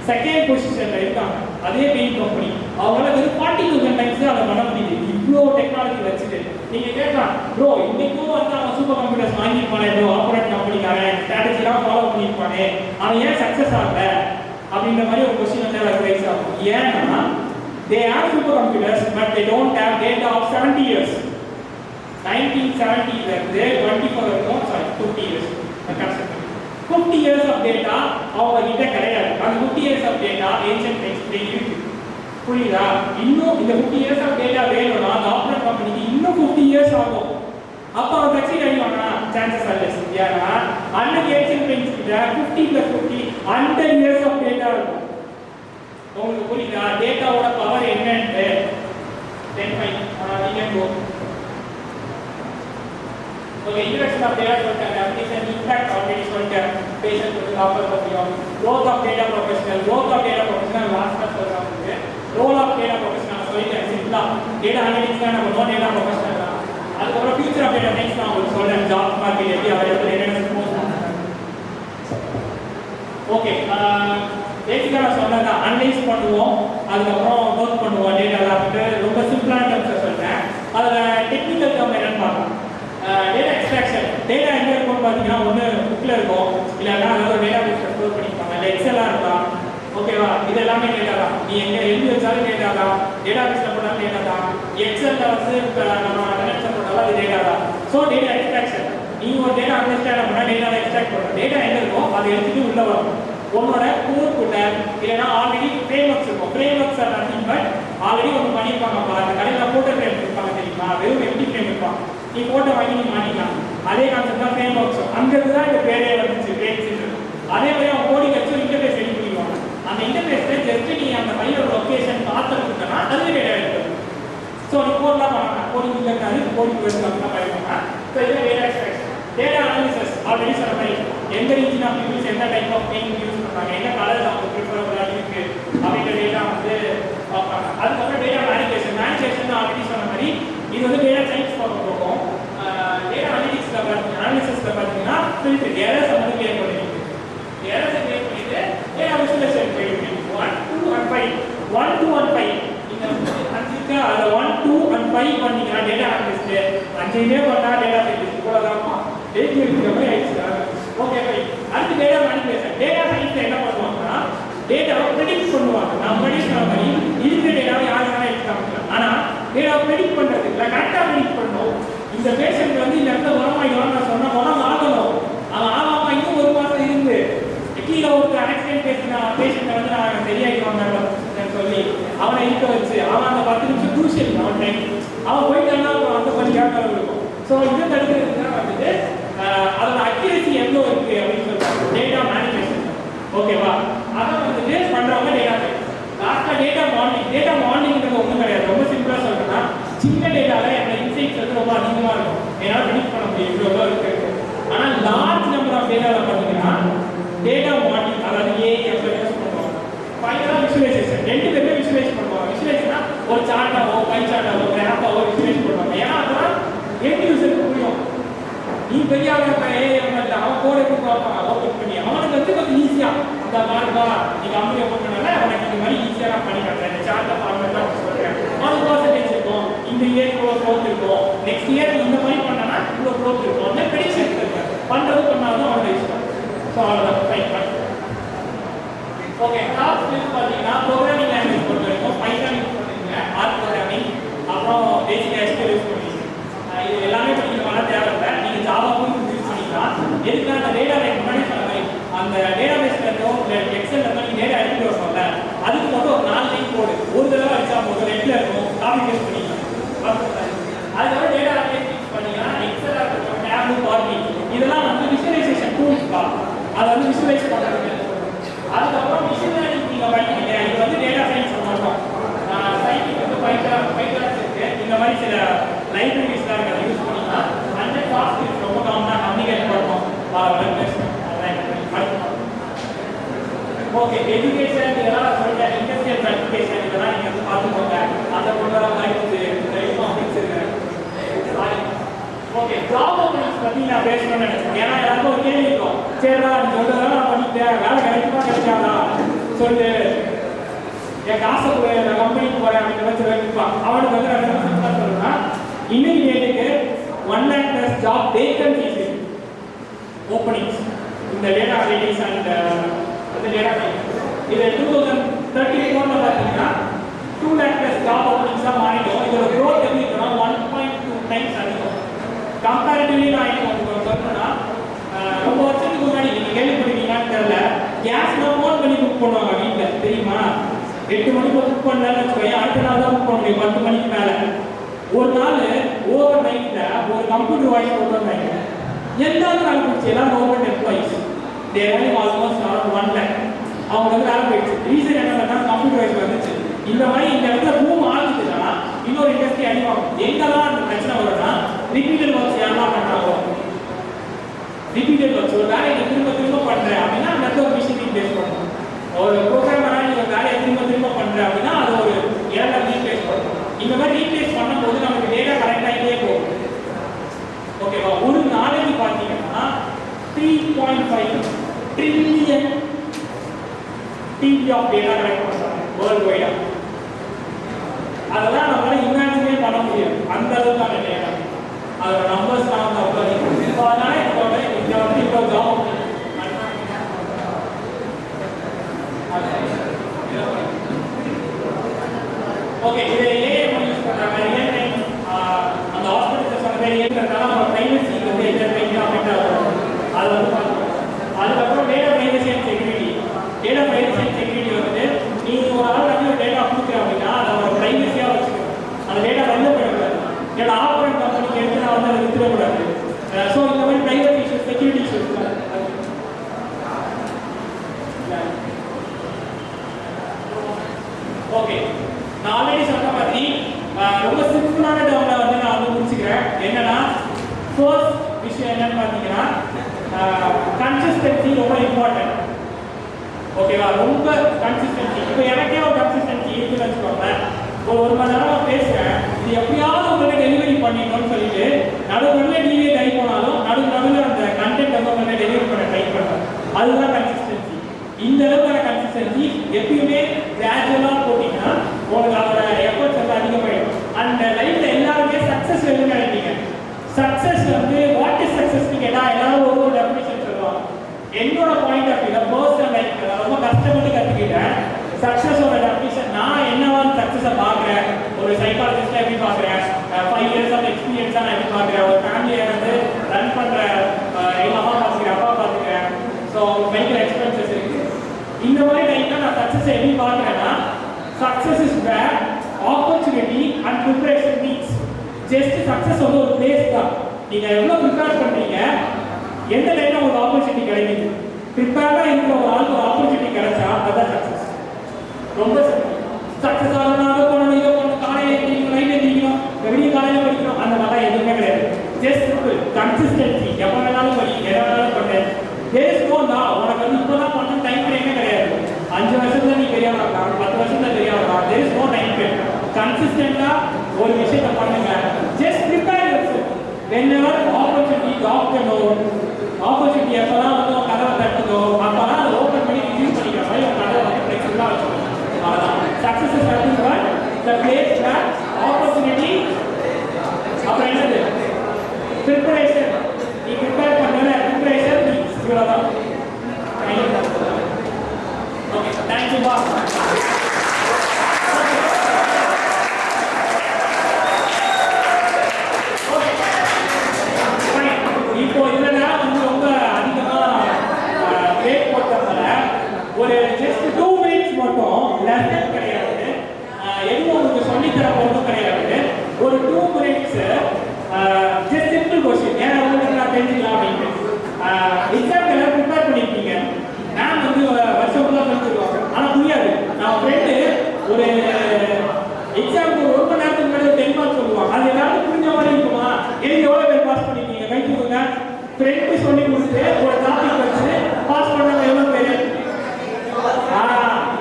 செகண்ட் பொசிஷன்ல இருக்காங்க, அதே பெயிண்ட் கம்பெனி. அவங்களால வெறும் 40,000 டைம்ஸ் அதை பண்ண முடியுது. இவ்வளோ டெக்னாலஜி வச்சுட்டு நீங்க கேட்கலாம், ப்ரோ இன்னைக்கும் வந்து அவன் சூப்பர் கம்ப்யூட்டர்ஸ் வாங்கியிருப்பானே, ப்ரோ ஆப்பரேட் கம்பெனிக்காரன் ஸ்ட்ராட்டஜிலாம் ஃபாலோ பண்ணியிருப்பானே, அவன் ஏன் சக்ஸஸ் ஆகல அப்படின்ற மாதிரி ஒரு கொஸ்டின் வந்து ரைஸ் ஆகும். ஏன்னா they have super computers but they don't have data of 70 years. 1970 இருந்து 24 வரைக்கும், sorry 50 years 50 years of data அவங்க கிட்ட கிடையாது. அந்த 50 இயர்ஸ் ஆஃப் டேட்டா ஏன்ஷியன்ட் டெக்ஸ்ட்ல இருக்கு. புரியுதா? இன்னும் இந்த 50 இயர்ஸ் ஆஃப் டேட்டா வேணும்னா டாக்டர் கம்பெனிக்கு இன்னும் 50 இயர்ஸ் ஆகும். அப்போ அவன் சக்சீட் ஆகிடுவானா? Chances are less. ஏன்னா அன்னைக்கு ஏன்ஷியன்ட் டெக்ஸ்ட் கிட்ட 50 + 50 100 இயர்ஸ் ஆஃப் டேட்டா இருக்கும். உங்களுக்கு புரியுதா டேட்டாவோட பவர் என்னன்னு? 10 நீங்க போ. ஓகே, இன்ட்ரடக்ஷன் ஆஃப் டேட்டா சொல்லிட்டாங்க. அப்ளிகேஷன் இம்பாக்ட் ஆல்ரெடி சொல்லிட்டேன். பேஷண்ட் வந்து ஆஃபர் பண்ணியோம். growth of data professional, growth of data professional லாஸ்டா சொல்றாங்க. ரோல் ஆஃப் டேட்டா ப்ரொஃபஷனல் சொல்லிட்டேன். சிம்பிளா டேட்டா அனலிட்டிக்ஸ் தான் நம்ம நோ டேட்டா ப்ரொஃபஷனல் தான். அதுக்கப்புறம் ஃபியூச்சர் ஆஃப் டேட்டா சயின்ஸ் நான் உங்களுக்கு சொல்றேன். ஜாப் மார்க்கெட் எப்படி அவைலபிள் என்னென்ன போஸ்ட் பண்றாங்க. ஓகே, பேசிக்கா நான் சொன்னது அனலைஸ் பண்ணுவோம், அதுக்கப்புறம் ஒர்க் பண்ணுவோம் டேட்டால. ரொம்ப சிம்பிளான டெர்ம்ஸ் சொல்றேன். அதுல டெக்னிக்கல் டேர்ம் என்னன்னு பார்க்கலாம். Data extraction. டேட்டா எங்க இருக்கும்னு பார்த்தீங்கன்னா ஒன்று புக்கில் இருக்கும், இல்லைன்னா அதாவது டேட்டா பேஸில் ஸ்டோர் பண்ணிப்பாங்க, இல்லை எக்ஸலாக இருக்கலாம். ஓகேவா? இது எல்லாமே டேட்டா தான். நீ எங்கே எழுதி வச்சாலும் டேட்டா தான், டேட்டா பேஸில் போட்டாலும் டேட்டா தான், எக்ஸலில் வந்து இப்போ நம்ம கனெக்ஷன் போட்டாலும் அது டேட்டா தான். So data extraction. நீ ஒரு டேட்டா அண்டர்ஸ்டாண்ட் பண்ணால் டேட்டாவை எக்ஸ்ட்ராக்ட் பண்ணுறோம். டேட்டா எங்கே இருக்கும் அதை எடுத்துட்டு உள்ளே வரும். உன்னோட கோர் கூட இல்லைன்னா ஆல்ரெடி ஃப்ரேம் ஒர்க்ஸ் இருக்கும். Frameworks are nothing but already ஒன்று பண்ணியிருப்பாங்கப்பா. அந்த கடையில் ஃபோட்டோ ஃப்ரேம் இருப்பாங்க தெரியுமா? வெறும் எம்டி ஃப்ரேம் இருப்பான். நீ போட்டோ வாங்கி நீ மாட்டிக்கலாம். அதே கான்செப்ட் தான் ஃப்ரேம் ஒர்க்ஸ். அங்கிருந்து தான் இந்த பேரே வந்துச்சு, ஃப்ரேம்ஸ். அதே மாதிரி அவங்க கோடிங் வச்சு இன்டர்ஃபேஸ் ரெடி பண்ணிடுவாங்க. அந்த இன்டர்ஃபேஸ்ல ஜஸ்ட் நீ அந்த ஃபைலோட லொகேஷன் பார்த்துருக்கா அதுவே டேட்டா எடுக்கும். ஸோ நீ கோட்லாம் பண்ணலாம், கோடிங் இல்லைனாரு கோடிங் வச்சுக்கலாம் பண்ணிக்கோங்க. ஸோ இதுதான் data extraction. Data analysis already சொன்ன மாதிரி எந்த ரீஜன் ஆஃப் பீப்புள்ஸ் எந்த டைப் ஆஃப் பெயிண்ட் யூஸ் பண்ணுறாங்க, என்ன கலர்ஸ் அவங்க ப்ரிஃபரபுளாக இருக்கு அப்படின்ற டேட்டா வந்து பார்ப்பாங்க. அதுக்கப்புறம் டேட்டா மேனிபுலேஷன். மேனிபுலேஷன் ஆல்ரெடி சொன்ன மாதிரி இது வந்து டேட்டா சயின்ஸ் பார்க்க போகும். டேட்டா அனலிட்டிக்ஸ்ல பார்த்தீங்கன்னா அனாலிசிஸ்ல பார்த்தீங்கன்னா ஃபில்டர் எரர்ஸ் வந்து கிளியர் பண்ணிடுங்க. எரர்ஸ் கிளியர் பண்ணிட்டு டேட்டா விசுவலைசேஷன் பண்ணிடுங்க. 1 2 and 5 1 2 and 5 இந்த அஞ்சுக்கு அதை 1 2 and 5 பண்ணீங்கன்னா டேட்டா அனலிஸ்ட் அஞ்சுமே பண்ணா டேட்டா சயின்ஸ் இவ்வளவுதான்மா டேட்டா இருக்கிற மாதிரி ஆயிடுச்சு. Okay fine. அடுத்து டேட்டா மேனிபுலேஷன். டேட்டா சயின்ஸ்ல என்ன பண்ணுவாங்கன்னா டேட்டாவை ப்ரெடிக்ட் பண்ணுவாங்க. நான் ப்ரெடிக்ட் பண்ண மாதிரி இருக்கிற டேட்டாவை யார் வேணா எடுத்துக்காங்க. ஆனா டேட்டாவை ப்ரெடிக்ட் பண்றது இல்லை, கரெக்டாக ப்ரெடிக்ட் பண்ணணும். இந்த பேஷண்ட் வந்து இந்த இடத்துல குணமாயிடுவான்னு நான் சொன்னா குணம் ஆகணும். அவன் ஆகாம இன்னும் 1 மாசம் இருந்து கீழே ஒரு ஆக்சிடென்ட் பேஷண்ட்டை வந்து நான் சரியாயிடுவாங்க சொல்லி அவனை இருக்க வச்சு அவன் அந்த 10 நிமிஷம் க்ரூஷியல் அவன் டைம் அவன் போயிட்டான்னா அந்த கொஞ்சம் கேட்கறது இருக்கும். ஸோ இதை தடுக்கிறதுக்கு தான் வந்துட்டு அதோட அக்யூரசி எவ்வளோ இருக்கு அப்படின்னு சொல்றாங்க டேட்டா மேனிபுலேஷன். ஓகேவா? அதை வந்துட்டு பண்றவங்க டேட்டா சயின்ஸ். லாஸ்ட்டாக டேட்டா மாடலிங். டேட்டா மாடலிங்கிறது ஒன்றும் கிடையாது. ரொம்ப சிம்பிளாக சொல்றேன்னா சின்ன டேட்டாவில் என்னோட இன்சைட்ஸ் வந்து ரொம்ப அதிகமாக இருக்கும். என்னால் ப்ரெடிக்ட் பண்ண முடியும் இவ்வளோ இருக்கு. ஆனால் லார்ஜ் நம்பர் ஆஃப் டேட்டாவில் பார்த்தீங்கன்னா டேட்டா மாடலிங் அதாவது ஏஐஎஃப் யூஸ் பண்ணுவாங்க. ஃபைனலாக விசுவலைசேஷன். 2 பேருமே விசுவலைஸ் பண்ணுவாங்க. விசுவலைஸ்னா ஒரு சார்ட்டாவோ பை சார்ட்டாவோ கிராஃபாவோ விசுவலைஸ் பண்ணுவாங்க. ஏன்னா அதெல்லாம் எண்ட் யூசருக்கு புரியும். நீ பெரிய ஏஐஎஃப் அவன் கோடை பார்ப்பாங்க ஓப்பன் பண்ணி அவனுக்கு வந்து கொஞ்சம் ஈஸியாக அந்த மார்க்கா நீ கம்பெனி ஓப்பன் பண்ணால அவனுக்கு இந்த மாதிரி ஈஸியாக நான் பண்ணி காட்டுறேன். இந்த சார்ட்டை ஃபார்மேட்டாக சொல்கிறேன். 1% இருக்கும். இந்த இயர் இவ்வளோ க்ரோத் இருக்கும். நெக்ஸ்ட் இயர் இந்த மாதிரி பண்ணனா இவ்வளோ க்ரோத் இருக்கும். அந்த ப்ரெடிக்ஷன் இருக்கு. பண்ணுறது பண்ணாலும் அவனோட இஷ்டம். ஸோ அவ்வளோதான் ஃபைன் பண்ண. ஓகே, டாப் ஸ்கில்ஸ் பார்த்தீங்கன்னா ப்ரோக்ராமிங் லாங்குவேஜ் பொறுத்த வரைக்கும் பைத்தான் யூஸ் பண்ணுறீங்க, ஆர் ப்ரோக்ராமிங், அப்புறம் பேசிக் எஸ்கியூஎல் யூஸ் பண்ணுவீங்க. இது எல்லாமே படிக்கிறவங்க தேவையில்லை. நீங்கள் ஜாவாவும் யூஸ் பண்ணிக்கலாம். எதுக்கு அந்த டேட்டா பேஸ் முன்னாடி சொன்ன மாதிரி அந்த டேட்டா பேஸ்ல இருந்தோ இல்லை எக்ஸல் இருந்தோ நீங்கள் டேட்டா எடுத்துட்டு வரணும்ல அதுக்கு மட்டும் ஒரு 4 லைன் கோடு ஒரு தடவை அடிச்சா போதும். நெட்டில் இருக்கும், காப்பி பேஸ்ட் பண்ணிக்கலாம். அதுக்கப்புறம் டேட்டா அனலிட்டிக்ஸ் பண்ணீங்கன்னா எக்ஸலாக இருக்கட்டும், டேபு, பார்ட்டி இதெல்லாம் வந்து விசுவலைசேஷன் டூல்ஸ் தான். அதை வந்து விசுவலைஸ் பண்ணுறது. அதுக்கப்புறம் மிஷின் லேர்னிங் நீங்கள் படிக்கிறீங்க. இது வந்து டேட்டா சயின்ஸ் மட்டும். சயின்டிஃபிக் வந்து பைத்தான்ஸ் இருக்கு. இந்த மாதிரி சில லைப்ரரிஸ் தான் இருக்குது, அதை யூஸ் பண்ணிக்கலாம். அந்த சாஃப்ட் ஸ்கில்ஸ் ரொம்ப காமனாக கம்யூனிகேட் பண்ணணும். ஓகே, எஜுகேஷன் இதெல்லாம் சொல்லிட்டேன். இண்டஸ்ட்ரியல் சர்டிஃபிகேஷன் இதெல்லாம் நீங்கள் வந்து பார்த்துக்கோங்க. அந்த பொருளாக வாய்ப்பு ஓகே. ஜாப் ஓப்பனிங்ஸ் பற்றி நான் பேசணும்னு நினைச்சேன். ஏன்னா எல்லாருக்கும் ஒரு கேள்வி இருக்கும். சரிடா நீ சொல்றதெல்லாம் நான் பண்ணிட்டேன், வேலை கிடைக்குமா கிடைக்காதா சொல்லு, என் காசை நான் கம்பெனிக்கு போறேன் அப்படின்னு வச்சு வைப்பான். அவனுக்கு வந்து நான் என்ன சொல்றேன்னா இன்னைக்கு டேட்டுக்கு 1 lakh+ ஜாப் வேகன்சிஸ் ஓப்பனிங்ஸ் இந்த டேட்டா அனலிட்டிக்ஸ் அண்ட் அந்த டேட்டா சயின்ஸ். இது 2034 பார்த்தீங்கன்னா 2 lakh+ ஜாப் ஓப்பனிங்ஸாக மாறிடும். இதோட க்ரோத் எப்படி இருக்குன்னா 1.2 times அதிகம். கம்பேரிட்டிவ்லி நான் எனக்கு உங்களுக்கு சொல்லணும்னா ரொம்ப வருஷத்துக்கு முன்னாடி நீங்கள் கேள்விப்பட்டிருக்கீங்கன்னு தெரியல, கேஸ்லாம் ஃபோன் பண்ணி புக் பண்ணுவாங்க வீட்டில், தெரியுமா? 8 மணிக்கு புக் பண்ணலன்னு வச்சுக்கோங்க, அடுத்த நாள் தான் புக் பண்ண முடியும் 10 மணிக்கு மேலே. ஒரு நாள் ஓவர் நைட்டில் ஒரு கம்ப்யூட்டர் வாய்ஸ் கொண்டு வந்தாங்க. எல்லாரும் வேலை போயிடுச்சு, எல்லாம் கவர்மெண்ட் எம்ப்ளாயிஸ். தேவையும் ஆல்மோஸ்ட் அரௌண்ட் 1 lakh அவங்க வந்து வேலை போயிடுச்சு. ரீசன் என்ன பண்ணா கம்ப்யூட்டர் வாய்ஸ் வந்துச்சு. இந்த மாதிரி இந்த இடத்துல பூம் ஆகுதுன்னா இன்னொரு இண்டஸ்ட்ரி அடிவாகும். எங்கெல்லாம் அந்த பிரச்சனை வரும்னா ரிப்பீட்டட் ஒர்க்ஸ் யாரெல்லாம் பண்ணுறாங்களோ, ரிப்பீட்டட் ஒர்க்ஸ் ஒரு வேலையை திரும்ப திரும்ப பண்ணுறேன் அப்படின்னா அந்த இடத்துல ஒரு மிஷின் ரீப்ளேஸ் பண்ணணும். ஒரு ப்ரோக்ராமராக நீங்கள் வேலையை திரும்ப திரும்ப பண்ணுறேன் அப்படின்னா அது ஒரு ஏரியாவில் ரீப்ளேஸ் பண்ணணும். இந்த மாதிரி ரீப்ளேஸ் பண்ணும்போது நமக்கு டேட்டா கரெக்ட் ஆகிட்டே போகும். ஓகேவா? ஒரு நாளைக்கு பார்த்தீங்கன்னா 3.5 trillion TB of data collect பண்ணுறாங்க வேர்ல்டு வைடா. அதெல்லாம் நம்மளால இமேஜினே பண்ண முடியாது, அந்த அளவுக்கான டேட்டா. அதோட நம்பர்ஸ் தான் வந்து அவ்வளோ இருக்கும். ஸோ அதனால இங்கே வந்து இப்போ ஜாப் ஓகே, இது ஏஐ யூஸ் பண்ணுறாங்க. ஏன் அந்த ஹாஸ்பிட்டல்ஸ் சொன்ன பேர் ஏற்கிறதுனால நம்ம ப்ரைவசி வந்து என்டர்பிரைஸ் அஃபெக்ட் ஆகும். அதை வந்து பார்க்கணும். அதுக்கப்புறம் data privacy and security. Data privacy and security வந்து நீங்கள் ஒரு ஆள் வந்து ஒரு டேட்டா கொடுக்குறேன் அப்படின்னா அதை ஒரு ப்ரைவசியாக வச்சுக்கணும். அந்த டேட்டா வெளில போயிடக்கூடாது. என்னோட ஆப்ரேட் கம்பெனிக்கு எடுத்து நான் வந்து அதை வித்துடக்கூடாது. ஸோ இந்த மாதிரி privacy issues, security issues. Okay, நான் ஆல்ரெடி சொன்ன மாதிரி ரொம்ப சிம்பிளான டேர்ம்ல வந்து நான் வந்து முடிச்சுக்கிறேன். என்னன்னா ஃபர்ஸ்ட் விஷயம் என்னன்னு பார்த்தீங்கன்னா கன்சிஸ்டன்சி ரொம்ப இம்பார்ட்டன்ட். ஓகேவா? ரொம்ப கன்சிஸ்டன்சி. இப்போ எனக்கே ஒரு கன்சிஸ்டன்சி இருக்குன்னு வச்சுக்கோங்க. ஒரு மணி நேரம் பேசுகிறேன், இது எப்படியாவது உங்களை டெலிவரி பண்ணிடணும்னு சொல்லிட்டு நடுவில் நீவே ட்ரை போனாலும் நடுவில் அந்த கண்டென்ட் வந்து உங்களை டெலிவரி பண்ண ட்ரை பண்ணுறேன். அதுதான் கன்சிஸ்டன்சி. இந்த அளவுக்கான கன்சிஸ்டன்சி எப்பயுமே கிராஜுவலாக போட்டிங்கன்னா உங்களுக்கு அதோட எஃபர்ட்ஸ் வந்து அதிகமாகிடும். அந்த லைஃப்பில் எல்லாருமே சக்ஸஸ் வேணும்னு நினைப்பீங்க. சக்ஸஸ் வந்து வாட் இஸ் சக்ஸஸ்ன்னு கேட்டால் எல்லாரும் ஒரு டெஃபினிஷன் சொல்லுவாங்க. என்னோட point of view personal life ரொம்ப கஷ்டப்பட்டு கற்றுக்கிட்டேன். சக்ஸஸோட டெஃபினிஷன் நான் என்னவான சக்ஸஸை பார்க்குறேன், ஒரு சைக்காலஜிஸ்டாக எப்படி பார்க்குறேன், 5 years ஆஃப் எக்ஸ்பீரியன்ஸாக நான் எப்படி பார்க்குறேன், ஒரு ஃபேமிலியை வந்து ரன் பண்ணுற எங்கள் அம்மா பார்த்துக்கிறேன், அப்பா பார்த்துக்கிறேன். ஸோ மெடிக்கல் எக்ஸ்பென்சஸ் இருக்குது. இந்த மாதிரி டைம்ல நான் சக்ஸஸை எப்படி பார்க்குறேன்னா success is where opportunity and preparation meets. Just success வந்து ஒரு பிளேஸ் தான். நீங்கள் எவ்வளோ ப்ரிப்பேர் பண்ணுறீங்க, எந்த டைம்ல உங்களுக்கு ஆப்பர்ச்சுனிட்டி கிடைக்குது. ப்ரிப்பேர்டாக இருக்கிற ஒரு ஆளுக்கு ஒரு ஆப்பர்ச்சுனிட்டி கிடைச்சா அதுதான் சக்ஸஸ். ரொம்ப சக்ஸஸ் ஆகணும், அதை பண்ணணும், இதை பண்ணணும், காலையில் எழுந்திரிக்கணும், நைட் எழுந்திரிக்கணும், வெளியே காலையில் படிக்கணும், அந்த மாதிரிலாம் எதுவுமே கிடையாது. Just simple consistency. எப்போ வேணாலும் படி, எதை வேணாலும் பண்ணு. உனக்கு வந்து இப்போதான் பண்ண டைம் ஃப்ரேமே கிடையாது. 5 வருஷத்துல நீ பெரிய ஆகலாம், 10 வருஷத்துல பெரிய ஆகலாம். There is no time frame. கன்சிஸ்டன்டா ஒரு விஷயத்தை பண்ணுங்க. Just prepare yourself. whenever opportunity knock the door, opportunity எப்பலாம் வந்து உங்க கதவை தட்டுதோ அப்பலாம் அதை ஓபன் பண்ணி ரிசீவ் பண்ணிக்கிற மாதிரி உங்க கதவை வந்து ஃப்ளெக்சிபிளா வச்சுக்கணும். அவ்வளவுதான். Success is nothing but the place where opportunity. அப்புறம் என்னது preparation. நீ ப்ரிப்பேர் பண்ணல preparation இவ்வளவுதான். Okay, thank you boss. இப்போ இதுல நேரம் வந்து ரொம்ப அதிகமா பிரேக் போட்டதுனால ஒரு ஜஸ்ட் 2 minutes மட்டும் லெசன் கிடையாது, எதுவும் உங்களுக்கு சொல்லித்தர போறதும் கிடையாது. ஒரு 2 minutes ஜஸ்ட் சிம்பிள் கொஸ்டின் ஏன்னா உங்களுக்கு நான் தெரிஞ்சுக்கலாம் அப்படின்னு. எக்ஸாம்ல ப்ரிப்பேர் பண்ணிருக்கீங்க, மேம் வந்து வருஷம் ஃபுல்லாக சொல்லிடுவாங்க, ஆனால் புரியாது. நான் ஃப்ரெண்டு ஒரு எக்ஸாமுக்கு ஒரு மணி நேரத்துக்கு முன்னாடி 10 மார்க்ஸ் சொல்லுவாங்க. அது எல்லாரும் புரிஞ்ச மாதிரி இருக்குமா? எழுதி எவ்வளோ பேர் பாஸ் பண்ணிருக்கீங்க கை தூக்குங்க. ஃப்ரெண்டு சொல்லி கொடுத்து ஒரு டாபிக் வச்சு பாஸ் பண்ணவங்க எவ்வளோ பேர்?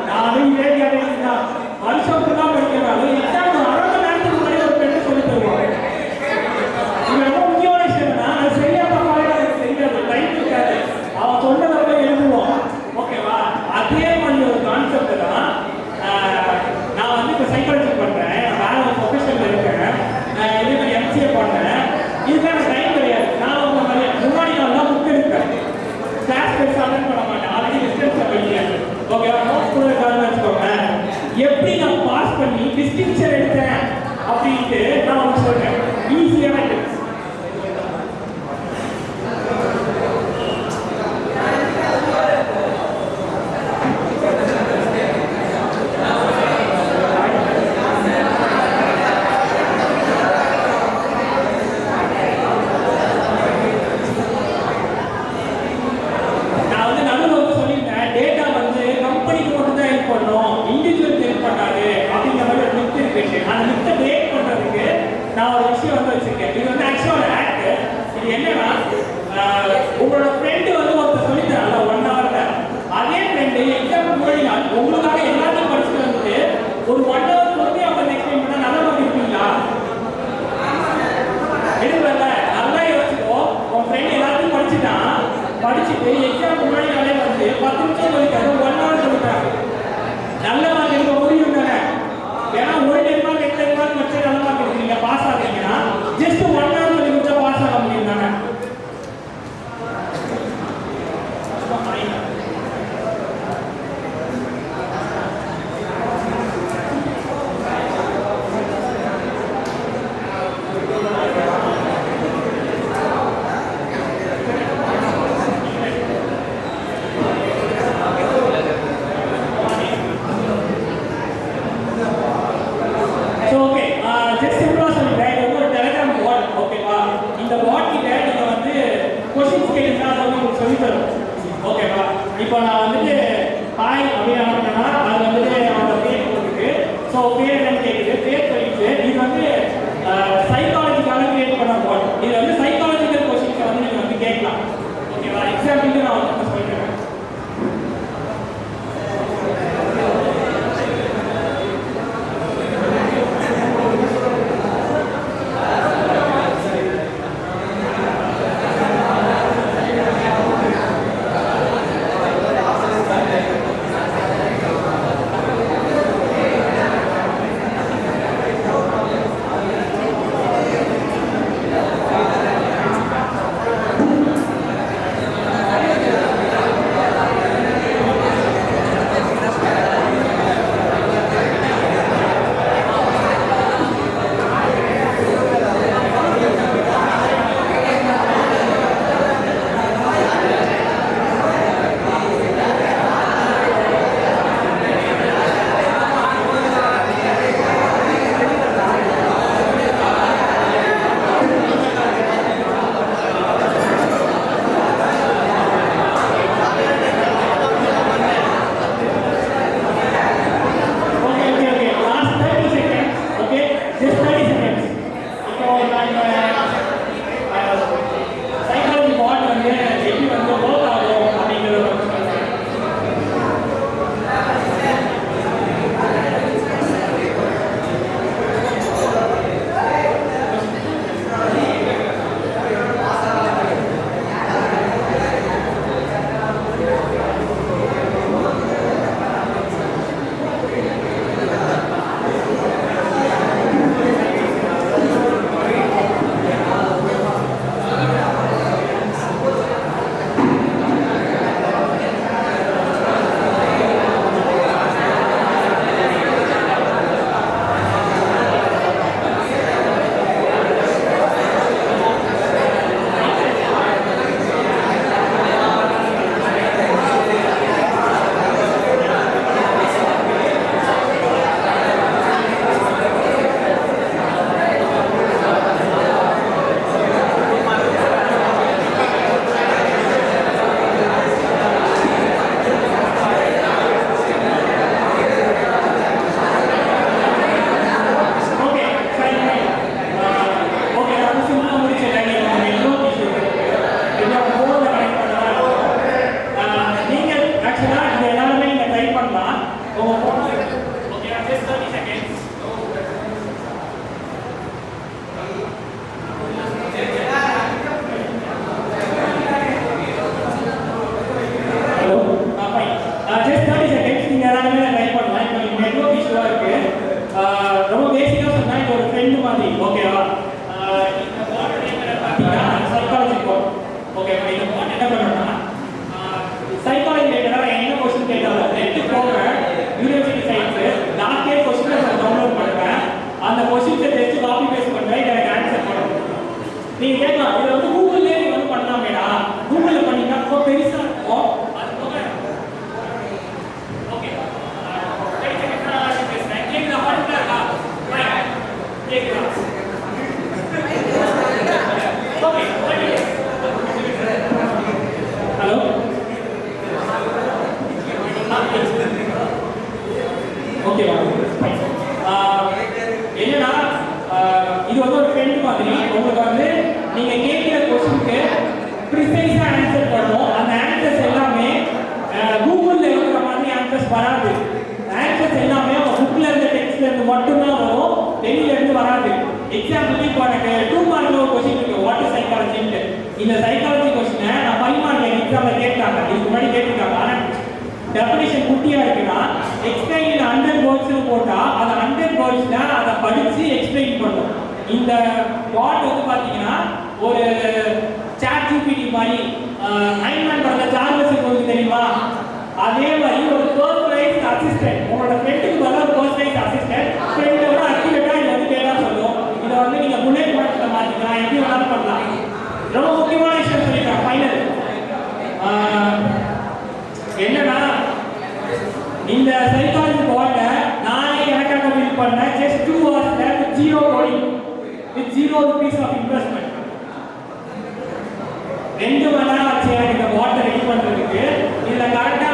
நான் இதே கேட்டேன் தான் வருஷம் ஃபுல்லாக படிக்கிறாங்க. எக்ஸாம் ஒரு 1/2 மணி நேரத்துக்கு முன்னாடி ஒரு ஃப்ரெண்டு சொல்லி தருவாங்க. இது ரொம்ப முக்கியமான விஷயம் என்னன்னா அது சரியா தப்பாக எனக்கு தெரியாது, டைம் இருக்காது, அவன் சொன்னதை போய் எழுதுவோம். ஓகேவா? அதே மாதிரி ஒரு கான்செப்ட் தான் நான் வந்து இப்போ சைக்காலஜி பண்ணுறேன், வேற ஒரு ப்ரொஃபஷனில் இருக்கேன், இதே மாதிரி எம்சிஏ பண்ணேன். இதுக்கான டைம் கிடையாது. நான் உங்க மாதிரி முன்னாடி நான் தான் புக் எடுப்பேன், கிளாஸ் பேச அட்டன் பண்ண மாட்டேன், ஆல்ரெடி டிஸ்டன்ஸில் படிக்கிறேன். ஓகேவா? நோட்ஸ் கூட இருக்காதுன்னு வச்சுக்கோங்க. எப்படி நான் பாஸ் பண்ணி டிஸ்டிங்ஷன் எடுத்தேன் அப்படின்ட்டு நான் உங்களுக்கு சொல்கிறேன். ஈஸியான டிப்ஸ். நான் வந்துட்டு ஹாய் அப்படின்னு அனுப்பினா அது வந்துட்டு அவனோட பேர் போட்டுருக்கு. ஸோ பேர் என்னன்னு கேட்குது, பேர் சொல்லிட்டு இது வந்து சைக்காலஜிக்காக கிரியேட் பண்ண போட். இது வந்து சைக்காலஜிக்கல் கொஸ்டின்ஸை வந்து நீங்கள் வந்து கேட்கலாம். ஓகேவா? எக்ஸாம்பிளுக்கு நான் வந்து சொல்லிடுறேன். நீங்க கேட்கலாம் இது வந்து கூகுள்லயே நீங்க வந்து பண்ணலாமேடா, கூகுள்ல பண்ணீங்கன்னா ரொம்ப பெருசா இருக்கும். அது போக ஓகே கேக்குதா? பாருங்க கேக்குதா? ஓகே ஹலோ ஓகே என்னன்னா இது வந்து ஒரு ட்ரெண்ட் மாதிரி. உங்களுக்கு வந்து நீங்க கேட்கிற क्वेश्चनக்கு ப்ரிசைஸா ஆன்சர் பண்ணணும். அந்த ஆன்சர்ஸ் எல்லாமே கூகுள்ல இருக்கிற மாதிரி ஆன்சர்ஸ் வராது. ஆன்சர்ஸ் எல்லாமே உங்க புக்ல இருந்த டெக்ஸ்ட்ல இருந்து மட்டும் தான் வரும், வெளியில இருந்து வராது. எக்ஸாம்பிளுக்கு இப்போ எனக்கு 2 மார்க்ல ஒரு क्वेश्चन இருக்கு, வாட் இஸ் சைக்காலஜின்னு. இந்த சைக்காலஜி क्वेश्चனை நான் 5 மார்க் எக்ஸாம்ல கேட்டாங்க, இதுக்கு முன்னாடி கேட்டிருக்காங்க. ஆனா டெஃபினிஷன் குட்டியா இருக்குன்னா எக்ஸ்பிளைன் இன் 100 வேர்ட்ஸ்னு போட்டா அது 100 வேர்ட்ஸ்ல அதை படிச்சு எக்ஸ்பிளைன் பண்ணும். இந்த பாட் வந்து பாத்தீங்கன்னா ஒரு சாட் ஜிபிடி மாதிரி, அயன்மேன் படத்துல சார்லஸ் உங்களுக்கு தெரியுமா? அதே மாதிரி ஒரு பர்சனலைஸ்ட் அசிஸ்டன்ட். உங்களோட ஃப்ரெண்டுக்கு பதிலா ஒரு பர்சனலைஸ்ட் அசிஸ்டன்ட் ஃப்ரெண்டோட அக்யூரேட்டா இது வந்து கேட்டா சொல்லும். இதை வந்து நீங்க புல்லட் பாயிண்ட்ல மாத்திக்கலாம், எப்படி வேணாலும் பண்ணலாம். ரொம்ப முக்கியமான விஷயம் சொல்லிட்டேன் ஃபைனல். என்னன்னா இந்த சைக்காலஜி பாட்டை நானே எனக்காக பில்ட் பண்ணேன். Just 2 hours with zero coding, with 0 rupees of investment. 2 மணி நேரம் ஆச்சு எனக்கு இந்த பாட்டை ரெடி பண்றதுக்கு. இதுல கரெக்டா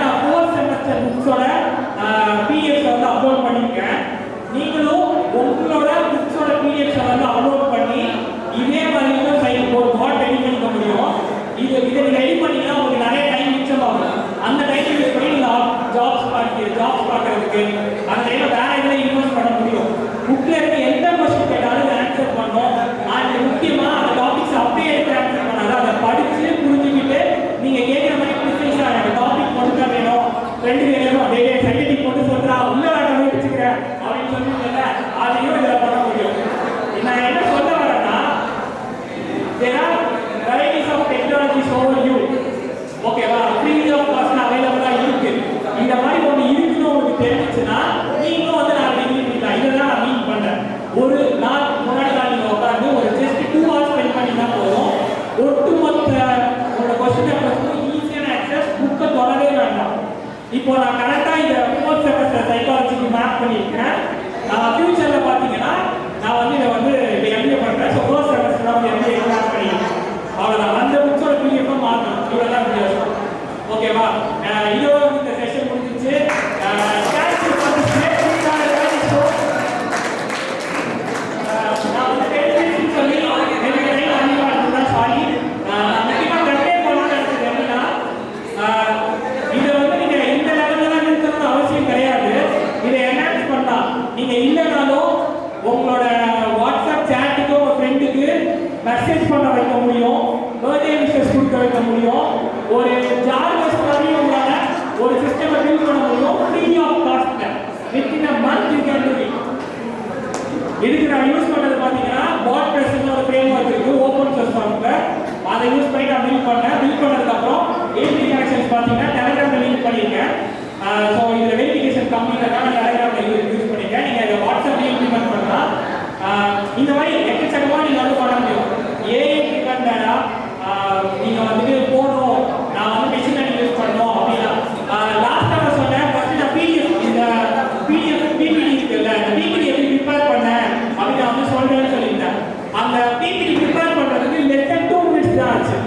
இப்போ நான் கரெக்டாக இந்த ஃபோர்த் செமஸ்டர் சைக்காலஜிக்கு மேப் பண்ணியிருக்கேன். ஃபியூச்சரில் பார்த்தீங்கன்னா நான் வந்து இதை வந்து இப்போ எம்பிஏ பண்ணுறேன். ஸோ ஃபோர்த் செமஸ்டர் வந்து எம்பிஏ மேப் பண்ணியிருக்கேன். அவ்வளோதான். அந்த புக்ஸோட பிடிஎஃப் மாற்றணும். இவ்வளோதான் வித்தியாசம். ஓகேவா? இதோட இந்த செஷன் முடிஞ்சிச்சு. உங்களோட வாட்ஸ்அப் சேட்டுக்கு உங்க ஃப்ரெண்டுக்கு மெசேஜ் பண்ண வைக்க முடியும், பர்த்டே விஷஸ் கொடுக்க வைக்க முடியும், ஒரு ஜார்வஸ் மாதிரி உங்களால ஒரு சிஸ்டமை பில்ட் பண்ண முடியும் ஃப்ரீ ஆஃப் காஸ்ட்ல. Within a month you can do it. இதுக்கு நான் யூஸ் பண்ணது பாத்தீங்கன்னா WordPress ஒரு ஃப்ரேம்வொர்க் இருக்கு ஓபன் சோர்ஸ் சாஃப்ட்வேர். அதை யூஸ் பண்ணி நான் பில்ட் பண்ணதுக்கு அப்புறம் API கனெக்ஷன்ஸ் பாத்தீங்கன்னா Telegramல லிங்க் பண்ணிருக்கேன். ஸோ இதுல வெரிஃபிகேஷன் கம்மியாக Telegramல யூஸ் பண்ணிருக்கேன். நீங்க இதை வாட்ஸ்அப்ல இம்ப்ளிமெண்ட் பண்ணா இந்த மாதிரி எக்கச்சக்கமாக நீங்கள் வந்து பண்ண முடியும். ஏஐ டிபெண்டா நீங்கள் வந்துட்டு போடணும், நான் வந்து மெஷின் லேர்னிங் யூஸ் பண்ணணும் அப்படின்னா லாஸ்ட்டாக நான் சொன்னேன் ஃபர்ஸ்ட் நான் பிடிஎஃப் இந்த பிபிடி இருக்குல்ல, இந்த பிபிடி எப்படி ப்ரிப்பேர் பண்ணேன் அப்படின்னு நான் வந்து சொல்கிறேன்னு சொல்லியிருந்தேன். அந்த பிபிடி ப்ரிப்பேர் பண்ணுறதுக்கு லெஸ் தென் 2 minutes தான் ஆச்சு.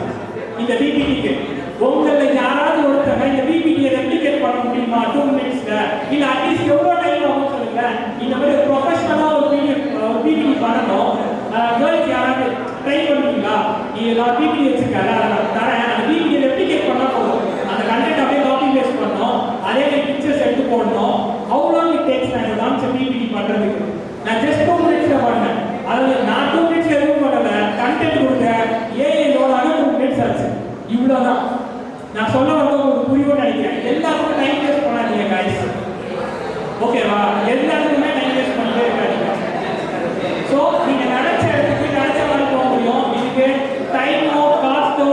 இந்த பிபிடிக்கு உங்களில் யாராவது ஒருத்தங்க இந்த பிபிடியை ரெப்ளிகேட் பண்ண முடியுமா 2 minutesல? இல்லை அட்லீஸ்ட் எவ்வளோ டைம் ஆகும் சொல்லுங்க. இந்த மாதிரி ஒரு ப்ரொஃபஷனலாக ஒரு பிபிடி பண்ணணும். கேர்ள்ஸ் யாராவது ட்ரை பண்ணுவீங்களா? நான் பிபிடி வச்சிருக்கேன், நான் தரேன். அந்த பிபிடியை ரெப்ளிகேட் பண்ணால் போதும். அந்த கண்டென்ட் அப்படியே காப்பி பேஸ்ட் பண்ணணும், அதே மாதிரி பிக்சர்ஸ் எடுத்து போடணும். அவ்வளோ டேக்ஸ் நான் காமிச்ச பிபிடி பண்ணுறதுக்கு நான் ஜஸ்ட் 2 minutesல பண்ணேன். அதாவது நான் 2 minutes எதுவும் பண்ணலை, கண்டென்ட் கொடுத்தேன், ஏஐ லோடாக 2 minutes ஆச்சு. இவ்வளோதான். நான் சொல்ல வந்து உங்களுக்கு புரியும்னு நினைக்கிறேன். எல்லாருக்கும் டைம் வேஸ்ட் பண்ணாதீங்க கைஸ். ஓகேவா? எல்லாருக்குமே டைம் வேஸ்ட் பண்ணிட்டே இருக்காதீங்க. ஸோ நீங்கள் நினைச்ச இடத்துக்கு நினைச்ச மாதிரி போக முடியும். இதுக்கு டைமோ காஸ்ட்டோ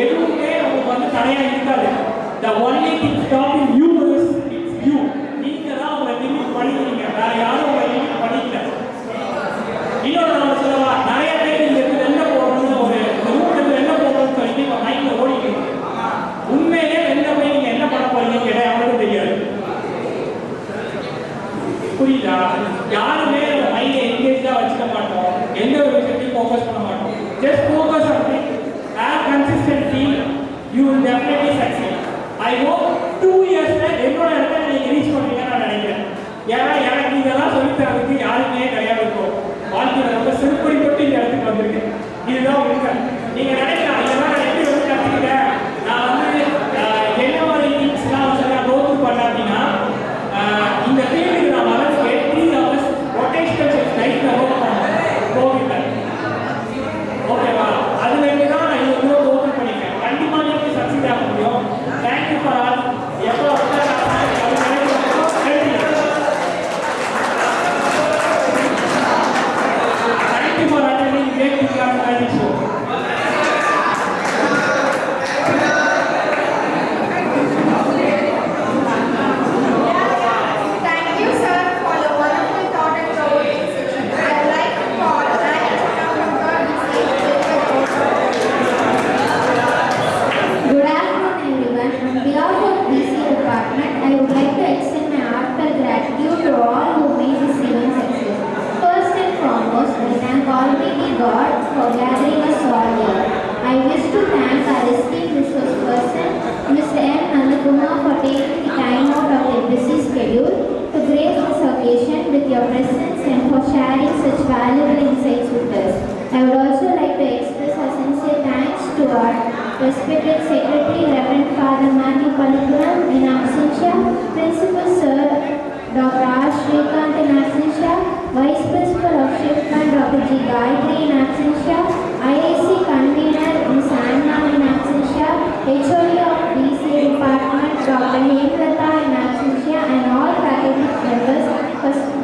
எதுவுமே உங்களுக்கு வந்து தடையாக இருக்காது. The only thing stopping you is it's you. நீங்கள் தான் உங்களை லிமிட் பண்ணிக்கிறீங்க, வேற யாரும் உங்களை லிமிட் பண்ணிக்கல. இன்னொரு நம்ம சொல்லவா, நிறைய பேர் இந்த வெளில போகணும்னு ஒரு ரூட் வெளில போகணும்னு சொல்லிட்டு இப்போ மைண்டில் ஓடிட்டு உண்மையிலே வெளில போய் நீங்கள் என்ன பண்ண போறீங்கன்னு கேட்டால் யாருக்கும் தெரியாது. புரியுதா? யாருமே நம்ம மைண்டை என்கேஜாக வச்சுக்க மாட்டோம், எந்த ஒரு விஷயத்தையும் ஃபோக்கஸ் பண்ண மாட்டோம். Just focus on it, have consistency, you will definitely succeed. I hope 2 yearsல என்னோட இடத்துல நீங்கள் ரீச் பண்ணுவீங்கன்னு நான் நினைக்கிறேன். ஏன்னா எனக்கு இதெல்லாம் சொல்லித்தரதுக்கு யாருமே கிடையாது. இருக்கும் வாழ்க்கையில் ரொம்ப சிறுபடி போட்டு இந்த இடத்துக்கு வந்திருக்கு. இதுதான் உண்மை. நீங்கள் நினைக்கலாம் இதெல்லாம் நான் எப்படி வந்து கற்றுக்கிட்டேன், நான் வந்து என்ன மாதிரி திங்ஸ்லாம் வந்து நான் கோத்து பண்ணேன் அப்படின்னா இந்த ஃபீல்டுக்கு நான் வரதுக்கு 3 hours ரொட்டேஷனல் ஷிஃப்ட் நைட்டில் ஒர்க் பண்ணேன் கோவிட்டில். ஓகேவா? அதுலேருந்து தான் நான் இவ்வளோ ஓப்பன் பண்ணிட்டேன். கண்டிப்பாக நீங்கள் சக்ஸஸ் ஆக முடியும். Thank you for all. எப்போ thank you for attending great class show. With your presence and for sharing such valuable insights with us. I would also like to express our sincere thanks to our respected Secretary, Reverend Father Matthew Palikuram in absentia, Principal Sir Dr. R. Srikanth in absentia, Vice Principal of Shipman Dr. G. Gayatri in absentia, IAC Convener Ms. Anna in absentia, HOD of DCA Department Dr. Hemlata in absentia, and all faculty members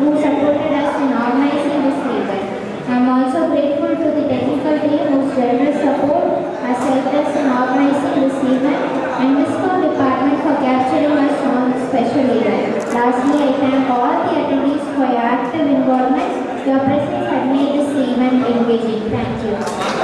who supported us in organizing this event. I am also grateful to the technical team whose generous support has helped us in organizing this event, and Viscom department for capturing us on this special event. Lastly, I thank all the attendees for your active involvement. Your presence had made this event engaging. Thank you.